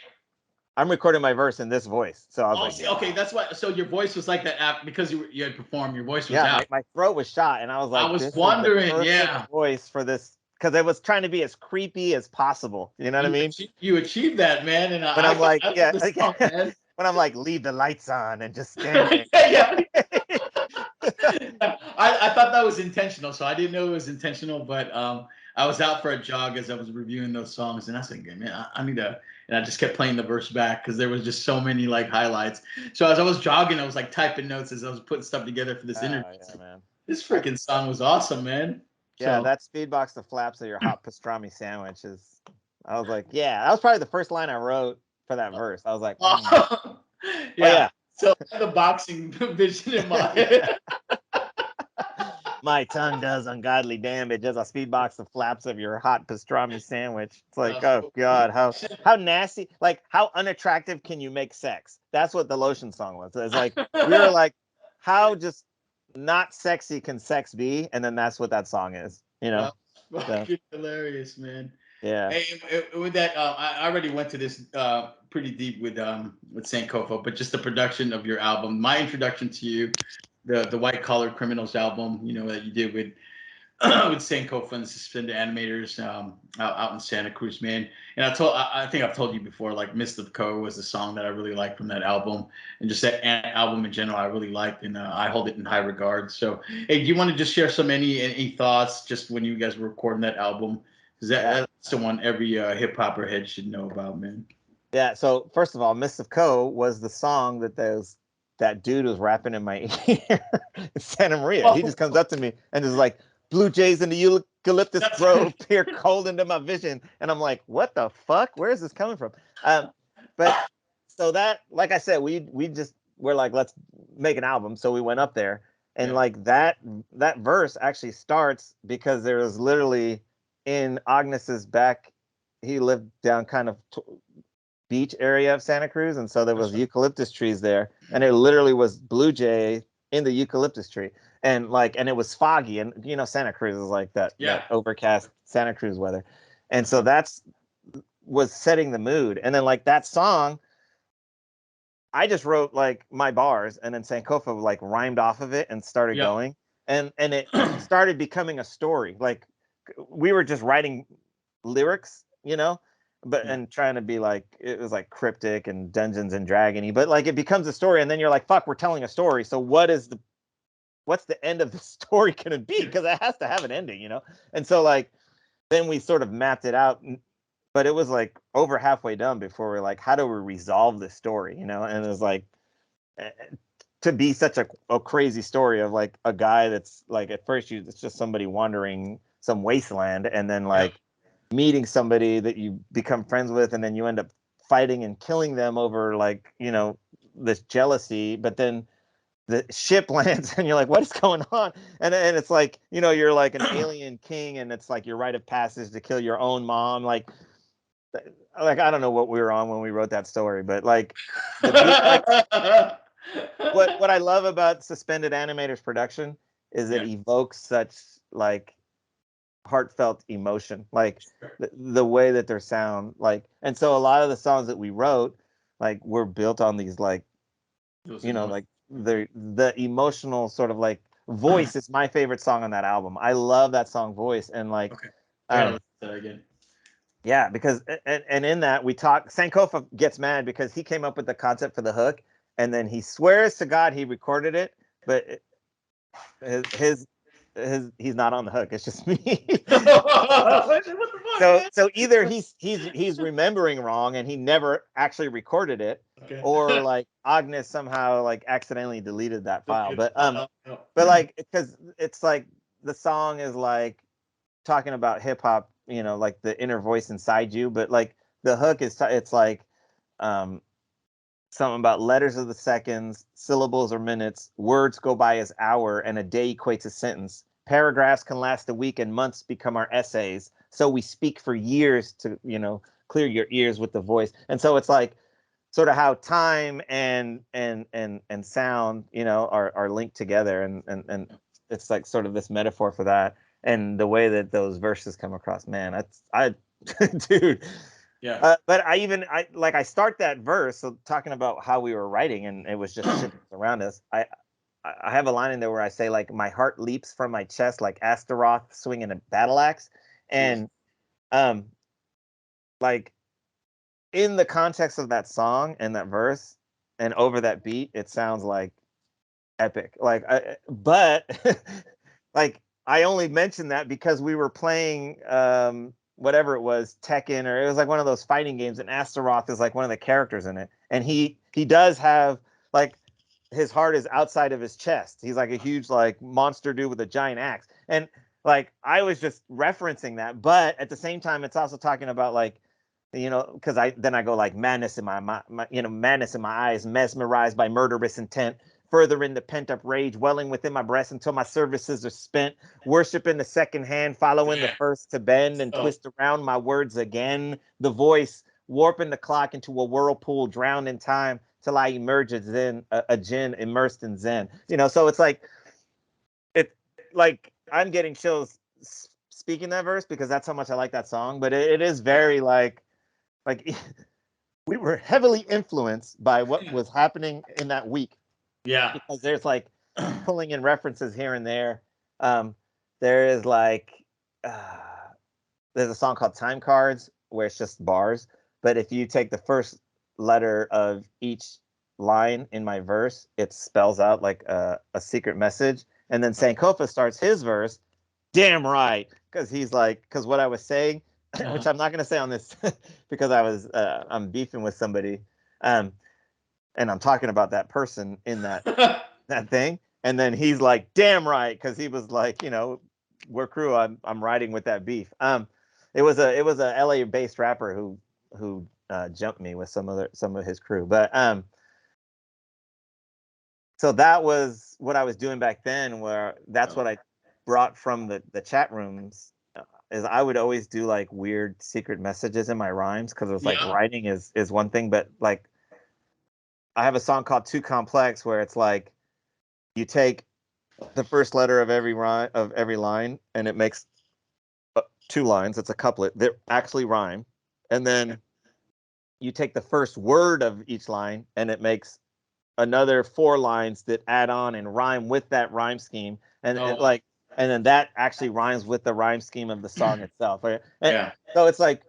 I'm recording my verse in this voice. So I was Oh, like, see, okay, yeah. that's why. So your voice was like that because you had performed. Your voice was Yeah, out. my throat was shot, and I was I like, was this is the wondering, perfect yeah. voice for this, because it was trying to be as creepy as possible. You know what I mean? You achieved that, man, and When I'm like, I love yeah, this song, man. when I'm like, leave the lights on and just stand there. Yeah, I thought that was intentional, so I didn't know it was intentional, but I was out for a jog as I was reviewing those songs, and I was thinking, man, I need to, and I just kept playing the verse back because there was just so many like highlights. So as I was jogging, I was like typing notes as I was putting stuff together for this interview. Oh yeah, man. This I, freaking song was awesome, man. yeah, So that speedbox the flaps of your hot pastrami sandwich is. I was like, yeah, that was probably the first line I wrote for that verse. I was like, oh yeah. yeah, So I had the boxing vision in my head. My tongue does ungodly damage as I speedbox the flaps of your hot pastrami sandwich. It's like, oh God, how nasty, like how unattractive can you make sex? That's what the Lotion song was. It's like we were like, how just not sexy can sex be? And then that's what that song is, you know? That's So fucking hilarious, man. yeah. Hey, with that, I already went to this pretty deep with Sankofa, but just the production of your album, my introduction to you, the White Collar Criminals album, you know, that you did with with Sankofa and the Suspended Animators out in Santa Cruz, man. And I think I've told you before, like Mist of Co was the song that I really liked from that album, and just that album in general, I really liked, and I hold it in high regard. So, hey, do you want to just share any thoughts just when you guys were recording that album? Because Yeah. that's the one every hip hopper head should know about, man. Yeah. So first of all, Mist of Co was the song that dude was rapping in my ear in Santa Maria. He Oh, just comes up to me and is like, Blue Jays in the eucalyptus that's grove peer cold into my vision. And I'm like, what the fuck? Where is this coming from? But so that, like I said, we're like, let's make an album. So we went up there, and yeah, like that verse actually starts because there was literally in Agnes's back, he lived down kind of beach area of Santa Cruz, and so there that's was right. eucalyptus trees there, and it literally was blue jay in the eucalyptus tree, and it was foggy, and you know Santa Cruz is like that Yeah, overcast Santa Cruz weather, and that's so right. that's was setting the mood, and then like that song, I just wrote like my bars, and then Sankofa like rhymed off of it and started Yeah, going, and it started becoming a story. Like we were just writing lyrics, you know, but yeah, and trying to be like it was like cryptic and Dungeons and Dragony, but like it becomes a story, and then you're like, fuck, we're telling a story. So what's the end of the story gonna be? Because it has to have an ending, you know. And so like then we sort of mapped it out, but it was like over halfway done before we're like, how do we resolve this story, you know? And it was like eh, to be such a crazy story of like a guy that's like at first it's just somebody wandering some wasteland, and then yeah. like meeting somebody that you become friends with, and then you end up fighting and killing them over like you know this jealousy, but then the ship lands and you're like, what is going on? And it's like, you know, you're like an alien king, and it's like your rite of passage to kill your own mom, like I don't know what we were on when we wrote that story, but like the beat, like what I love about Suspended Animators production is it Yeah, evokes such like heartfelt emotion, like the way that their sound, like, and so a lot of the songs that we wrote like were built on these like, those you know, emotions. like the emotional sort of like Voice is my favorite song on that album. I love that song Voice, and like Okay, I gotta um listen to that again. yeah, because and in that we talk, Sankofa gets mad because he came up with the concept for the hook, and then he swears to God he recorded it, but his he's not on the hook. It's just me. What the fuck, So man? either he's remembering wrong and he never actually recorded it, Okay. or like Agnes somehow like accidentally deleted that file. Deleted But the file. No. like because it's like the song is like talking about hip hop, you know, like the inner voice inside you, but like the hook is it's like um something about letters of the seconds, syllables or minutes, words go by as hour, and a day equates a sentence. Paragraphs can last a week, and months become our essays. So we speak for years to, you know, clear your ears with the voice. And so it's like sort of how time and sound, you know, are linked together, and it's like sort of this metaphor for that. And the way that those verses come across, man, I dude, Yeah. but I start that verse, so talking about how we were writing, and it was just shit around us. I have a line in there where I say like my heart leaps from my chest like Astaroth swinging a battle axe, Jesus. and um like in the context of that song and that verse and over that beat, it sounds like epic. But like I only mentioned that because we were playing whatever it was, Tekken, or it was like one of those fighting games, and Astaroth is like one of the characters in it, and he does have like his heart is outside of his chest. He's like a huge like monster dude with a giant axe, and like I was just referencing that, but at the same time, it's also talking about like, you know, because I go like madness in my you know, madness in my eyes, mesmerized by murderous intent, further in the pent-up rage, welling within my breast until my services are spent, worshiping the second hand, following the first to bend and twist around my words again, the voice warping the clock into a whirlpool, drowned in time till I emerge as Zen, a djinn immersed in Zen. You know, so it's like, I'm getting chills speaking that verse because that's how much I like that song, but it is very like we were heavily influenced by what was happening in that week. Yeah. Because there's like pulling in references here and there. There is like there's a song called Time Cards where it's just bars, but if you take the first letter of each line in my verse, it spells out like a secret message. And then Sankofa starts his verse, damn right, because what I was saying, which I'm not going to say on this because I'm beefing with somebody, and I'm talking about that person in that thing, and then he's like, damn right, because he was like, we're crew. I'm riding with that beef. It was a LA based rapper who jumped me with some of his crew, but so that was what I was doing back then, where that's what I brought from the chat rooms, is I would always do like weird secret messages in my rhymes, because it was like writing is one thing, but like I have a song called Too Complex where it's like you take the first letter of every line and it makes two lines. It's a couplet that actually rhyme, and then you take the first word of each line and it makes another 4 lines that add on and rhyme with that rhyme scheme, and then that actually rhymes with the rhyme scheme of the song itself. And so it's like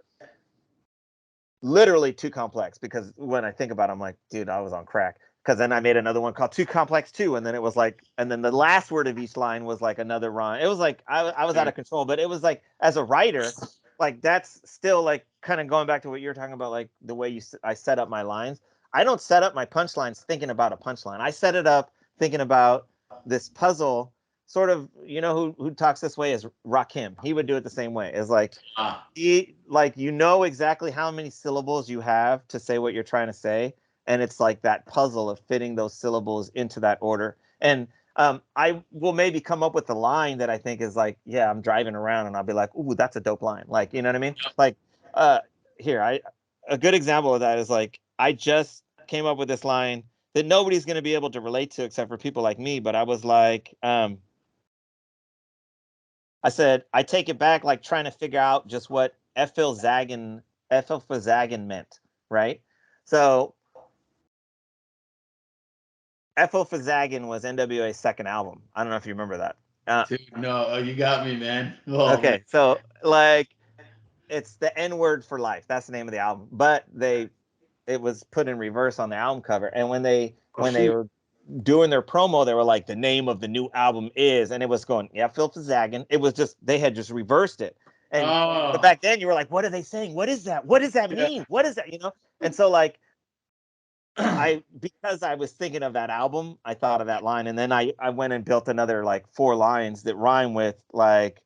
literally too complex, because when I think about it, I'm like, dude, I was on crack. Because then I made another one called Too Complex Too, and then it was like, and then the last word of each line was like another rhyme. It was like I was out of control, but it was like, as a writer, like that's still like kind of going back to what you're talking about, like the way I set up my lines. I don't set up my punchlines thinking about a punchline. I set it up thinking about this puzzle. Sort of, who talks this way is Rakim. He would do it the same way. It's like exactly how many syllables you have to say what you're trying to say, and it's like that puzzle of fitting those syllables into that order. And I will maybe come up with a line that I think is like, yeah, I'm driving around and I'll be like, ooh, that's a dope line. Like, you know what I mean? Like, a good example of that is like, I just came up with this line that nobody's going to be able to relate to except for people like me. But I was like, I said, I take it back, like trying to figure out just what FL for Zaggin meant, right? So FL for Zaggin was NWA's second album. I don't know if you remember that. Dude, no, you got me, man. Oh, okay, man. so like it's the N-word for life. That's the name of the album. But it was put in reverse on the album cover. And when they were doing their promo, they were like, the name of the new album is, and it was going, yeah, Phil Zaggin. It was just, they had just reversed it. And but back then you were like, what are they saying? What is that? What does that mean? What is that? And so like, because I was thinking of that album, I thought of that line. And then I went and built another like 4 lines that rhyme with like,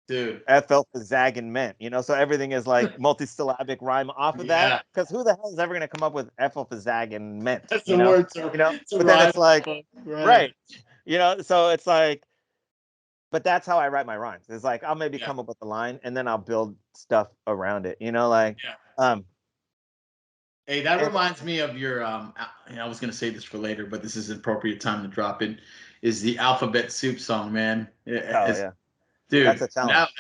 dude, FL for Zaggin meant, so everything is like multisyllabic rhyme off of that. Because who the hell is ever going to come up with FL for Zaggin meant? That's the word. But then it's like, right. So it's like, but that's how I write my rhymes. It's like, I'll maybe come up with a line and then I'll build stuff around it, Hey, that reminds me of your I was gonna say this for later, but this is an appropriate time to drop it. Is the Alphabet Soup song, man? Dude, that's a challenge.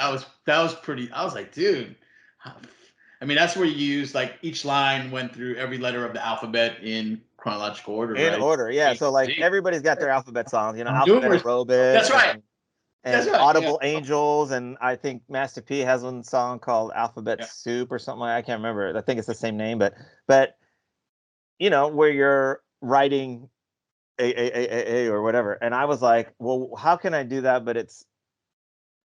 That was pretty. I was like, dude. I mean, that's where you use like each line went through every letter of the alphabet in chronological order, in right? order, yeah. So like everybody's got their alphabet songs, Alphabet Aerobics. That's right. And Audible Angels, and I think Master P has one song called Alphabet Soup or something. I can't remember. I think it's the same name, but where you're writing a or whatever. And I was like, well, how can I do that? But it's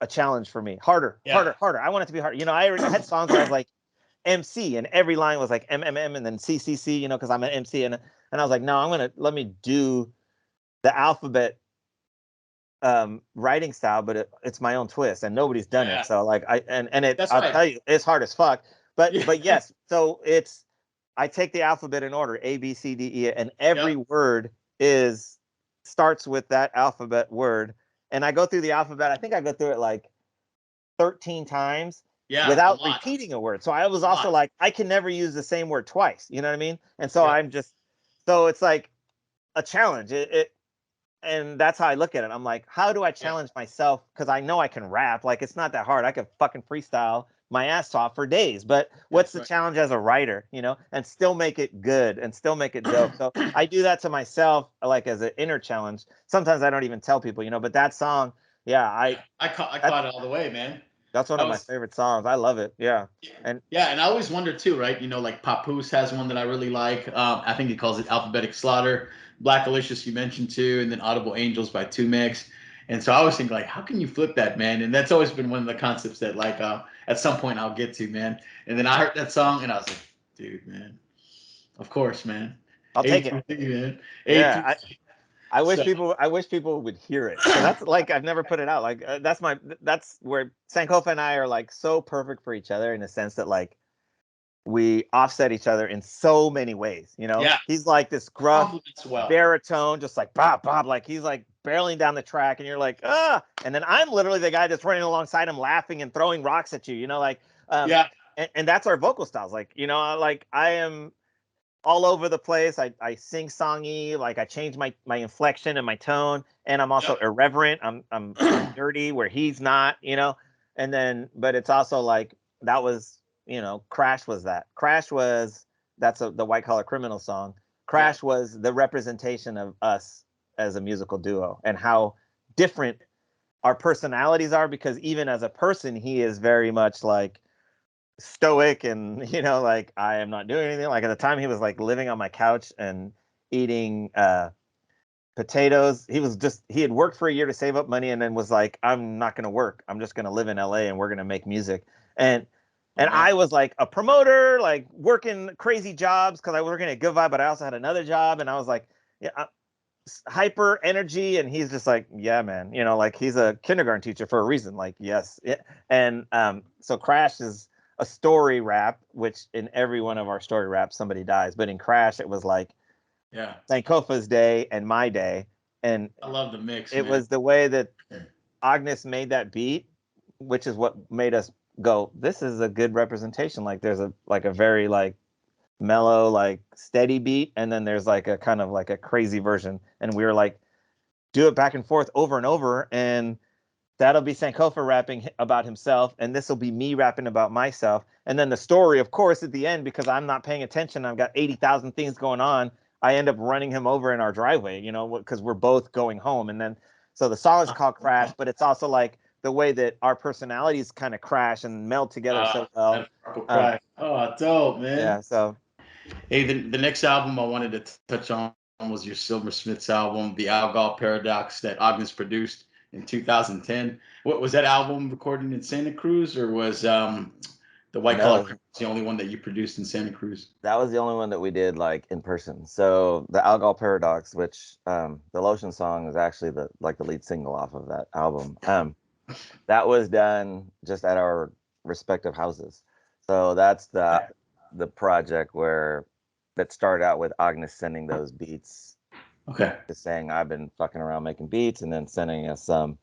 a challenge for me. Harder. I want it to be harder. I already had songs where I was like MC, and every line was like MMM and then CCC, because I'm an MC, and I was like, no, let me do the alphabet writing style, but it's my own twist, and nobody's done it. So like I'll tell you, it's hard as fuck. But yes, so I take the alphabet in order, A, B, C, D, E, and every word is starts with that alphabet word, and I go through the alphabet. I think I go through it like 13 times Yeah, a without lot. repeating a word. So I was A also lot. like, I can never use the same word twice. You know what I mean? And so Yep. I'm just, so it's like a challenge. And that's how I look at it. I'm like, how do I Yeah. challenge myself? Because I know I can rap. Like, it's not that hard. I could fucking freestyle my ass off for days. But what's That's the right. challenge as a writer, you know, and still make it good and still make it dope? So I do that to myself, like as an inner challenge. Sometimes I don't even tell people, you know, but that song, yeah, Yeah, I that, caught it all the way, man. that's one That of my was favorite songs. I love it. Yeah. yeah, And yeah, and I always wonder too, right? You know, like Papoose has one that I really like. I think he calls it Alphabetic Slaughter. Black Alicious you mentioned too, and then Audible Angels by 2Mix. And so I always think like, how can you flip that, man? And that's always been one of the concepts that like at some point I'll get to, man. And then I heard that song and I was like, dude, man, of course, man. I'll A take it. through Z, man. A Yeah. through Z. I So wish people would hear it. So that's like, I've never put it out. Like, that's where Sankofa and I are like so perfect for each other in the sense that like, we offset each other in so many ways. You know, yeah, he's like this gruff compliments well. baritone, just like Bob, Bob, like he's like barreling down the track, and you're like, ah. And then I'm literally the guy that's running alongside him, laughing and throwing rocks at you. You know, like, Yeah. and that's our vocal styles. Like, you know, like I am all over the place. I sing songy, like I change my inflection and my tone, and I'm also Yep. irreverent. I'm dirty where he's not, you know. And then, but it's also like that was, you know, Crash was that. Crash was that's the White Collar Criminal song. Yep. Crash was the representation of us as a musical duo and how different our personalities are, because even as a person, he is very much like stoic and you know like I am not doing anything. Like at the time he was like living on my couch and eating potatoes. He had worked for a year to save up money and then was like, I'm not going to work, I'm just going to live in LA and we're going to make music. and Oh and man. I was like a promoter, like working crazy jobs because I was working at Good Vibe, but I also had another job, and I was like, yeah, hyper energy, and he's just like, yeah, man, you know, like he's a kindergarten teacher for a reason, like, yes. Yeah. And so Crash is a story rap, which in every one of our story raps somebody dies, but in Crash it was like Yeah. Sankofa's day and my day. And I love the mix, it man. was the way that Agnes made that beat, which is what made us go, this is a good representation. Like there's a very like mellow, like steady beat, and then there's like a kind of like a crazy version. And we were like, do it back and forth over and over, and that'll be Sankofa rapping about himself, and this will be me rapping about myself. And then the story, of course, at the end, because I'm not paying attention, I've got 80,000 things going on, I end up running him over in our driveway, you know, because we're both going home. And then, so the song is called Crash, but it's also like the way that our personalities kind of crash and meld together so well. That purple Um, crack. Oh, dope, man. yeah, so Hey, the next album I wanted to touch on was your Silversmiths album, The Algol Paradox, that Agnes produced in 2010. What was that album recorded in Santa Cruz, or was the White Collar no, Criminals the only one that you produced in Santa Cruz? that was the only one that we did like in person. So the Algol Paradox, which the Lotion song is actually the lead single off of that album. That was done just at our respective houses. So that's the project where that started out with Agnes sending those beats, Okay. just saying I've been fucking around making beats, and then sending us some.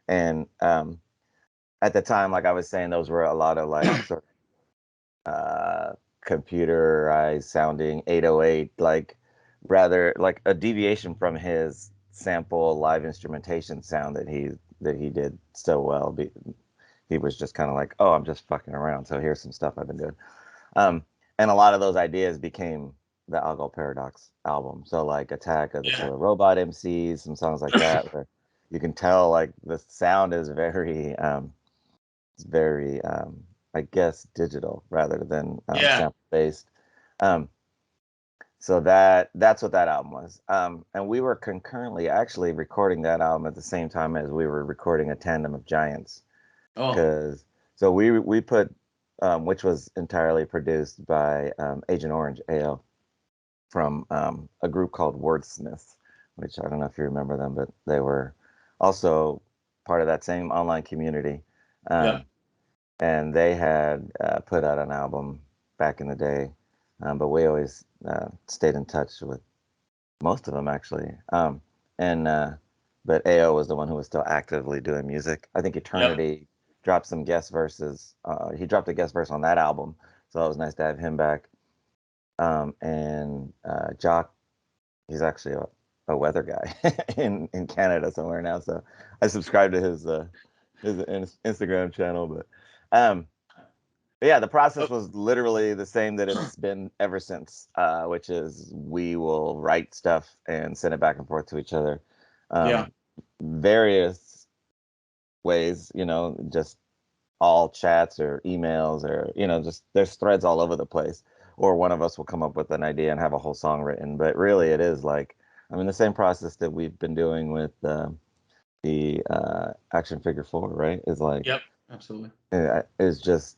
And at the time, like I was saying, those were a lot of like sort of computerized sounding 808, like rather like a deviation from his sample live instrumentation sound that he did so well. He was just kind of like, oh, I'm just fucking around. So here's some stuff I've been doing. And a lot of those ideas became the Algol Paradox album. So like Attack of the Yeah. Killer Robot MCs, some songs like that, where you can tell like the sound is very, it's very, I guess, digital rather than Yeah. sample based. Um, so that's what that album was. And we were concurrently actually recording that album at the same time as we were recording A Tandem of Giants, Oh, because so we put which was entirely produced by Agent Orange AO from a group called Wordsmith, which I don't know if you remember them, but they were also part of that same online community. yeah. Um, and they had put out an album back in the day, but we always stayed in touch with most of them actually. and but AO was the one who was still actively doing music. I think Yep. Eternity dropped some guest verses. He dropped a guest verse on that album, so it was nice to have him back. And Jock, he's actually a weather guy in Canada somewhere now. So I subscribe to his Instagram channel. But yeah, the process Oh, was literally the same that it's been ever since, which is we will write stuff and send it back and forth to each other. yeah. Various ways, just all chats or emails or, just there's threads all over the place. Or one of us will come up with an idea and have a whole song written. But really, it is like, I mean, the same process that we've been doing with the action figure 4, right? Is like, Yep. Absolutely. is just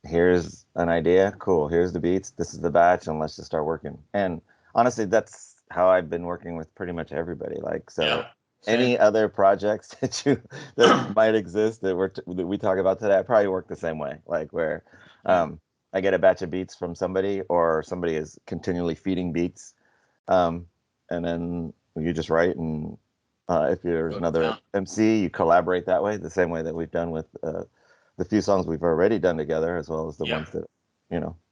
here's an idea, cool. Here's the beats. This is the batch, and let's just start working. And honestly, that's how I've been working with pretty much everybody. Like, so Yeah. Same. any other projects that might exist that we talk about today, I probably work the same way. Like where Yeah. I get a batch of beats from somebody, or somebody is continually feeding beats, um, and then you just write. And if there's Wrote it another down. MC, you collaborate that way, the same way that we've done with the few songs we've already done together, as well as the Yep. ones that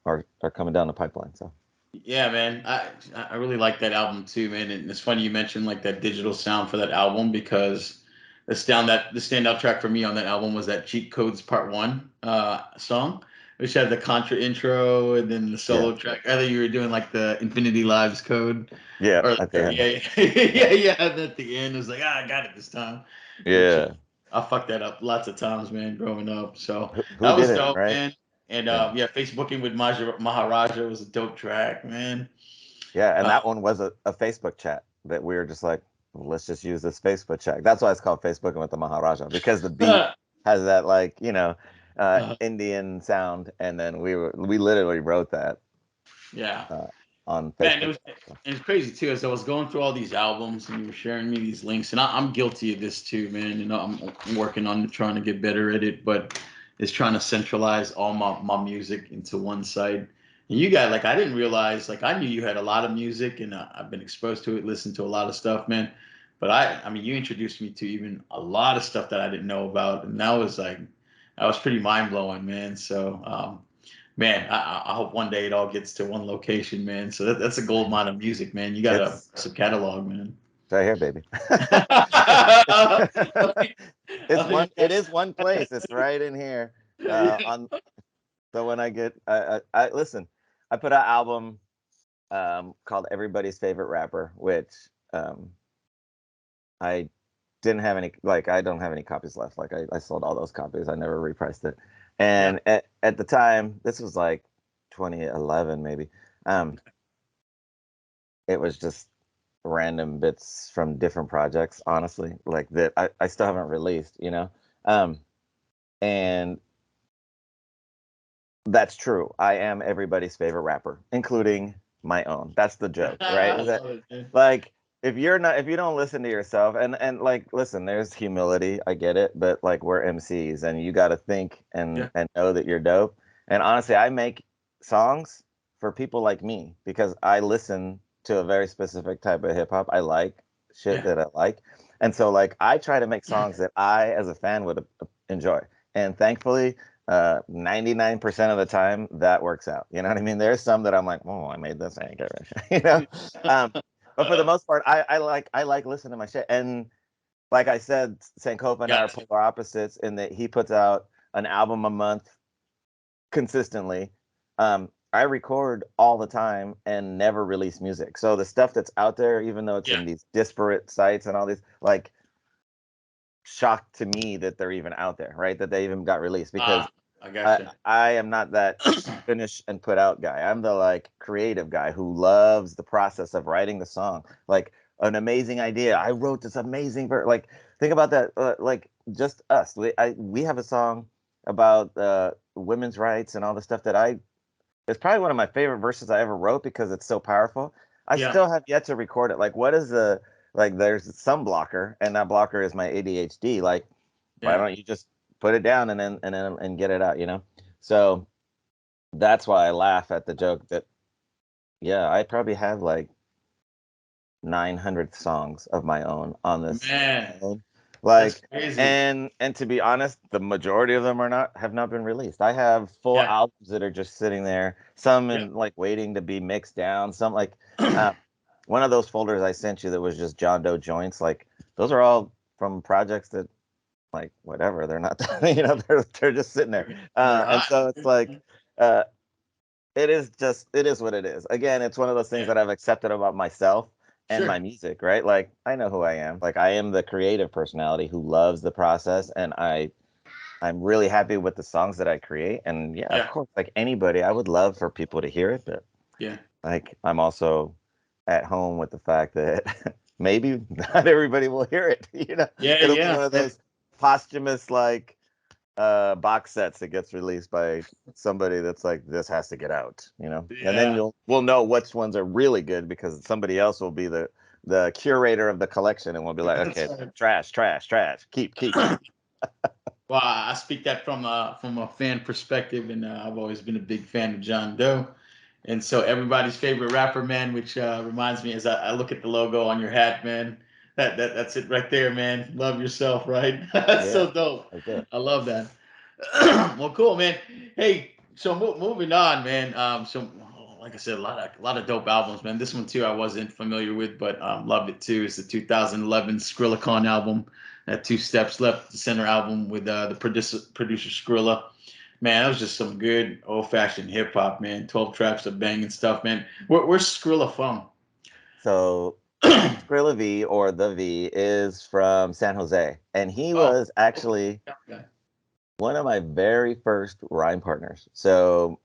are coming down the pipeline. So Yeah, man. I really like that album too, man. And it's funny you mentioned like that digital sound for that album because the standout track for me on that album was that Cheat Codes Part One song, which had the contra intro and then the yeah, solo track. I think you were doing like the Infinity Lives code, yeah, or at the end, yeah, yeah, yeah. And at the end, it was like, I got it this time, which yeah. I fucked that up lots of times, man, growing up. So Who that was didn't, dope, right? man. And Yeah, yeah, Facebooking with Maharaja was a dope track, man. yeah. And Uh, that one was a Facebook chat that we were just like, well, let's just use this Facebook chat. That's why it's called Facebooking with the Maharaja, because the beat has that, like, Indian sound, and then we literally wrote that yeah, uh, on man, Facebook. it was crazy too. As I was going through all these albums and you were sharing me these links, and I'm guilty of this too, man. I'm working on trying to get better at it, but it's trying to centralize all my music into one site. And you got like I didn't realize like I knew you had a lot of music, and I've been exposed to it, listened to a lot of stuff, man. But I mean, you introduced me to even a lot of stuff that I didn't know about, and that was pretty mind blowing, man. So man, I hope one day it all gets to one location, man. So that's a gold mine of music, man. You got a It's massive catalog, man. right here, baby. Oh, yeah. It is one place. It's right in here. On So when I get I listen, I put out an album called Everybody's Favorite Rapper, which um I didn't have any, like, I don't have any copies left. Like I sold all those copies. I never repriced it. Yeah, And at the time, this was like 2011 maybe. Um it was just random bits from different projects, honestly, like that I still haven't released, and that's true. I am everybody's favorite rapper, including my own. That's the joke, right? I Is that, love it, man. like, if you don't listen to yourself, and like, listen, there's humility, I get it, but like, we're MCs and you got to think Yeah, and know that you're dope. And honestly, I make songs for people like me because I listen to a very specific type of hip hop. I like shit yeah, that I like. And so like I try to make songs that I as a fan would enjoy. And thankfully 99% of the time that works out. You know what I mean? There's some that I'm like, oh, I made this, I ain't get it. Um, but for the most part, I like listening to my shit. And like I said, Sankofa and I are got to. polar opposites in that he puts out an album a month consistently. I record all the time and never release music. So the stuff that's out there, even though it's Yeah, in these disparate sites and all these, like, shocked to me that they're even out there, right? That they even got released, because I got you. I am not that finish and put out guy. I'm the, like, creative guy who loves the process of writing the song. Like, an amazing idea. I wrote this amazing like, think about that. Like, just us. We have a song about women's rights and all the stuff that it's probably one of my favorite verses I ever wrote because it's so powerful. I Yeah, still have yet to record it. Like, what is the, like, there's some blocker, and that blocker is my ADHD. Like, why yeah. don't you just put it down and get it out, So that's why I laugh at the joke that, yeah, I probably have like 900 songs of my own on this Man, phone. that's Like, crazy. and to be honest, the majority of them have not been released. I have full Yeah. albums that are just sitting there, some Yeah. in like waiting to be mixed down, some like uh, one of those folders I sent you that was just John Doe joints. Like those are all from projects that like whatever, they're not they're just sitting there. They're And hot. so it's like uh it is what it is. Again, it's one of those things Yeah. that I've accepted about myself and my Sure. music, right? Like I know who I am. Like I am the creative personality who loves the process, and I'm really happy with the songs that I create. And yeah, of Yeah. course, like anybody, I would love for people to hear it, but Yeah. like I'm also at home with the fact that maybe not everybody will hear it. Yeah. It'll be Yeah. one of those posthumous like box sets that gets released by somebody that's like this has to get out, and then Yeah. we'll know which ones are really good because somebody else will be the curator of the collection and we'll be like, That's okay, right. trash, trash, trash, keep. Well, I speak that from a fan perspective, and I've always been a big fan of John Doe, and so everybody's favorite rapper, man. Which reminds me, as I look at the logo on your hat, man, that's it right there, man. Love yourself, right? That's Yeah, so dope. that's it. I love that. Well, cool, man. Hey, so moving on, man. So like I said, a lot of dope albums, man. This one too, I wasn't familiar with, but loved it too. It's the 2011 Skrillacon album. That Two Steps Left, the center album with the producer Skrilla. Man, that was just some good old fashioned hip hop, man. 12 tracks of banging stuff, man. Where's Skrilla from? So Skrilla V or the V is from San Jose, and he Oh, was actually okay. one of my very first rhyme partners. So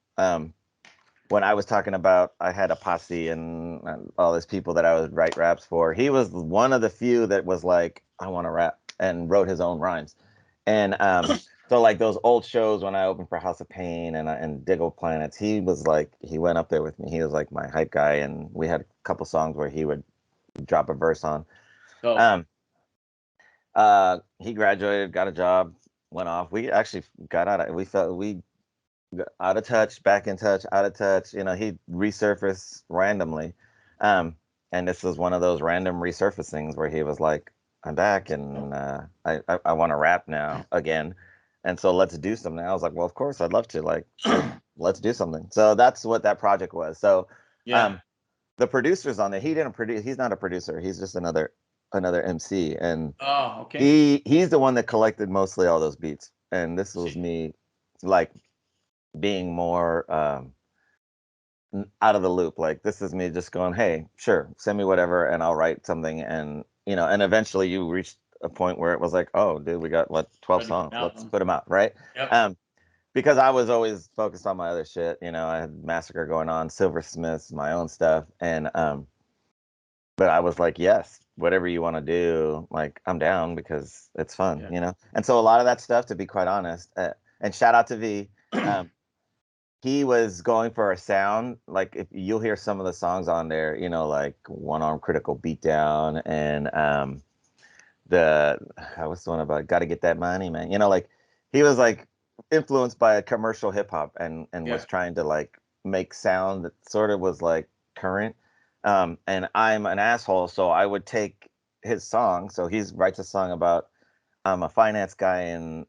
when I was talking about I had a posse and all these people that I would write raps for, he was one of the few that was like, I want to rap and wrote his own rhymes. And so like those old shows when I opened for House of Pain and Diggle Planets, he was like he went up there with me. He was like my hype guy, and we had a couple songs where he would drop a verse on. Oh, Um, he graduated, got a job, went off. We actually got out of we felt we out of touch, back in touch, out of touch. He resurfaced randomly. Um, and this was one of those random resurfacings where he was like, I'm back and I want to rap now again. And so let's do something. I was like, well, of course, I'd love to. Like, sure, let's do something. So that's what that project was. So yeah. um, the producers on there, he didn't produce, he's not a producer, he's just another MC. And Oh, okay. he's the one that collected mostly all those beats. And this was See. me like being more out of the loop. Like this is me just going, hey, sure, send me whatever, and I'll write something. And and eventually you reached a point where it was like, oh, dude, we got what 12 Ready for songs, an let's album. put them out, right? Yep. Um, because I was always focused on my other shit. I had Massacre going on, Silversmiths, my own stuff, and but I was like, yes, whatever you want to do, like I'm down because it's fun, Yeah. And so a lot of that stuff, to be quite honest, and shout out to V. Um, he was going for a sound like if you'll hear some of the songs on there, like One Arm Critical Beatdown and the what's the one about Gotta Get That Money, man. Like he was like influenced by a commercial hip hop and Yeah. was trying to like make sound that sort of was like current. And I'm an asshole, so I would take his song. So he writes a song about I'm a finance guy in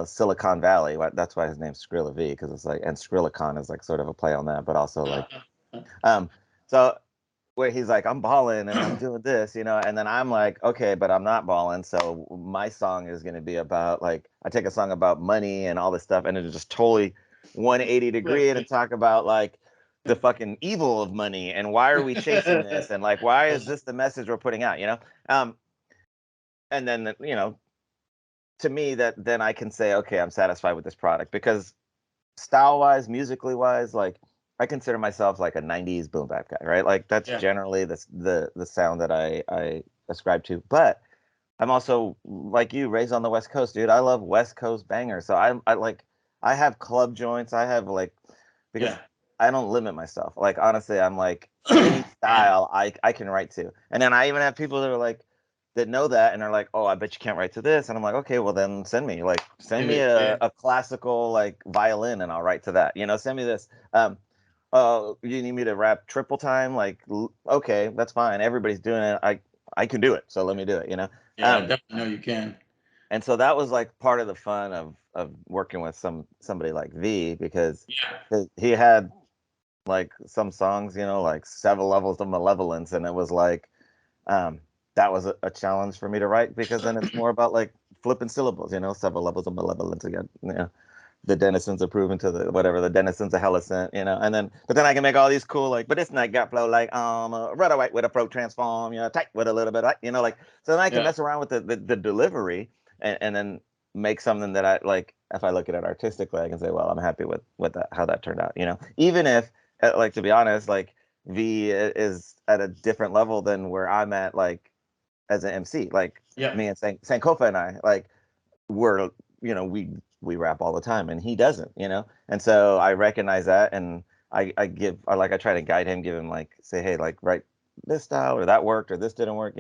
Silicon Valley. That's why his name's Skrilla V, because it's like, and Skrillicon is like sort of a play on that, but also like, um, so where he's like, I'm balling and I'm doing this, and then I'm like, okay, but I'm not balling. So my song is going to be about like, I take a song about money and all this stuff, and it just totally 180 degree it and talk about like the fucking evil of money and why are we chasing this and like why is this the message we're putting out. Um, and then to me that then I can say, okay, I'm satisfied with this product because style wise, musically wise, like I consider myself like a 90s boom bap guy, right? Like that's Yeah. generally the sound that I ascribe to. But I'm also like you, raised on the West Coast, dude. I love West Coast bangers. So I like I have club joints. I have like because Yeah. I don't limit myself. Like honestly, I'm like any Man. style I can write to. And then I even have people that are like that know that and are like, oh, I bet you can't write to this. And I'm like, okay, well then send Give me it. Yeah. a classical like violin and I'll write to that. Send me this. oh, you need me to rap triple time? Like, okay, that's fine. Everybody's doing it. I can do it, so let me do it. Yeah, I definitely know you can. And so that was like part of the fun of working with somebody like V, because Yeah. he had like some songs, like several levels of malevolence, and it was like um that was a challenge for me to write, because then it's more about like flipping syllables, several levels of malevolence again, the denizens are proven to the whatever, the denizens of hell is sent, and then but then I can make all these cool, like, but this night got flow like red or white with a pro transform, tight with a little bit like, like, so then I can Yeah. mess around with the delivery, and then make something that I like. If I look at it artistically, I can say, well, I'm happy with that, how that turned out, even if like, to be honest, like V is at a different level than where I'm at, like as an MC, like Yeah. me and Sankofa and I, like, we're, we rap all the time and he doesn't, and so I recognize that, and I try to guide him, give him, like, say, hey, like, write this style, or that worked, or this didn't work.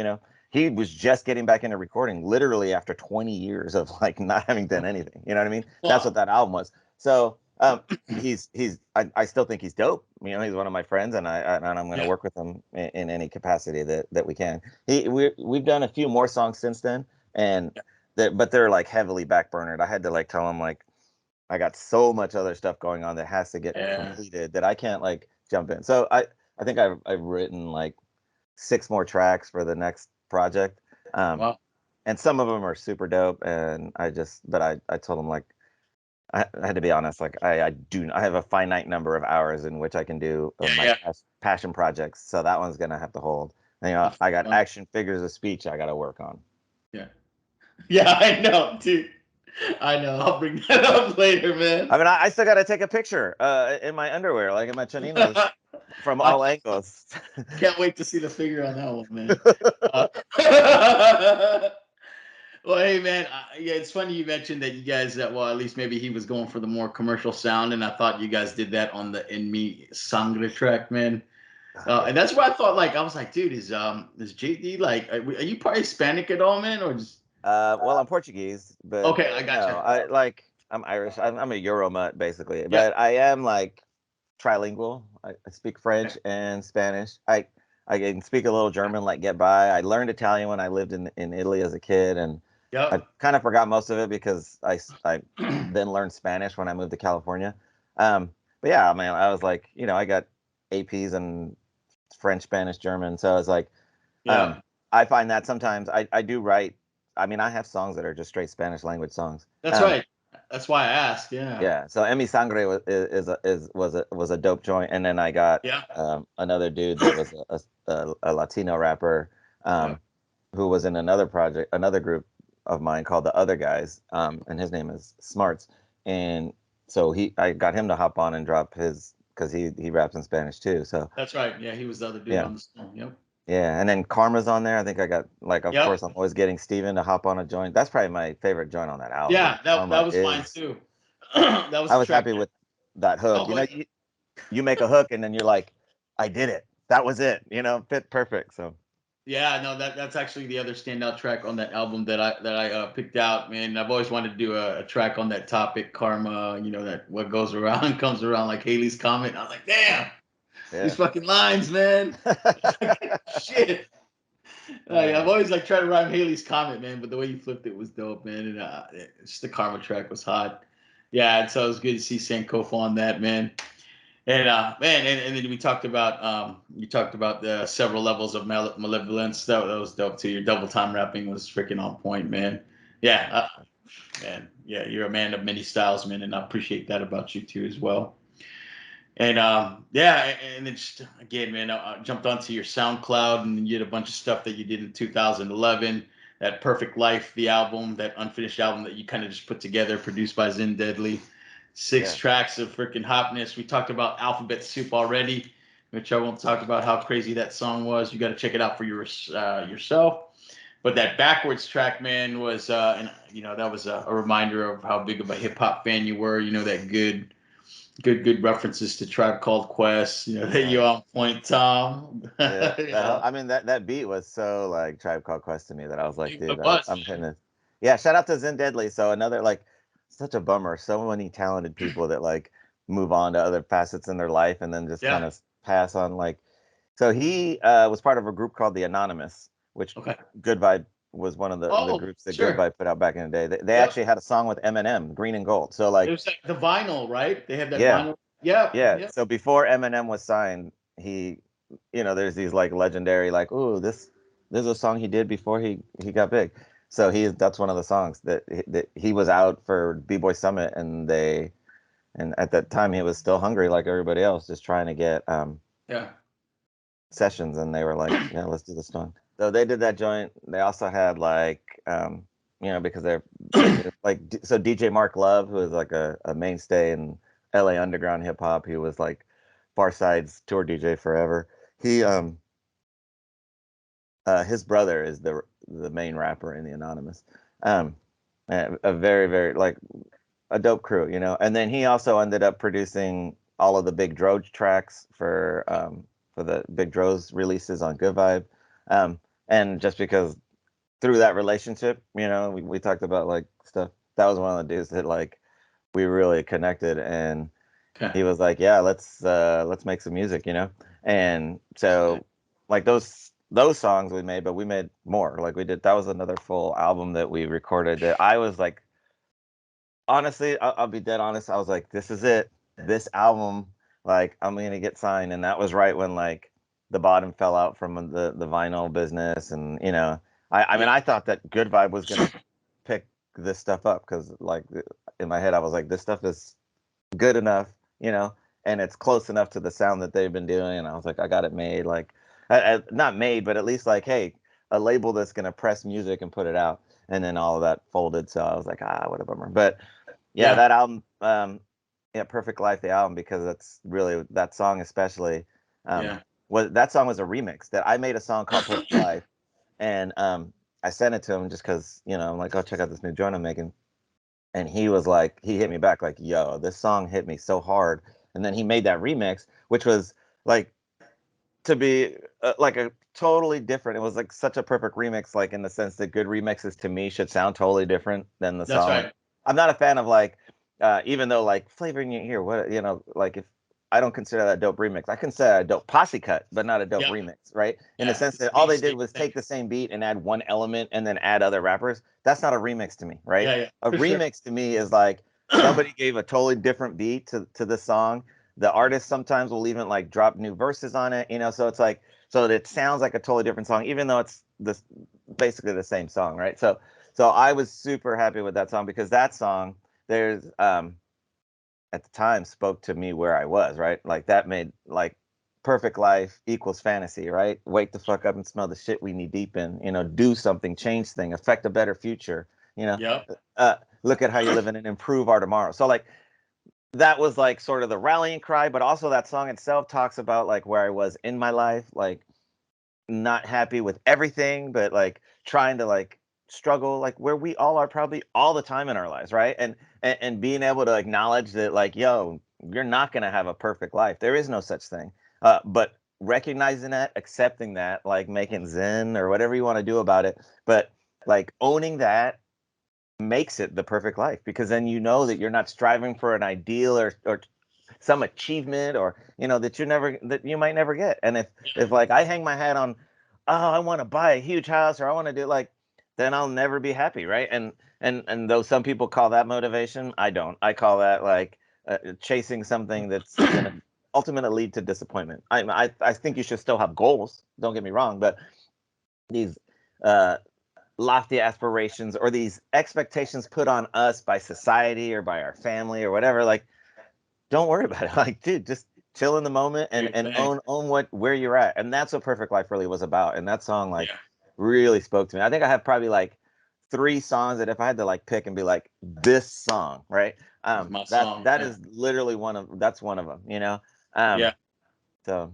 He was just getting back into recording literally after 20 years of like not having done anything, you know what I mean? That's what Wow. that album was. So I still think he's dope. He's one of my friends, and I'm going to Yeah. work with him in any capacity that we can. We've done a few more songs since then, and but they're like heavily backburnered. I had to like tell him, like, I got so much other stuff going on that has to get Yeah. completed that I can't like jump in. So I think I've written like 6 more tracks for the next project. Um, Wow. and some of them are super dope. And but I told him, like, I had to be honest, like, I have a finite number of hours in which I can do Yeah. my Yeah. passion projects. So that one's going to have to hold. And, I got action figures of speech I got to work on. Yeah. Yeah, I know, dude. I know. I'll bring that up later, man. I mean, I still got to take a picture in my underwear, like in my choninos, from I all angles. can't wait to see the figure on that one, man. Uh, well, hey, man. Yeah, it's funny you mentioned that you guys, well, at least maybe he was going for the more commercial sound, and I thought you guys did that on the "En Mi Sangre" track, man. Yeah. And that's why I thought, like, I was like, dude, is JD, like, are you part Hispanic at all, man, or just Well, I'm Portuguese, but okay? I no, gotcha. I'm Irish. I'm a Euro mutt, basically, Yeah, but I am like trilingual. I speak French and Spanish. I can speak a little German, like, get by. I learned Italian when I lived in Italy as a kid, and I yep. kind of forgot most of it because I then learned Spanish when I moved to California. But yeah, I mean, I was like, I got APs and French, Spanish, German, so I was like, Yeah, um, I find that sometimes I do write. I mean, I have songs that are just straight Spanish language songs. that's right. That's why I asked. Yeah, Yeah. So Emi Sangre was a dope joint, and then I got yeah, another dude that was a Latino rapper, yeah. um, who was in another project, another group of mine called the Other Guys, and his name is Smarts, and so I got him to hop on and drop his, because he raps in Spanish too. So That's right. Yeah, he was the other dude yeah. on the song. Yep. Yeah, and then Karma's on there. I think I got, like, of Yep. course, I'm always getting Steven to hop on a joint. That's probably my favorite joint on that album, Yeah, man. that Karma was mine is. too. That was I the was track. happy with that hook. Oh, go ahead. You make a hook and then you're like, I did it. That was it. Fit perfect. So Yeah, no, that's actually the other standout track on that album that I picked out, man. I've always wanted to do a track on that topic, karma. That what goes around comes around, like Haley's Comet. I was like, damn, these yeah. fucking lines, man. Shit. I've Uh, always like tried to rhyme Haley's Comet, man, but the way you flipped it was dope, man. And just the karma track was hot. Yeah, and so it was good to see Sankofa on that, man. And man, and then we talked about you talked about the several levels of malevolence. That was dope too. Your double time rapping was freaking on point, man. Yeah, man. Yeah, you're a man of many styles, man, and I appreciate that about you too as well. And yeah, and then just again, man, I jumped onto your SoundCloud and you did a bunch of stuff that you did in 2011. That Perfect Life, the album, that unfinished album that you kind of just put together, produced by Zen Deadly. Six yeah. tracks of freaking hotness. We talked about Alphabet Soup already, which I won't talk about how crazy that song was. You got to check it out for yourself. But that backwards track, man, was and that was a reminder of how big of a hip hop fan you were. That good references to Tribe Called Quest. That Oh you yeah. on point, Tom. Yeah. Yeah, I mean, that beat was so like Tribe Called Quest to me that I was like, dude, it was, I'm hitting man. this. Yeah, shout out to Zen Deadly. So another, like, such a bummer. So many talented people that, like, move on to other facets in their life and then just kind Yeah. of pass on. Like, so he was part of a group called the Anonymous, which Okay. Good Vibe was one of the Oh, groups that Good sure. Vibe put out back in the day. They Yep. actually had a song with Eminem, Green and Gold. So It like, was like the vinyl, right? They have that yeah, vinyl. Yeah. yeah. Yeah. So before Eminem was signed, he, there's these like legendary like, oh, this is a song he did before he got big. So that's one of the songs that he was out for B-Boy Summit, and at that time he was still hungry like everybody else, just trying to get Yeah. sessions, and they were like, yeah, let's do this song. So they did that joint. They also had like because they knew like so DJ Mark Love, who is like a mainstay in LA underground hip hop. He was like Farside's tour DJ forever. He his brother is the main rapper in the Anonymous. Um a very, very like a dope crew, And then he also ended up producing all of the Big Dro tracks for the Big Dro's releases on Good Vibe. Um, and just because through that relationship, we talked about like stuff. That was one of the dudes that like we really connected, and Okay. he was like, "Yeah, let's make some music," And so like those songs we made, but we made more. Like we did that was another full album that we recorded that I was like, honestly, I'll be dead honest. I was like, this is it. This album, like, I'm gonna get signed, and that was right when like the bottom fell out from the vinyl business, and I mean, Yeah. I thought that Good Vibe was gonna pick this stuff up because like in my head I was like, this stuff is good enough, and it's close enough to the sound that they've been doing, and I was like, I got it made, like, not made, but at least like, hey, a label that's gonna press music and put it out, and then all of that folded, so I was like, what a bummer, but. Yeah, Yeah. that album, yeah, Perfect Life, the album, because that's really that song especially. Um, Yeah. that song was a remix that I made a song called Perfect Life, and I sent it to him just because I'm like, oh, check out this new joint I'm making, and he was like, he hit me back like, yo, this song hit me so hard, and then he made that remix, which was like to be like a totally different. It was like such a perfect remix, like in the sense that good remixes to me should sound totally different than the That's song. Like, right. I'm not a fan of like, even though like flavoring your ear, what like if I don't consider that a dope remix, I consider a dope posse cut, but not a dope Yeah. remix, right? In the Yeah. sense It's that all they did mainstream was thing. take the same beat and add one element and then add other rappers. That's not a remix to me, right? Yeah. Yeah. A For sure. remix to me is like somebody gave a totally different beat to the song. The artist sometimes will even like drop new verses on it, so it's like so it sounds like a totally different song, even though it's this basically the same song, right? So I was super happy with that song because that song there's at the time spoke to me where I was, right? Like that made like perfect life equals fantasy, right? Wake the fuck up and smell the shit we knee deep in, do something, change thing, affect a better future, you know, Yep. uh, look at how you're living and improve our tomorrow. So like that was like sort of the rallying cry, but also that song itself talks about like where I was in my life, like not happy with everything, but like trying to like struggle, like where we all are probably all the time in our lives, right? And being able to acknowledge that, like, yo, you're not gonna have a perfect life. There is no such thing. But recognizing that, accepting that, like making Zen or whatever you want to do about it, but like owning that makes it the perfect life because then you know that you're not striving for an ideal or some achievement or that you might never get. And if like I hang my hat on, oh, I want to buy a huge house or I want to do like, then I'll never be happy, right? And though some people call that motivation, I don't. I call that like chasing something that's gonna ultimately lead to disappointment. I think you should still have goals, don't get me wrong, but these uh lofty aspirations or these expectations put on us by society or by our family or whatever, like don't worry about it. Like, dude, just chill in the moment Do and your and thing. own where you're at. And that's what Perfect Life really was about. And that song like Yeah. really spoke to me. I think I have probably like 3 songs that if I had to like pick and be like this song, right? It's my That song. that Yeah. is literally that's one of them. Um, Yeah. so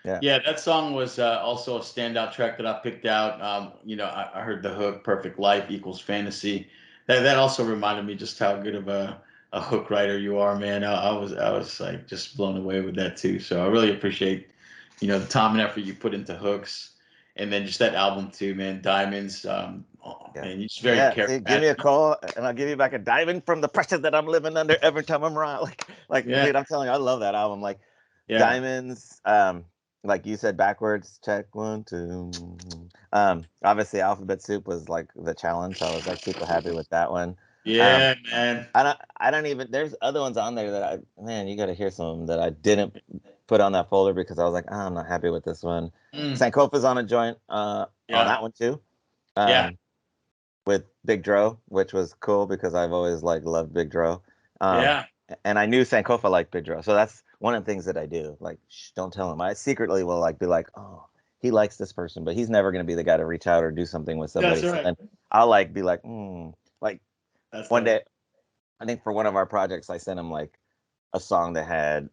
yeah. Yeah, that song was also a standout track that I picked out. I heard the hook "Perfect Life equals fantasy." That also reminded me just how good of a hook writer you are, man. I was like just blown away with that too. So I really appreciate the time and effort you put into hooks. and then just that album too, man. Diamonds. Oh, Yeah. man, you're just very Yeah. See, give charismatic. me a call and I'll give you back a diamond from the pressure that I'm living under every time I'm around. Like, Yeah, dude, I'm telling you, I love that album. Like, yeah, Diamonds, like you said, backwards, check one, two. Obviously, Alphabet Soup was like the challenge. So I was like super happy with that one. Um, yeah, man. I don't even. There's other ones on there that man, you got to hear some of them that I didn't put on that folder because I was like, oh, I'm not happy with this one. Mm, Sankofa's on a joint, on yeah, that one too. yeah, Um, with Big Dro, which was cool because I've always like loved Big Dro. Um, yeah. and I knew Sankofa liked Big Dro, so that's one of the things that I do. Like, shh, don't tell him. I secretly will like be like, oh, he likes this person, but he's never gonna be the guy to reach out or do something with That's somebody. So right. then I'll like be like, like That's one day, dope. I think for one of our projects, I sent him like a song that had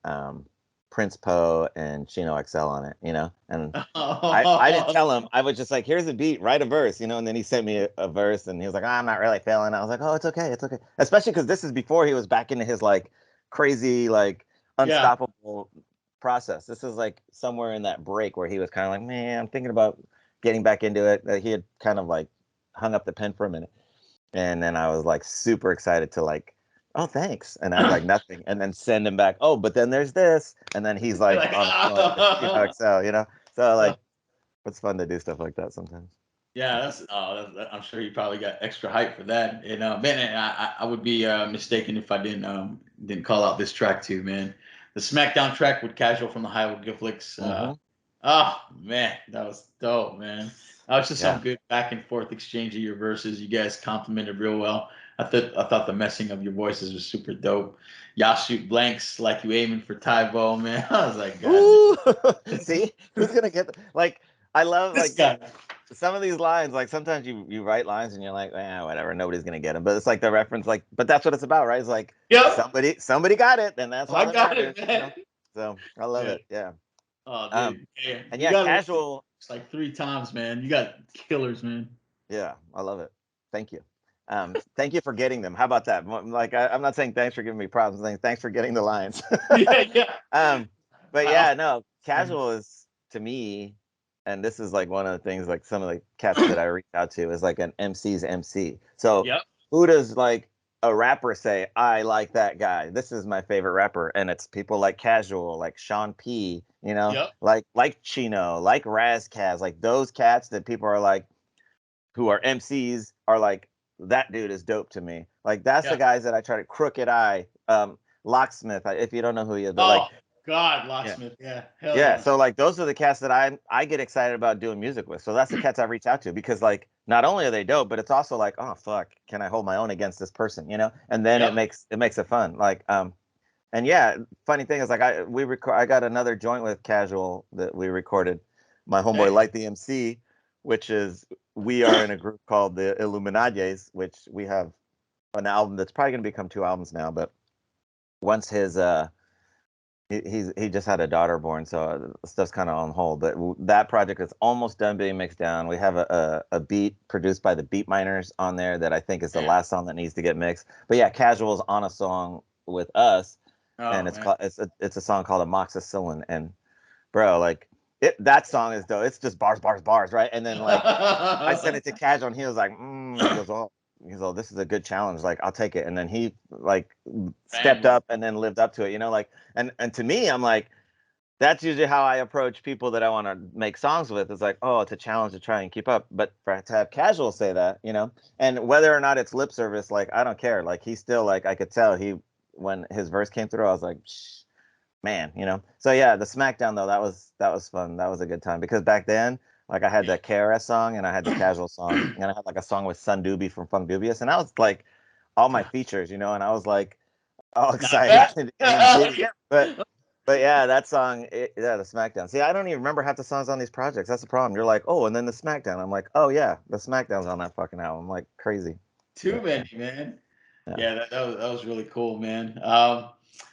Prince Poe and Chino XL on it, and I didn't tell him. I was just like, here's a beat, write a verse, and then he sent me a verse and he was like, oh, I'm not really feeling it. I was like, oh, it's okay. It's okay. Especially because this is before he was back into his like crazy, like Yeah, unstoppable process. This is like somewhere in that break where he was kind of like, man, I'm thinking about getting back into it. He had kind of like hung up the pen for a minute. And then I was like super excited to like, oh, thanks. And act like nothing. And then send him back. Oh, but then there's this. And then he's you're like like, on a joint with Excel. So like it's fun to do stuff like that sometimes. yeah, I'm sure you probably got extra hype for that. And man, I would be mistaken if I didn't call out this track too, man. The SmackDown track with Casual from the Hollywood Giftflix. Hmm. Oh man, that was dope, man. That was just some Yeah. good back and forth exchange of your verses. You guys complimented real well. I thought the messing of your voices was super dope. Y'all shoot blanks like you aiming for Tybo, man. I was like, God, Ooh. See, who's gonna get like I love this like guy. some of these lines, like sometimes you write lines and you're like, whatever, nobody's gonna get them. But it's like the reference, like, but that's what it's about, right? It's like Yep, somebody got it, and that's all I that got matters, it, man. So I love Yeah. it. Yeah. Oh, Um, dude. Yeah. and You yeah, got to listen casual. to like 3 times, man. You got killers, man. Yeah, I love it. Thank you. Thank you for getting them. How about that? Like, I'm not saying thanks for giving me props. I'm saying thanks for getting the lines. Yeah, yeah. um, but I, yeah, no, casual is to me, and this is like one of the things, like some of the cats that I reach out to is like an MC's MC. So yep. who does like a rapper say, I like that guy? This is my favorite rapper. And it's people like Casual, like Sean P, Yep. like Chino, like Razkaz, like those cats that people are like, who are MCs are like, that dude is dope to me. Like that's the Yeah. guys that I try to Crooked Eye, Locksmith. If you don't know who he is, but Oh, like, God, yeah, Locksmith. Yeah. Hell yeah. yeah. So like those are the cats that I get excited about doing music with. So that's the cats I reach out to because like not only are they dope, but it's also like, oh fuck, can I hold my own against this person? And then it Yep. makes it fun. Like and yeah, funny thing is like I got another joint with Casual that we recorded. My homeboy Hey. Light the MC, which is we are in a group called the Illuminades, which we have an album that's probably going to become 2 albums now. But once his he just had a daughter born, so stuff's kind of on hold. But that project is almost done being mixed down. We have a beat produced by the Beat Miners on there that I think is the Man. last song that needs to get mixed. But yeah, Casual's on a song with us, and Oh, it's man. called it's a song called Amoxicillin. And bro, like that song is dope. It's just bars, bars, bars, right? And then like I sent it to Casual, and he was like, he goes, oh. He's like, this is a good challenge. Like, I'll take it. And then he like stepped Family. up and then lived up to it. Like, and to me, I'm like, that's usually how I approach people that I want to make songs with. It's like, oh, it's a challenge to try and keep up. But to have Casual say that, and whether or not it's lip service, like I don't care. Like he's still like I could tell when his verse came through, I was like, shh, man. So yeah, the SmackDown though, that was fun. That was a good time because back then, like I had Yeah. the KRS song and I had the Casual song and I had like a song with Sun Doobie from Funk Dubious, and I was like all my features, and I was like all Not excited bad. and giddy. Yeah. But yeah, that song, yeah, the SmackDown. See, I don't even remember half the songs on these projects. That's the problem. You're like, oh, and then the SmackDown. I'm like, oh yeah, the SmackDown's on that fucking album. Like crazy. Too But yeah, many, man. yeah, Yeah, that was really cool, man.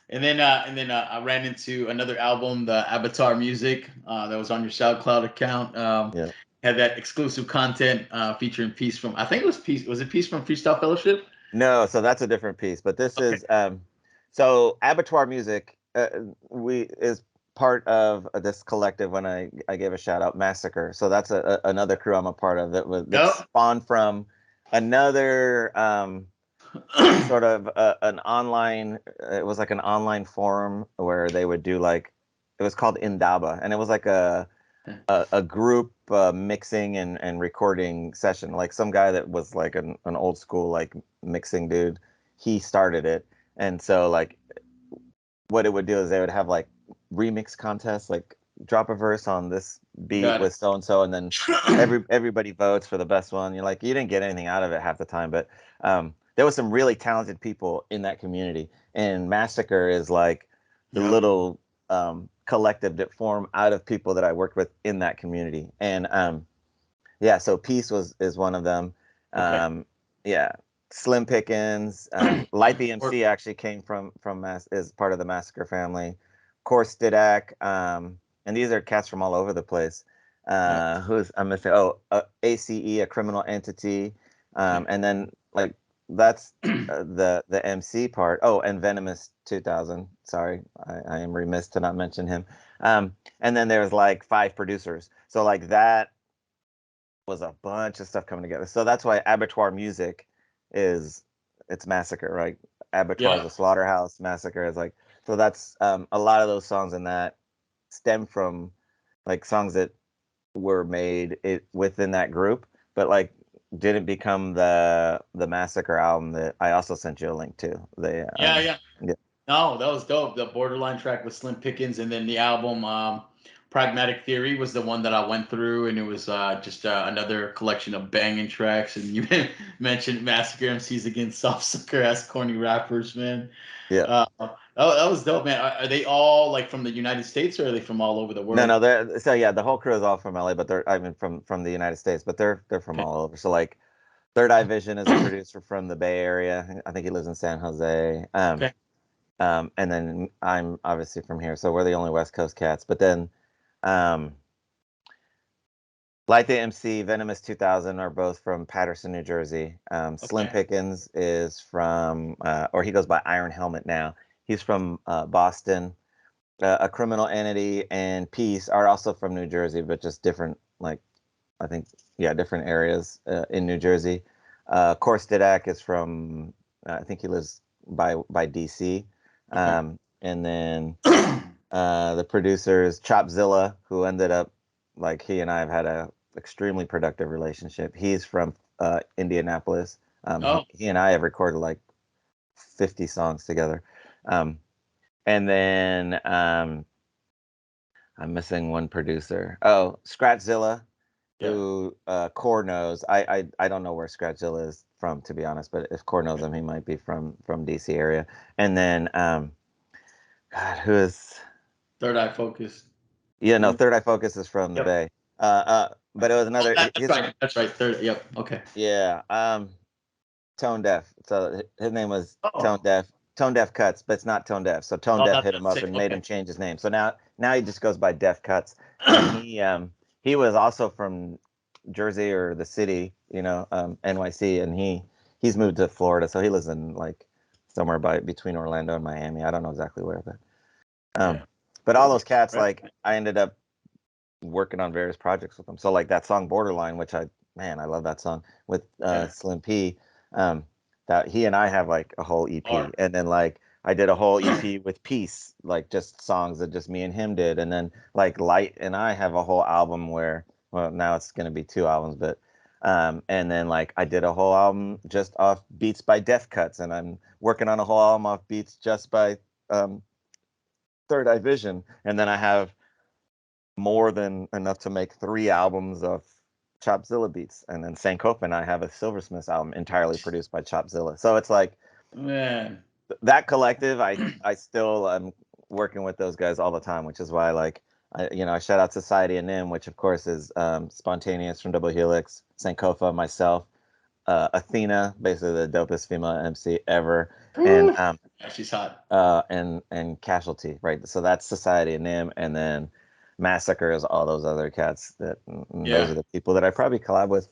And then I ran into another album, the Avatar Music, that was on your SoundCloud account. yeah. Had that exclusive content featuring Peace from, I think it was Peace. Was it Peace from Freestyle Fellowship? No, so that's a different piece. But this Okay. is so Abattoir Music. We is part of this collective when I gave a shout out Massacre. So that's another crew I'm a part of that Yep. spawned from another sort of an online. It was like an online forum where they would do like it was called Indaba, and it was like a group mixing and recording session. Like some guy that was like an old school like mixing dude, he started it, and so like what it would do is they would have like remix contests, like drop a verse on this beat Got with so and so, and then it. everybody votes for the best one. You're like, you didn't get anything out of it half the time, but there was some really talented people in that community, and Massacre is like the Yep. little collective that formed out of people that I worked with in that community, and yeah, so Peace is one of them. Okay. Yeah, Slim Pickens, Light the MC actually came from is part of the Massacre family. Course Didac, and these are cats from all over the place. Yep. Who's I'm missing? Oh, ACE, a criminal entity, Okay. and then like that's the MC part. Oh, and Venomous 2000. Sorry, I am remiss to not mention him. And then there's like 5 producers. So like that was a bunch of stuff coming together. So that's why Abattoir music is it's Massacre, right? Abattoir is Yeah. a slaughterhouse, Massacre is like so that's a lot of those songs in that stem from like songs that were made within that group, but like didn't become the Massacre album that I also sent you a link to. They Yeah. Yeah. yeah. No, that was dope. The Borderline track with Slim Pickens, and then the album Pragmatic Theory was the one that I went through, and it was just another collection of banging tracks. And you mentioned Massacre MCs against soft sucker ass corny rappers, man. Yeah. That was dope, man. Are they all like from the United States, or are they from all over the No, world? they're so yeah, the whole crew is all from LA, but they're I mean from the United States, but they're from Okay. all over. So like Third Eye Vision is a producer from the Bay Area. I think he lives in San Jose. Okay. And then I'm obviously from here, so we're the only West Coast cats. But then, um, Light the MC, Venomous 2000 are both from Paterson, New Jersey. Slim Okay. Pickens is from, or he goes by Iron Helmet now. He's from Boston. A Criminal Entity and Peace are also from New Jersey, but just different, like I think, yeah, different areas in New Jersey. Course Didac is from, I think he lives by DC. Okay. And then the producers, Chopzilla, who ended up, like he and I have had a extremely productive relationship. He's from Indianapolis. Oh, He and I have recorded like 50 songs together. Um, and then I'm missing one producer. Oh, Scratchzilla, yeah. who Core knows. I don't know where Scratchzilla is from, to be honest, but if Core knows him, he might be from DC area. And then God, who is Third Eye Focus. yeah, no, Mm. Third Eye Focus is from the Yep. Bay. But it was Oh, another that's he's right. That's right. Third. Yep. Okay. yeah, Tone Deaf. So his name was Oh. Tone Deaf Cuts, but it's not Tone Deaf. So Tone Oh, Deaf that's hit him the up same. and made him Okay. change his name. So now he just goes by Def Cuts. And he was also from Jersey or the city, NYC, and he's moved to Florida. So he lives in like somewhere between Orlando and Miami. I don't know exactly where, Yeah. but all Cool. those cats, Right. like I ended up working on various projects with them. So like that song Borderline, which I love that song with Yeah. Slim P. That he and I have like a whole EP, Art. and then like I did a whole EP with Peace, like just songs that just me and him did, and then like Light and I have a whole album where well now it's gonna be 2 albums, but and then like I did a whole album just off beats by Def Cuts, and I'm working on a whole album off beats just by um, Third Eye Vision, and then I have more than enough to make 3 albums of Chopzilla beats. And then Sankofa and I have a Silversmiths album entirely produced by Chopzilla. So it's like Man. that collective, I still am working with those guys all the time, which is why like I shout out Society and Nim, which of course is Spontaneous from Double Helix, Sankofa, myself, Athena, basically the dopest female MC ever, and Whew. Yeah, she's hot. and Casualty, right? So that's Society and Nim, and then Massacre is all those other cats those Yeah. are the people that I probably collab with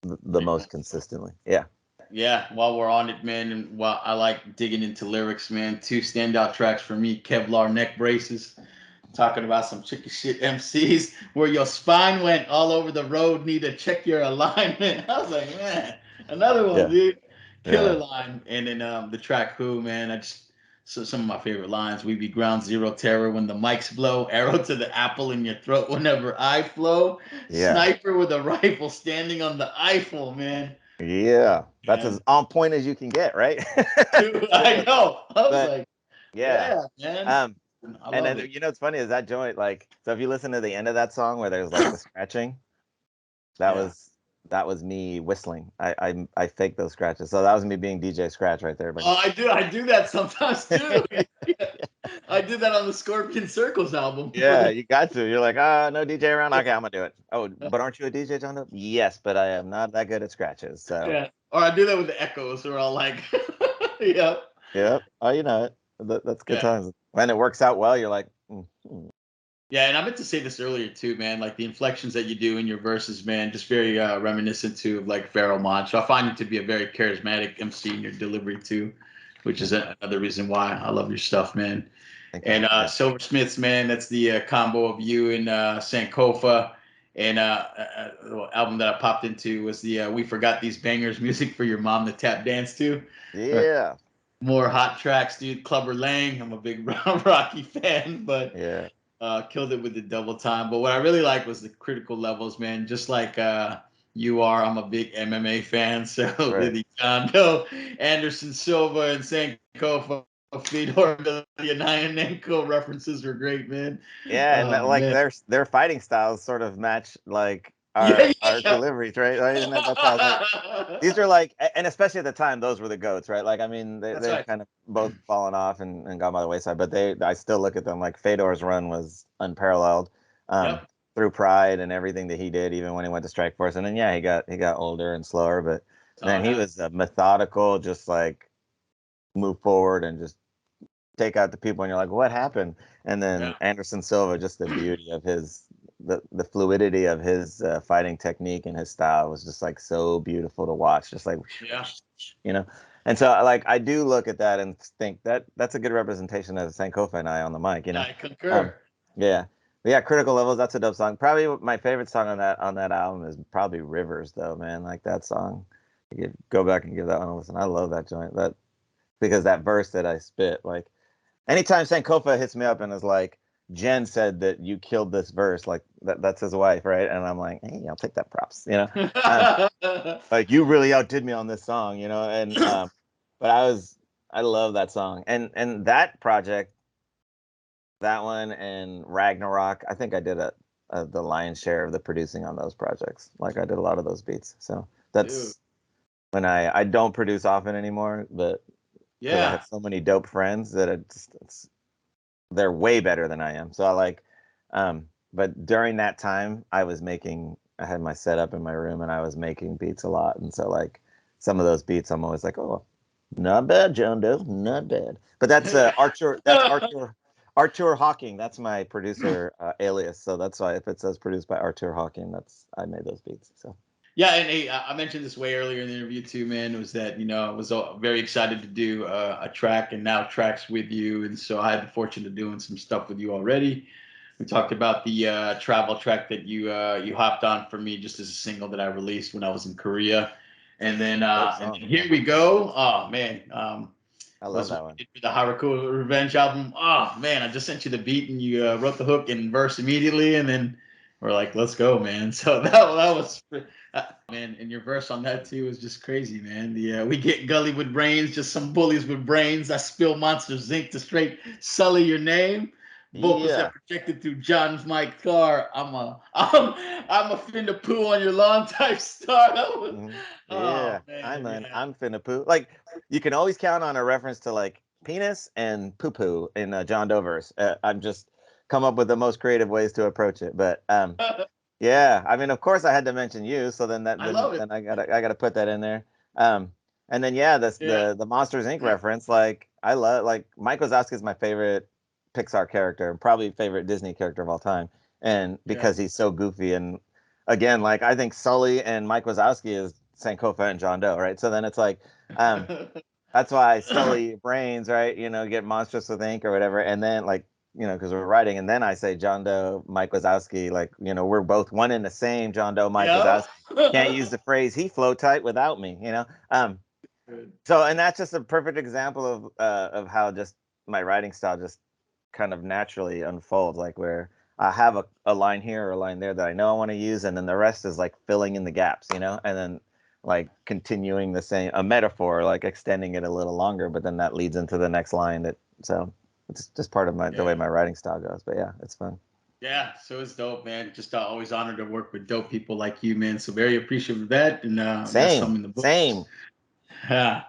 the most consistently. Yeah. Yeah, while we're on it, man, and while I like digging into lyrics, man, two standout tracks for me, Kevlar Neck Braces. talking about some chicken shit MCs where your spine went all over the road. Need to check your alignment. I was like, man, another one, Yeah. dude. Killer Yeah. line. And then the track "Who," man. I just so some of my favorite lines. We be ground zero terror when the mics blow. Arrow to the apple in your throat whenever I flow. Yeah. Sniper with a rifle standing on the Eiffel, man. Yeah. That's as Man, on point as you can get, right? dude, I know. I was But like, yeah. yeah, man. Um, I and love then it. you know what's funny is that joint, like, so if you listen to the end of that song where there's like the scratching, that Yeah. was that was me whistling. I faked those scratches. So that was me being DJ Scratch right there, buddy. Oh, I do. I do that sometimes too. I did that on the Scorpion Circles album for Yeah, the. you got to. You're like, ah, no DJ around. Okay, I'm gonna do it. Oh, but aren't you a DJ, John Doe? Yes, but I am not that good at scratches. So, Yeah. Or I do that with the Echoes. We're all like, yeah. yep. Oh, you know it. That's good Yeah. times. When it works out well, you're like, "Hmm." Yeah, and I meant to say this earlier too, man. Like the inflections that you do in your verses, man, just very reminiscent to like Pharoah Monch. So I find you to be a very charismatic MC in your delivery too, which is another reason why I love your stuff, man. Thank you. And Yeah, Silversmiths, man, that's the combo of you and Sankofa. And the album that I popped into was the We Forgot These Bangers music for your mom to tap dance to. Uh, yeah, More hot tracks, dude. Clubber Lang. I'm a big Rocky fan, but yeah. killed it with the double time. But what I really like was the critical levels, man. Just like you are, I'm a big MMA fan. So Right. the John Doe, Anderson Silva, and Sankofa, Fedor Emelianenko references were great, man. Yeah, and that, Oh like man, their fighting styles sort of match like yeah, our yeah. deliveries, right? Right? Isn't that that's how like these are like, and especially at the time, those were the goats, right? Like, I mean, That's they've right. kind of both fallen off and gone by the wayside, but I still look at them like Fedor's run was unparalleled, um, Yep. through Pride and everything that he did, even when he went to Strike Force. And then, yeah, he got older and slower, but Oh, man, he was methodical, just like move forward and just take out the people, and you're like, what happened? And yeah. then Anderson Silva, just the beauty of his, the fluidity of his fighting technique and his style was just like so beautiful to watch, just like, Yeah. you know. And so like I do look at that and think that that's a good representation of Sankofa and I on the mic, you know. I Um, concur. yeah. But yeah, Critical Levels, that's a dope song. Probably my favorite song on that album is probably Rivers, though, man. Like that song. Go back and give that one a listen. I love that joint. That because that verse that I spit, like anytime Sankofa hits me up and is like, Jen said that you killed this verse, like that's his wife, right? And I'm like, hey, I'll take that props, you know. Um, like you really outdid me on this song, you know. And but I love that song and that project, that one and Ragnarok. I think I did the lion's share of the producing on those projects. Like I did a lot of those beats, so Dude. that's when I don't produce often anymore, but because I Yeah. have so many dope friends that they're way better than I am. So I like, but during that time, I had my setup in my room and I was making beats a lot. And so like some of those beats, I'm always like, oh, not bad, John Doe, not bad. But that's Artur Hawking. That's my producer alias. So that's why if it says produced by Artur Hawking, I made those beats. So Yeah, and hey, I mentioned this way earlier in the interview too, man. Was that I was very excited to do a track and now tracks with you, and so I had the fortune of doing some stuff with you already. We talked about the travel track that you hopped on for me just as a single that I released when I was in Korea, dope and song. then Yeah, here we go. Oh man, I love was that one. the Haruko Revenge album. Oh man, I just sent you the beat and you wrote the hook and verse immediately, and then we're like, let's go, man. So that was man, and your verse on that too is just crazy, man. The we get gully with brains, just some bullies with brains. I spill monster zinc to straight sully your name. Vocals Yeah. that projected through John's mic car. I'm a finna poo on your lawn type star. That was, Mhm. oh Yeah, man, yeah. I'm finna poo. Like you can always count on a reference to like penis and poo poo in John Doe verse. I'm just come up with the most creative ways to approach it. But yeah, I mean, of course, I had to mention you, so I love it. then I gotta put that in there. Um, and then yeah, Yeah. the Monsters Inc. reference. Like I love like Mike Wazowski is my favorite Pixar character and probably favorite Disney character of all time, and Yeah. because he's so goofy and again, like I think Sully and Mike Wazowski is Sankofa and John Doe, right? So then it's like, um, that's why Sully brains, right? You know, get monstrous with ink or whatever, and then like because we're writing, and then I say John Doe, Mike Wazowski, like, we're both one and the same. John Doe, Mike Yeah. Wazowski. Can't use the phrase "he flow tight" without me. So, and that's just a perfect example of how just my writing style just kind of naturally unfolds, like where I have a line here or a line there that I know I want to use, and then the rest is like filling in the gaps, and then like continuing the same a metaphor, like extending it a little longer, but then that leads into the next line. So it's just part of the way my writing style goes. But yeah, it's fun. Yeah, so it's dope, man. Just always honored to work with dope people like you, man. So very appreciative of that, and that's Same, something in the book. same. Yeah.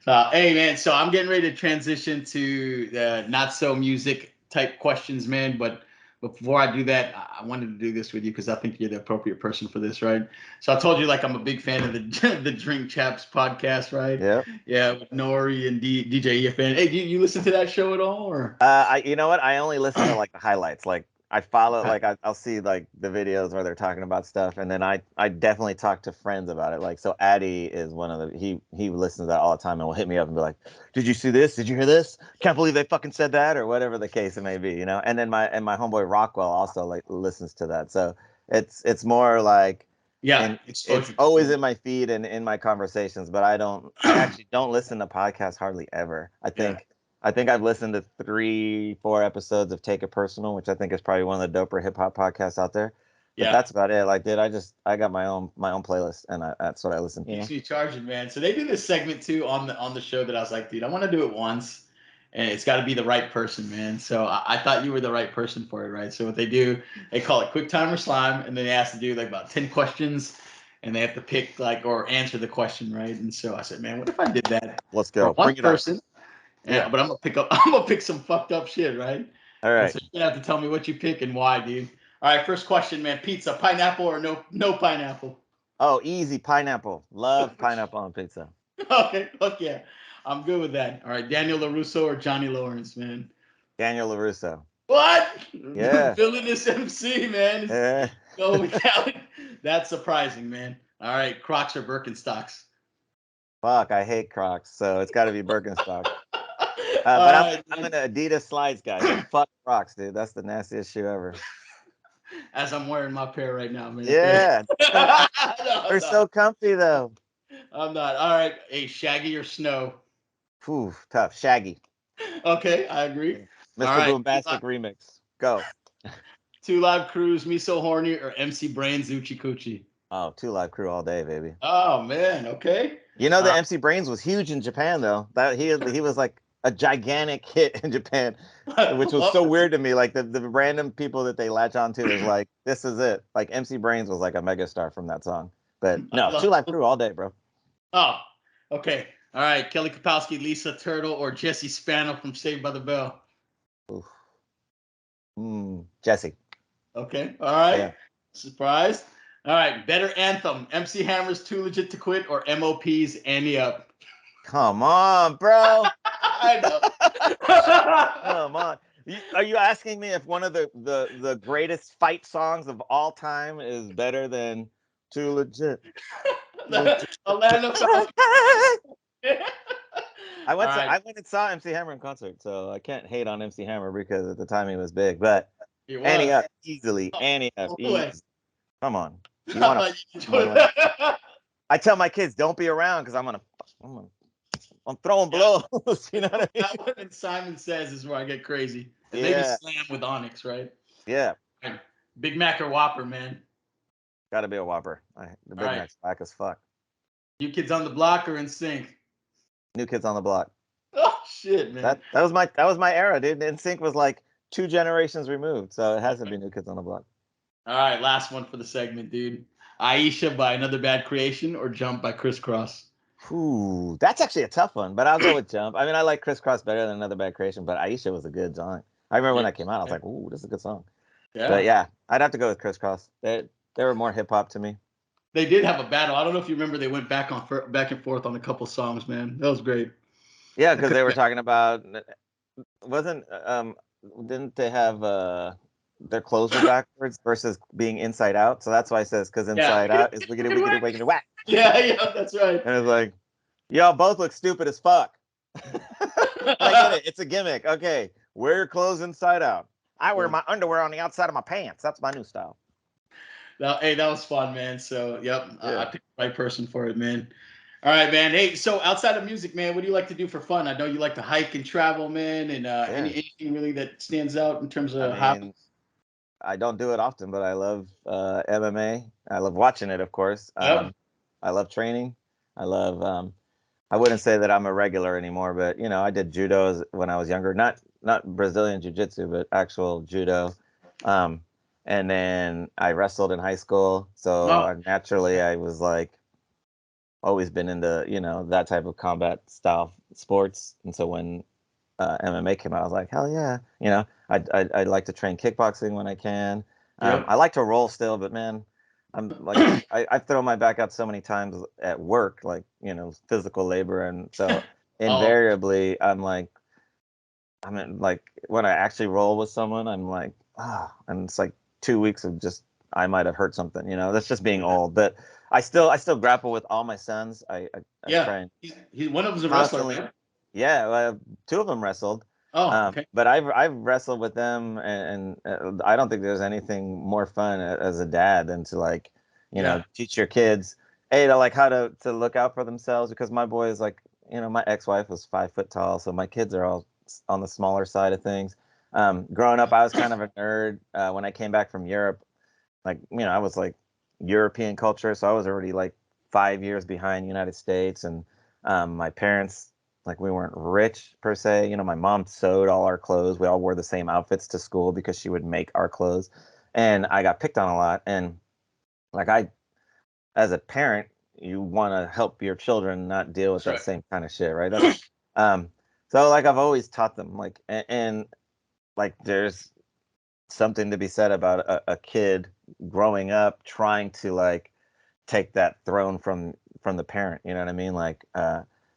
So, hey, man. So I'm getting ready to transition to the not so music type questions, man. But before I do that, I wanted to do this with you because I think you're the appropriate person for this, right? So I told you, like, I'm a big fan of the the Drink Chaps podcast, right? Yeah. Yeah, with Nori and DJ EFN. Hey, do you listen to that show at all, or? You know what? I only listen to like the highlights. Like I follow, like I'll see like the videos where they're talking about stuff, and then I definitely talk to friends about it. Like, so Addy is one of the he listens to that all the time and will hit me up and be like, "Did you see this? Did you hear this? Can't believe they fucking said that," or whatever the case it may be, And then my homeboy Rockwell also like listens to that. So it's more like. Yeah, And it's always in my feed and in my conversations, but I actually don't listen to podcasts hardly ever. I think I've listened to 3-4 episodes of Take It Personal, which I think is probably one of the doper hip hop podcasts out there. But that's about it. Like, dude, I got my own playlist, and that's what I listen to. Keeps me charging, man. So they do this segment too on the show that I was like, dude, I want to do it once, and it's got to be the right person, man. So I thought you were the right person for it, right? So what they do, they call it Quick Time or Slime, and then they ask to do like about 10 questions, and they have to pick like or answer the question, right? And so I said, man, what if I did that Let's for go. one Bring it person? on. Yeah, but I'm gonna pick some fucked up shit, right? All And right. so you're gonna have to tell me what you pick and why, dude. All right, first question, man. Pizza, pineapple or no pineapple? Oh, easy pineapple. Love pineapple on pizza. Okay, fuck yeah. I'm good with that. All right, Daniel LaRusso or Johnny Lawrence, man. Daniel LaRusso. What? Yeah. Villainous MC, man. Yeah. Go without. That's surprising, man. All right, Crocs or Birkenstocks? Fuck, I hate Crocs, so it's got to be Birkenstock. All But right, I'm an Adidas slides guy. So fuck Crocs, dude. That's the nastiest shoe ever. as I'm wearing my pair right now, man. Yeah. No, They're so comfy though. I'm not. All right, hey, Shaggy or Snow? Whew, tough. Shaggy. Okay, I agree. All Mr. right, Boombastic remix. Go. Two Live Crews, Me So Horny or MC Brains Uchi Coochie? Oh, 2 Live Crew all day, baby. Oh man, okay. The MC Brains was huge in Japan though. That he was like a gigantic hit in Japan, which was so weird to me. Like the random people that they latch onto is like, this is it. Like MC Brains was like a megastar from that song. But no, 2 Live Crew all day, bro. Oh, okay. All right. Kelly Kapowski, Lisa Turtle, or Jesse Spano from Saved by the Bell? Jesse. Okay. All right. Yeah. Surprised. All right. Better anthem: MC Hammer's "Too Legit to Quit" or MOP's "Annie Up"? Come on, bro. I know. Come on. Are you asking me if one of the greatest fight songs of all time is better than Too Legit? Atlanta Falcons. I went and saw MC Hammer in concert, so I can't hate on MC Hammer because at the time he was big. But Annie Up easily, Annie Up easy. Come on, you want to? I tell my kids, don't be around because I'm throwing blows. You know what I mean? That one and Simon Says is where I get crazy. And maybe Slam with Onyx, right? Yeah. Big Mac or Whopper, man? Got to be a Whopper. The Big Mac's black as fuck. New Kids on the Block or In Sync? New Kids on the Block. Oh shit, man. That was my era, dude. In Sync was like 2 generations removed, so it has to be New Kids on the Block. All right, last one for the segment, dude. Aisha by Another Bad Creation or Jump by Criss Cross? Ooh, that's actually a tough one, but I'll go with Jump. I mean, I like Criss Cross better than Another Bad Creation, but Aisha was a good song. I remember when that came out, I was like, ooh, this is a good song. Yeah. But yeah, I'd have to go with Criss Cross. They were more hip hop to me. They did have a battle. I don't know if you remember. They went back and forth on a couple songs, man. That was great. Yeah, because they were talking about didn't they have their clothes were backwards versus being inside out? So that's why it says because inside out is wiggity whack. Yeah, that's right. And it's like, y'all both look stupid as fuck. I get it. It's a gimmick. Okay. wear your clothes inside out. I wear Yeah. my underwear on the outside of my pants. That's my new style. Hey, that was fun, man. So, yep, I Yeah. picked the right person for it, man. All right, man. Hey, so outside of music, man, what do you like to do for fun? I know you like to hike and travel, man. And Yeah. anything really that stands out in terms I of mean, hobbies? I don't do it often, but I love MMA. I love watching it, of course. Yep. I love training. I love. I wouldn't say that I'm a regular anymore, but I did judo when I was younger. Not Brazilian jiu-jitsu, but actual judo. Um, and then I wrestled in high school, so Oh, naturally I was like always been into that type of combat style sports. And so when MMA came out, I was like, hell yeah. I like to train kickboxing when I can. yep. I like to roll still, but man, I'm like I've thrown my back out so many times at work, like physical labor, and so Oh, invariably I'm like, I mean, like when I actually roll with someone, I'm like, and it's like 2 weeks of just I might have hurt something. That's just being old, but I still grapple with all my sons. I yeah. try and He's one of them's a wrestler, constantly. right? Yeah, well, two of them wrestled, Oh, okay. but I've wrestled with them, and I don't think there's anything more fun as a dad than to like, Yeah. teach your kids, hey, to like how to look out for themselves. Because my boy is like, my ex-wife was 5 foot tall, so my kids are all on the smaller side of things. Growing up, I was kind of a nerd. When I came back from Europe, like I was like European culture, so I was already like 5 years behind the United States, and my parents, like, we weren't rich per se. My mom sewed all our clothes. We all wore the same outfits to school because she would make our clothes, and I got picked on a lot. And like as a parent, you want to help your children not deal with That's that right. same kind of shit, right? That's um. So like I've always taught them like, and like there's something to be said about a kid growing up trying to like take that throne from the parent. You know what I mean? Like,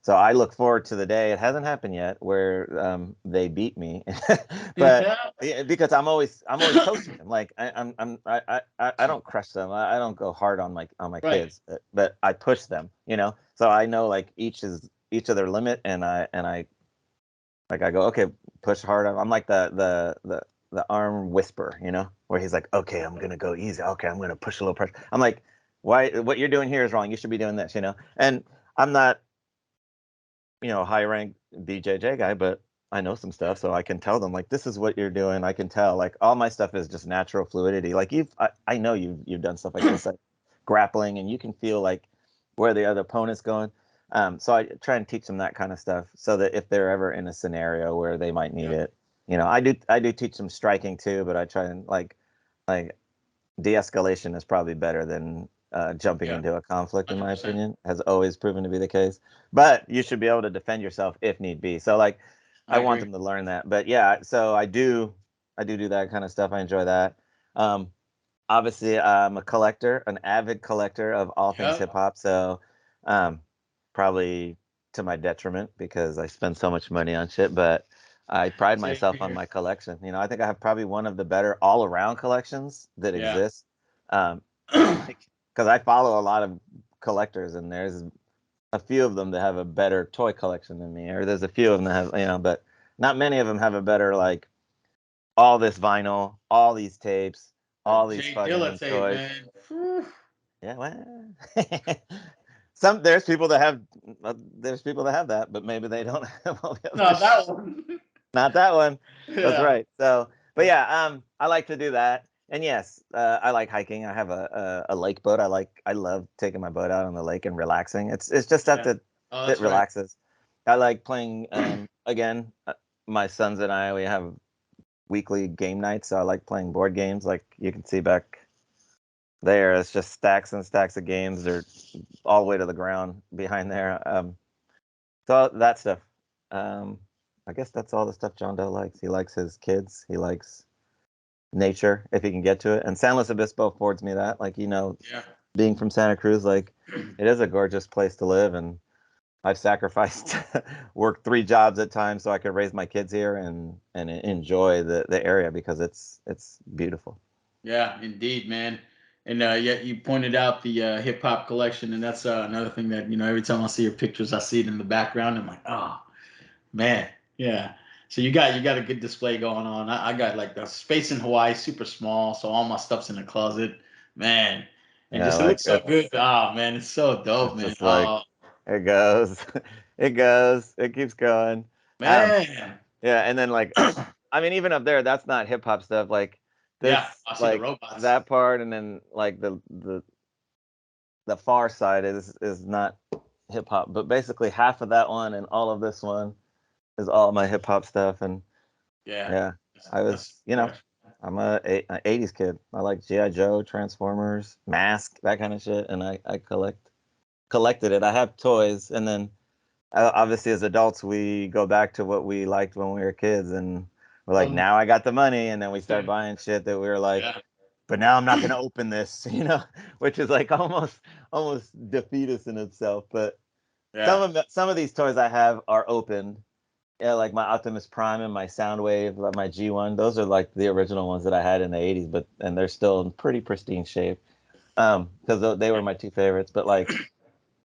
so I look forward to the day. It hasn't happened yet where they beat me, but because I'm always coaching them. Like I don't crush them. I don't go hard on my Right. kids, but I push them. So I know like each of their limit, and I like I go, okay, push hard. I'm like the arm whisper, where he's like, okay, I'm gonna go easy. Okay, I'm gonna push a little pressure. I'm like, why? What you're doing here is wrong. You should be doing this. And I'm not, high rank BJJ guy, but I know some stuff, so I can tell them like, this is what you're doing. I can tell like all my stuff is just natural fluidity. Like I know you've done stuff like this, like grappling, and you can feel like where the other opponent's going. So I try and teach them that kind of stuff so that if they're ever in a scenario where they might need Yep. it, I do teach them striking too, but I try and like de-escalation is probably better than jumping Yeah. into a conflict, in my 100%. opinion, has always proven to be the case. But you should be able to defend yourself if need be. So like, I I want agree. them to learn that. But yeah, so I do that kind of stuff. I enjoy that. Um, Obviously, I'm a collector, an avid collector of all things Yep. hip hop. So um, probably to my detriment because I spend so much money on shit. But I pride Same myself on here. my collection. I think I have probably one of the better all around collections that Yeah. exists. Um, because I follow a lot of collectors, and there's a few of them that have a better toy collection than me, or there's a few of them that have, but not many of them have a better like all this vinyl, all these tapes, all these J Dilla fucking tape, toys. man. Whew. Yeah, well, there's people that have that, but maybe they don't have all the other No, that shit. one. Not that one. That's Yeah. right. So, but yeah, I like to do that. And yes, I like hiking. I have a lake boat. I love taking my boat out on the lake and relaxing. It's just stuff Yeah. that Oh, that that's right. relaxes. I like playing. Again, my sons and I, we have weekly game nights. So I like playing board games. Like you can see back there, it's just stacks and stacks of games. They're all the way to the ground behind there. So that stuff. Um, I guess that's all the stuff John Doe likes. He likes his kids. He likes nature if he can get to it. And San Luis Obispo affords me that. Like, Yeah. being from Santa Cruz, like it is a gorgeous place to live. And I've sacrificed work 3 jobs at times so I could raise my kids here and enjoy the area because it's beautiful. Yeah, indeed, man. And yeah, you pointed out the hip hop collection, and that's another thing that every time I see your pictures, I see it in the background. I'm like, oh man, yeah. So you got a good display going on. I got like the space in Hawaii, super small, so all my stuff's in the closet, man. And Yeah, just it like looks so good. Oh man, it's so dope, it's man. just like it goes, it goes, it keeps going. Um, Man. yeah, and then like I mean, even up there, that's not hip hop stuff. Like Yeah, this, I see the like robots. that part, and then like the far side is not hip hop, but basically half of that one and all of this one is all my hip hop stuff. And Yeah, yeah, I that's was, I'm a 80s kid. I like G.I. Joe, Transformers, Mask, that kind of shit, and I collected it. I have toys, and then obviously as adults we go back to what we liked when we were kids, and we're like, um, now I got the money, and then we start buying shit that we were like, yeah, but now I'm not gonna open this, which is like almost defeatist in itself. But yeah. some of these toys I have are opened. Yeah, like my Optimus Prime and my Soundwave, like my G1. Those are like the original ones that I had in the 80s, and they're still in pretty pristine shape. Because they were my two favorites. But like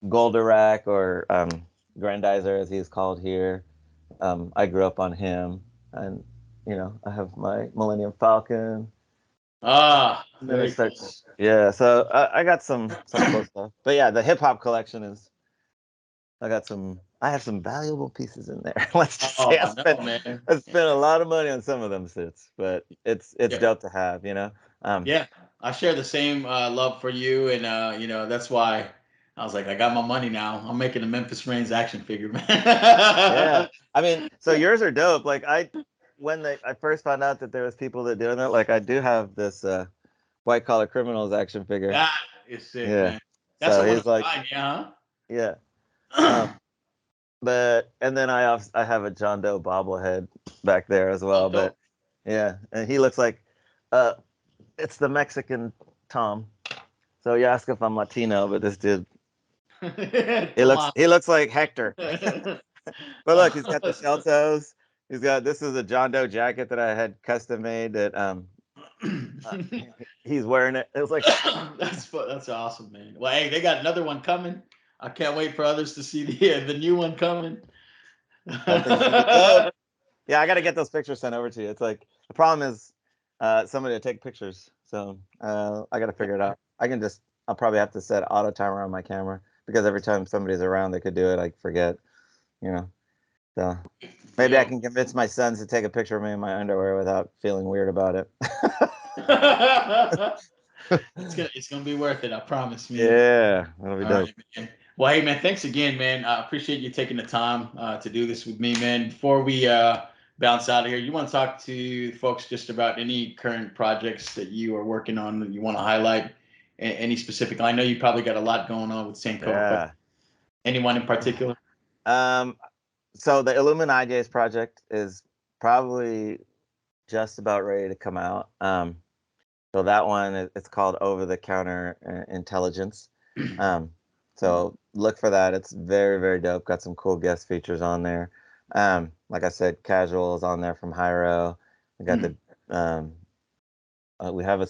Goldorak or Grandizer, as he's called here, I grew up on him, and I have my Millennium Falcon. Ah, And then it very cool. starts, yeah. So I got some cool stuff. But yeah, the hip hop collection is. I have some valuable pieces in there. Let's just Oh, say I know, man. I spent a lot of money on some of them sits, but it's Yeah, dope to have. yeah. I share the same love for you, and that's why I was like, I got my money now. I'm making a Memphis Reigns action figure, Yeah. man. I mean, so yours are dope. Like I first found out that there was people that doing that, like I do have this white collar criminals action figure. That is sick, Yeah. man. That's So the one he's I'm like, buying, yeah, yeah. huh? But and then I have a John Doe bobblehead back there as Oh, well. But dope. yeah, and he looks like uh it's the Mexican Tom. So you ask if I'm Latino, but this dude, Tomas. he looks like Hector. But look, he's got the shell Oh. toes. This is a John Doe jacket that I had custom made that uh, he's wearing it. It was like That's awesome, man. Well, hey, they got another one coming. I can't wait for others to see the new one coming. that thing's gonna be dope. Yeah, I got to get those pictures sent over to you. It's like the problem is somebody to take pictures, so I got to figure it out. I'll probably have to set auto timer on my camera because every time somebody's around, they could do it. I forget, you know. So maybe I Yo. can convince my sons to take a picture of me in my underwear without feeling weird about it. It's gonna be worth it. I promise, man. Yeah, that'll be All dope. right, man. Well, hey, man, thanks again, man. I appreciate you taking the time to do this with me, man. Before we bounce out of here, you want to talk to folks just about any current projects that you are working on that you want to highlight? Any specific? I know you probably got a lot going on with Sankofa, but Yeah. anyone in particular? Um. So the Illuminati project is probably just about ready to come out. So that one, it's called Over the Counter Intelligence. Um, so look for that. It's very, very dope. Got some cool guest features on there. Like I said, Casual is on there from Hyro. We got the we have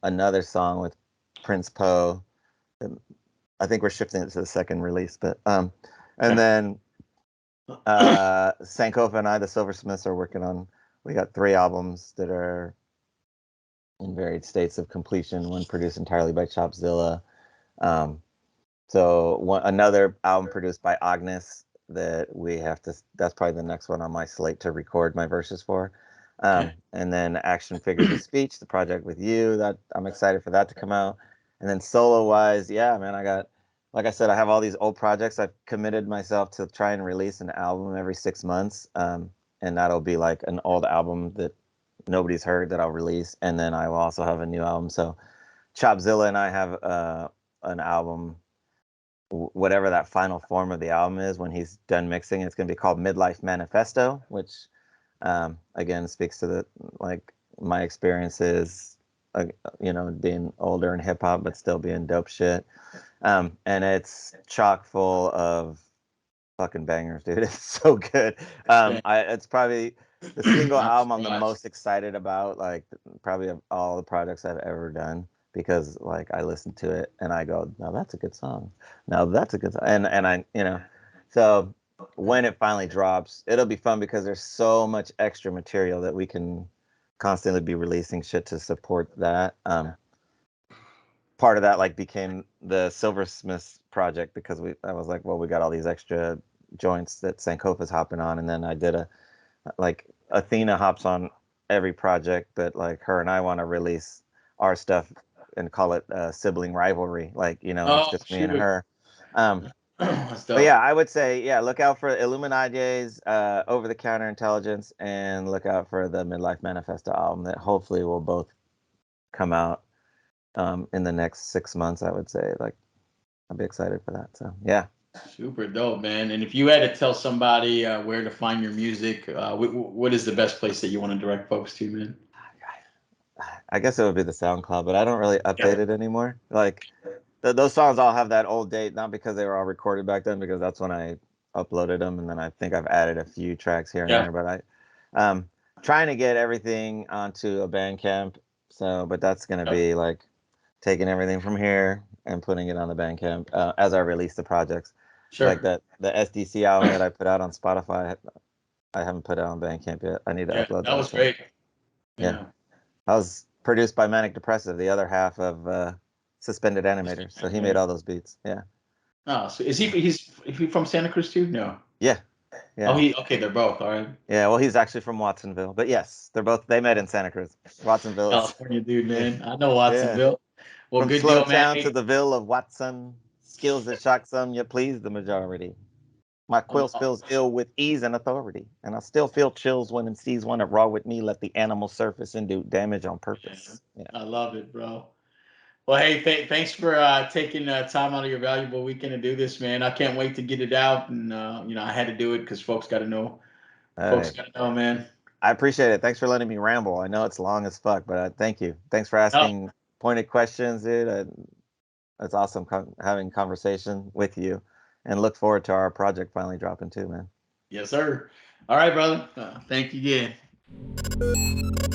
another song with Prince Poe. I think we're shifting it to the second release, but and then Sankofa and I, the Silversmiths, are working on. We got 3 albums that are in varied states of completion. One produced entirely by Chopzilla. Um, another album produced by Agnes that we have to. That's probably the next one on my slate to record my verses for. Okay. And then Action Figures of Speech, the project with you. That I'm excited for that to come out. And then solo wise, yeah, man, like I said, I have all these old projects. I've committed myself to try and release an album every 6 months. And that'll be like an old album that nobody's heard that I'll release. And then I will also have a new album. So Chopzilla and I have an album, whatever that final form of the album is when he's done mixing. It's going to be called Midlife Manifesto, which again speaks to like my experiences, being older in hip hop but still being dope shit. And it's chock full of fucking bangers, dude. It's so good. Okay. It's probably the single I'm album I'm the surprised. most excited about, like probably of all the projects I've ever done, because like I listen to it and I go, now that's a good song. Now that's a good song. And I, so when it finally drops, it'll be fun because there's so much extra material that we can constantly be releasing shit to support that. Part of that like became the Silversmiths project because I was like, well, we got all these extra joints that Sankofa's hopping on, and then I did like Athena hops on every project, but like her and I want to release our stuff and call it sibling rivalry. Like, you know, it's Oh, just me and shoot. her. Um, That's but yeah, dope. I would say, yeah, look out for Illuminati's Over the Counter Intelligence, and look out for the Midlife Manifesto album that hopefully will both come out in the next 6 months. I would say, like, I'll be excited for that. So yeah. Super dope, man. And if you had to tell somebody where to find your music, what is the best place that you want to direct folks to, man? I guess it would be the SoundCloud, but I don't really update Yeah. it anymore. Like those songs all have that old date, not because they were all recorded back then, because that's when I uploaded them, and then I think I've added a few tracks here and Yeah. there. But trying to get everything onto a Bandcamp. So, but that's gonna Yep. be like taking everything from here and putting it on the Bandcamp as I release the projects. Like Sure. the SDC album that I put out on Spotify, I haven't put it on Bandcamp yet. I need to Yeah, upload that that. was So great. yeah. Yeah. I was produced by Manic Depressive, the other half of Suspended Animators. So he made all those beats. Yeah. Oh, so is he from Santa Cruz too? No. Yeah. Oh, Yeah. okay, they're both. All right. Yeah. Well, he's actually from Watsonville. But yes, they met in Santa Cruz. Watsonville is, California dude, yeah. man. I know Yeah. Watsonville. Well, From good Slow deal, man. Town to Hey, the Ville of Watson. Skills that shock some, yet please the majority. My quill spills ill with ease and authority. And I still feel chills when MCs want to raw with me, let the animal surface and do damage on purpose. Yeah. I love it, bro. Well, hey, thanks for taking time out of your valuable weekend to do this, man. I can't wait to get it out, and I had to do it because folks got to know. Folks Hey. got to know, man. I appreciate it. Thanks for letting me ramble. I know it's long as fuck, but thank you. Thanks for Oh, asking pointed questions, dude. It's awesome having conversation with you, and look forward to our project finally dropping too, man. yes, sir. All right, brother. Thank you again.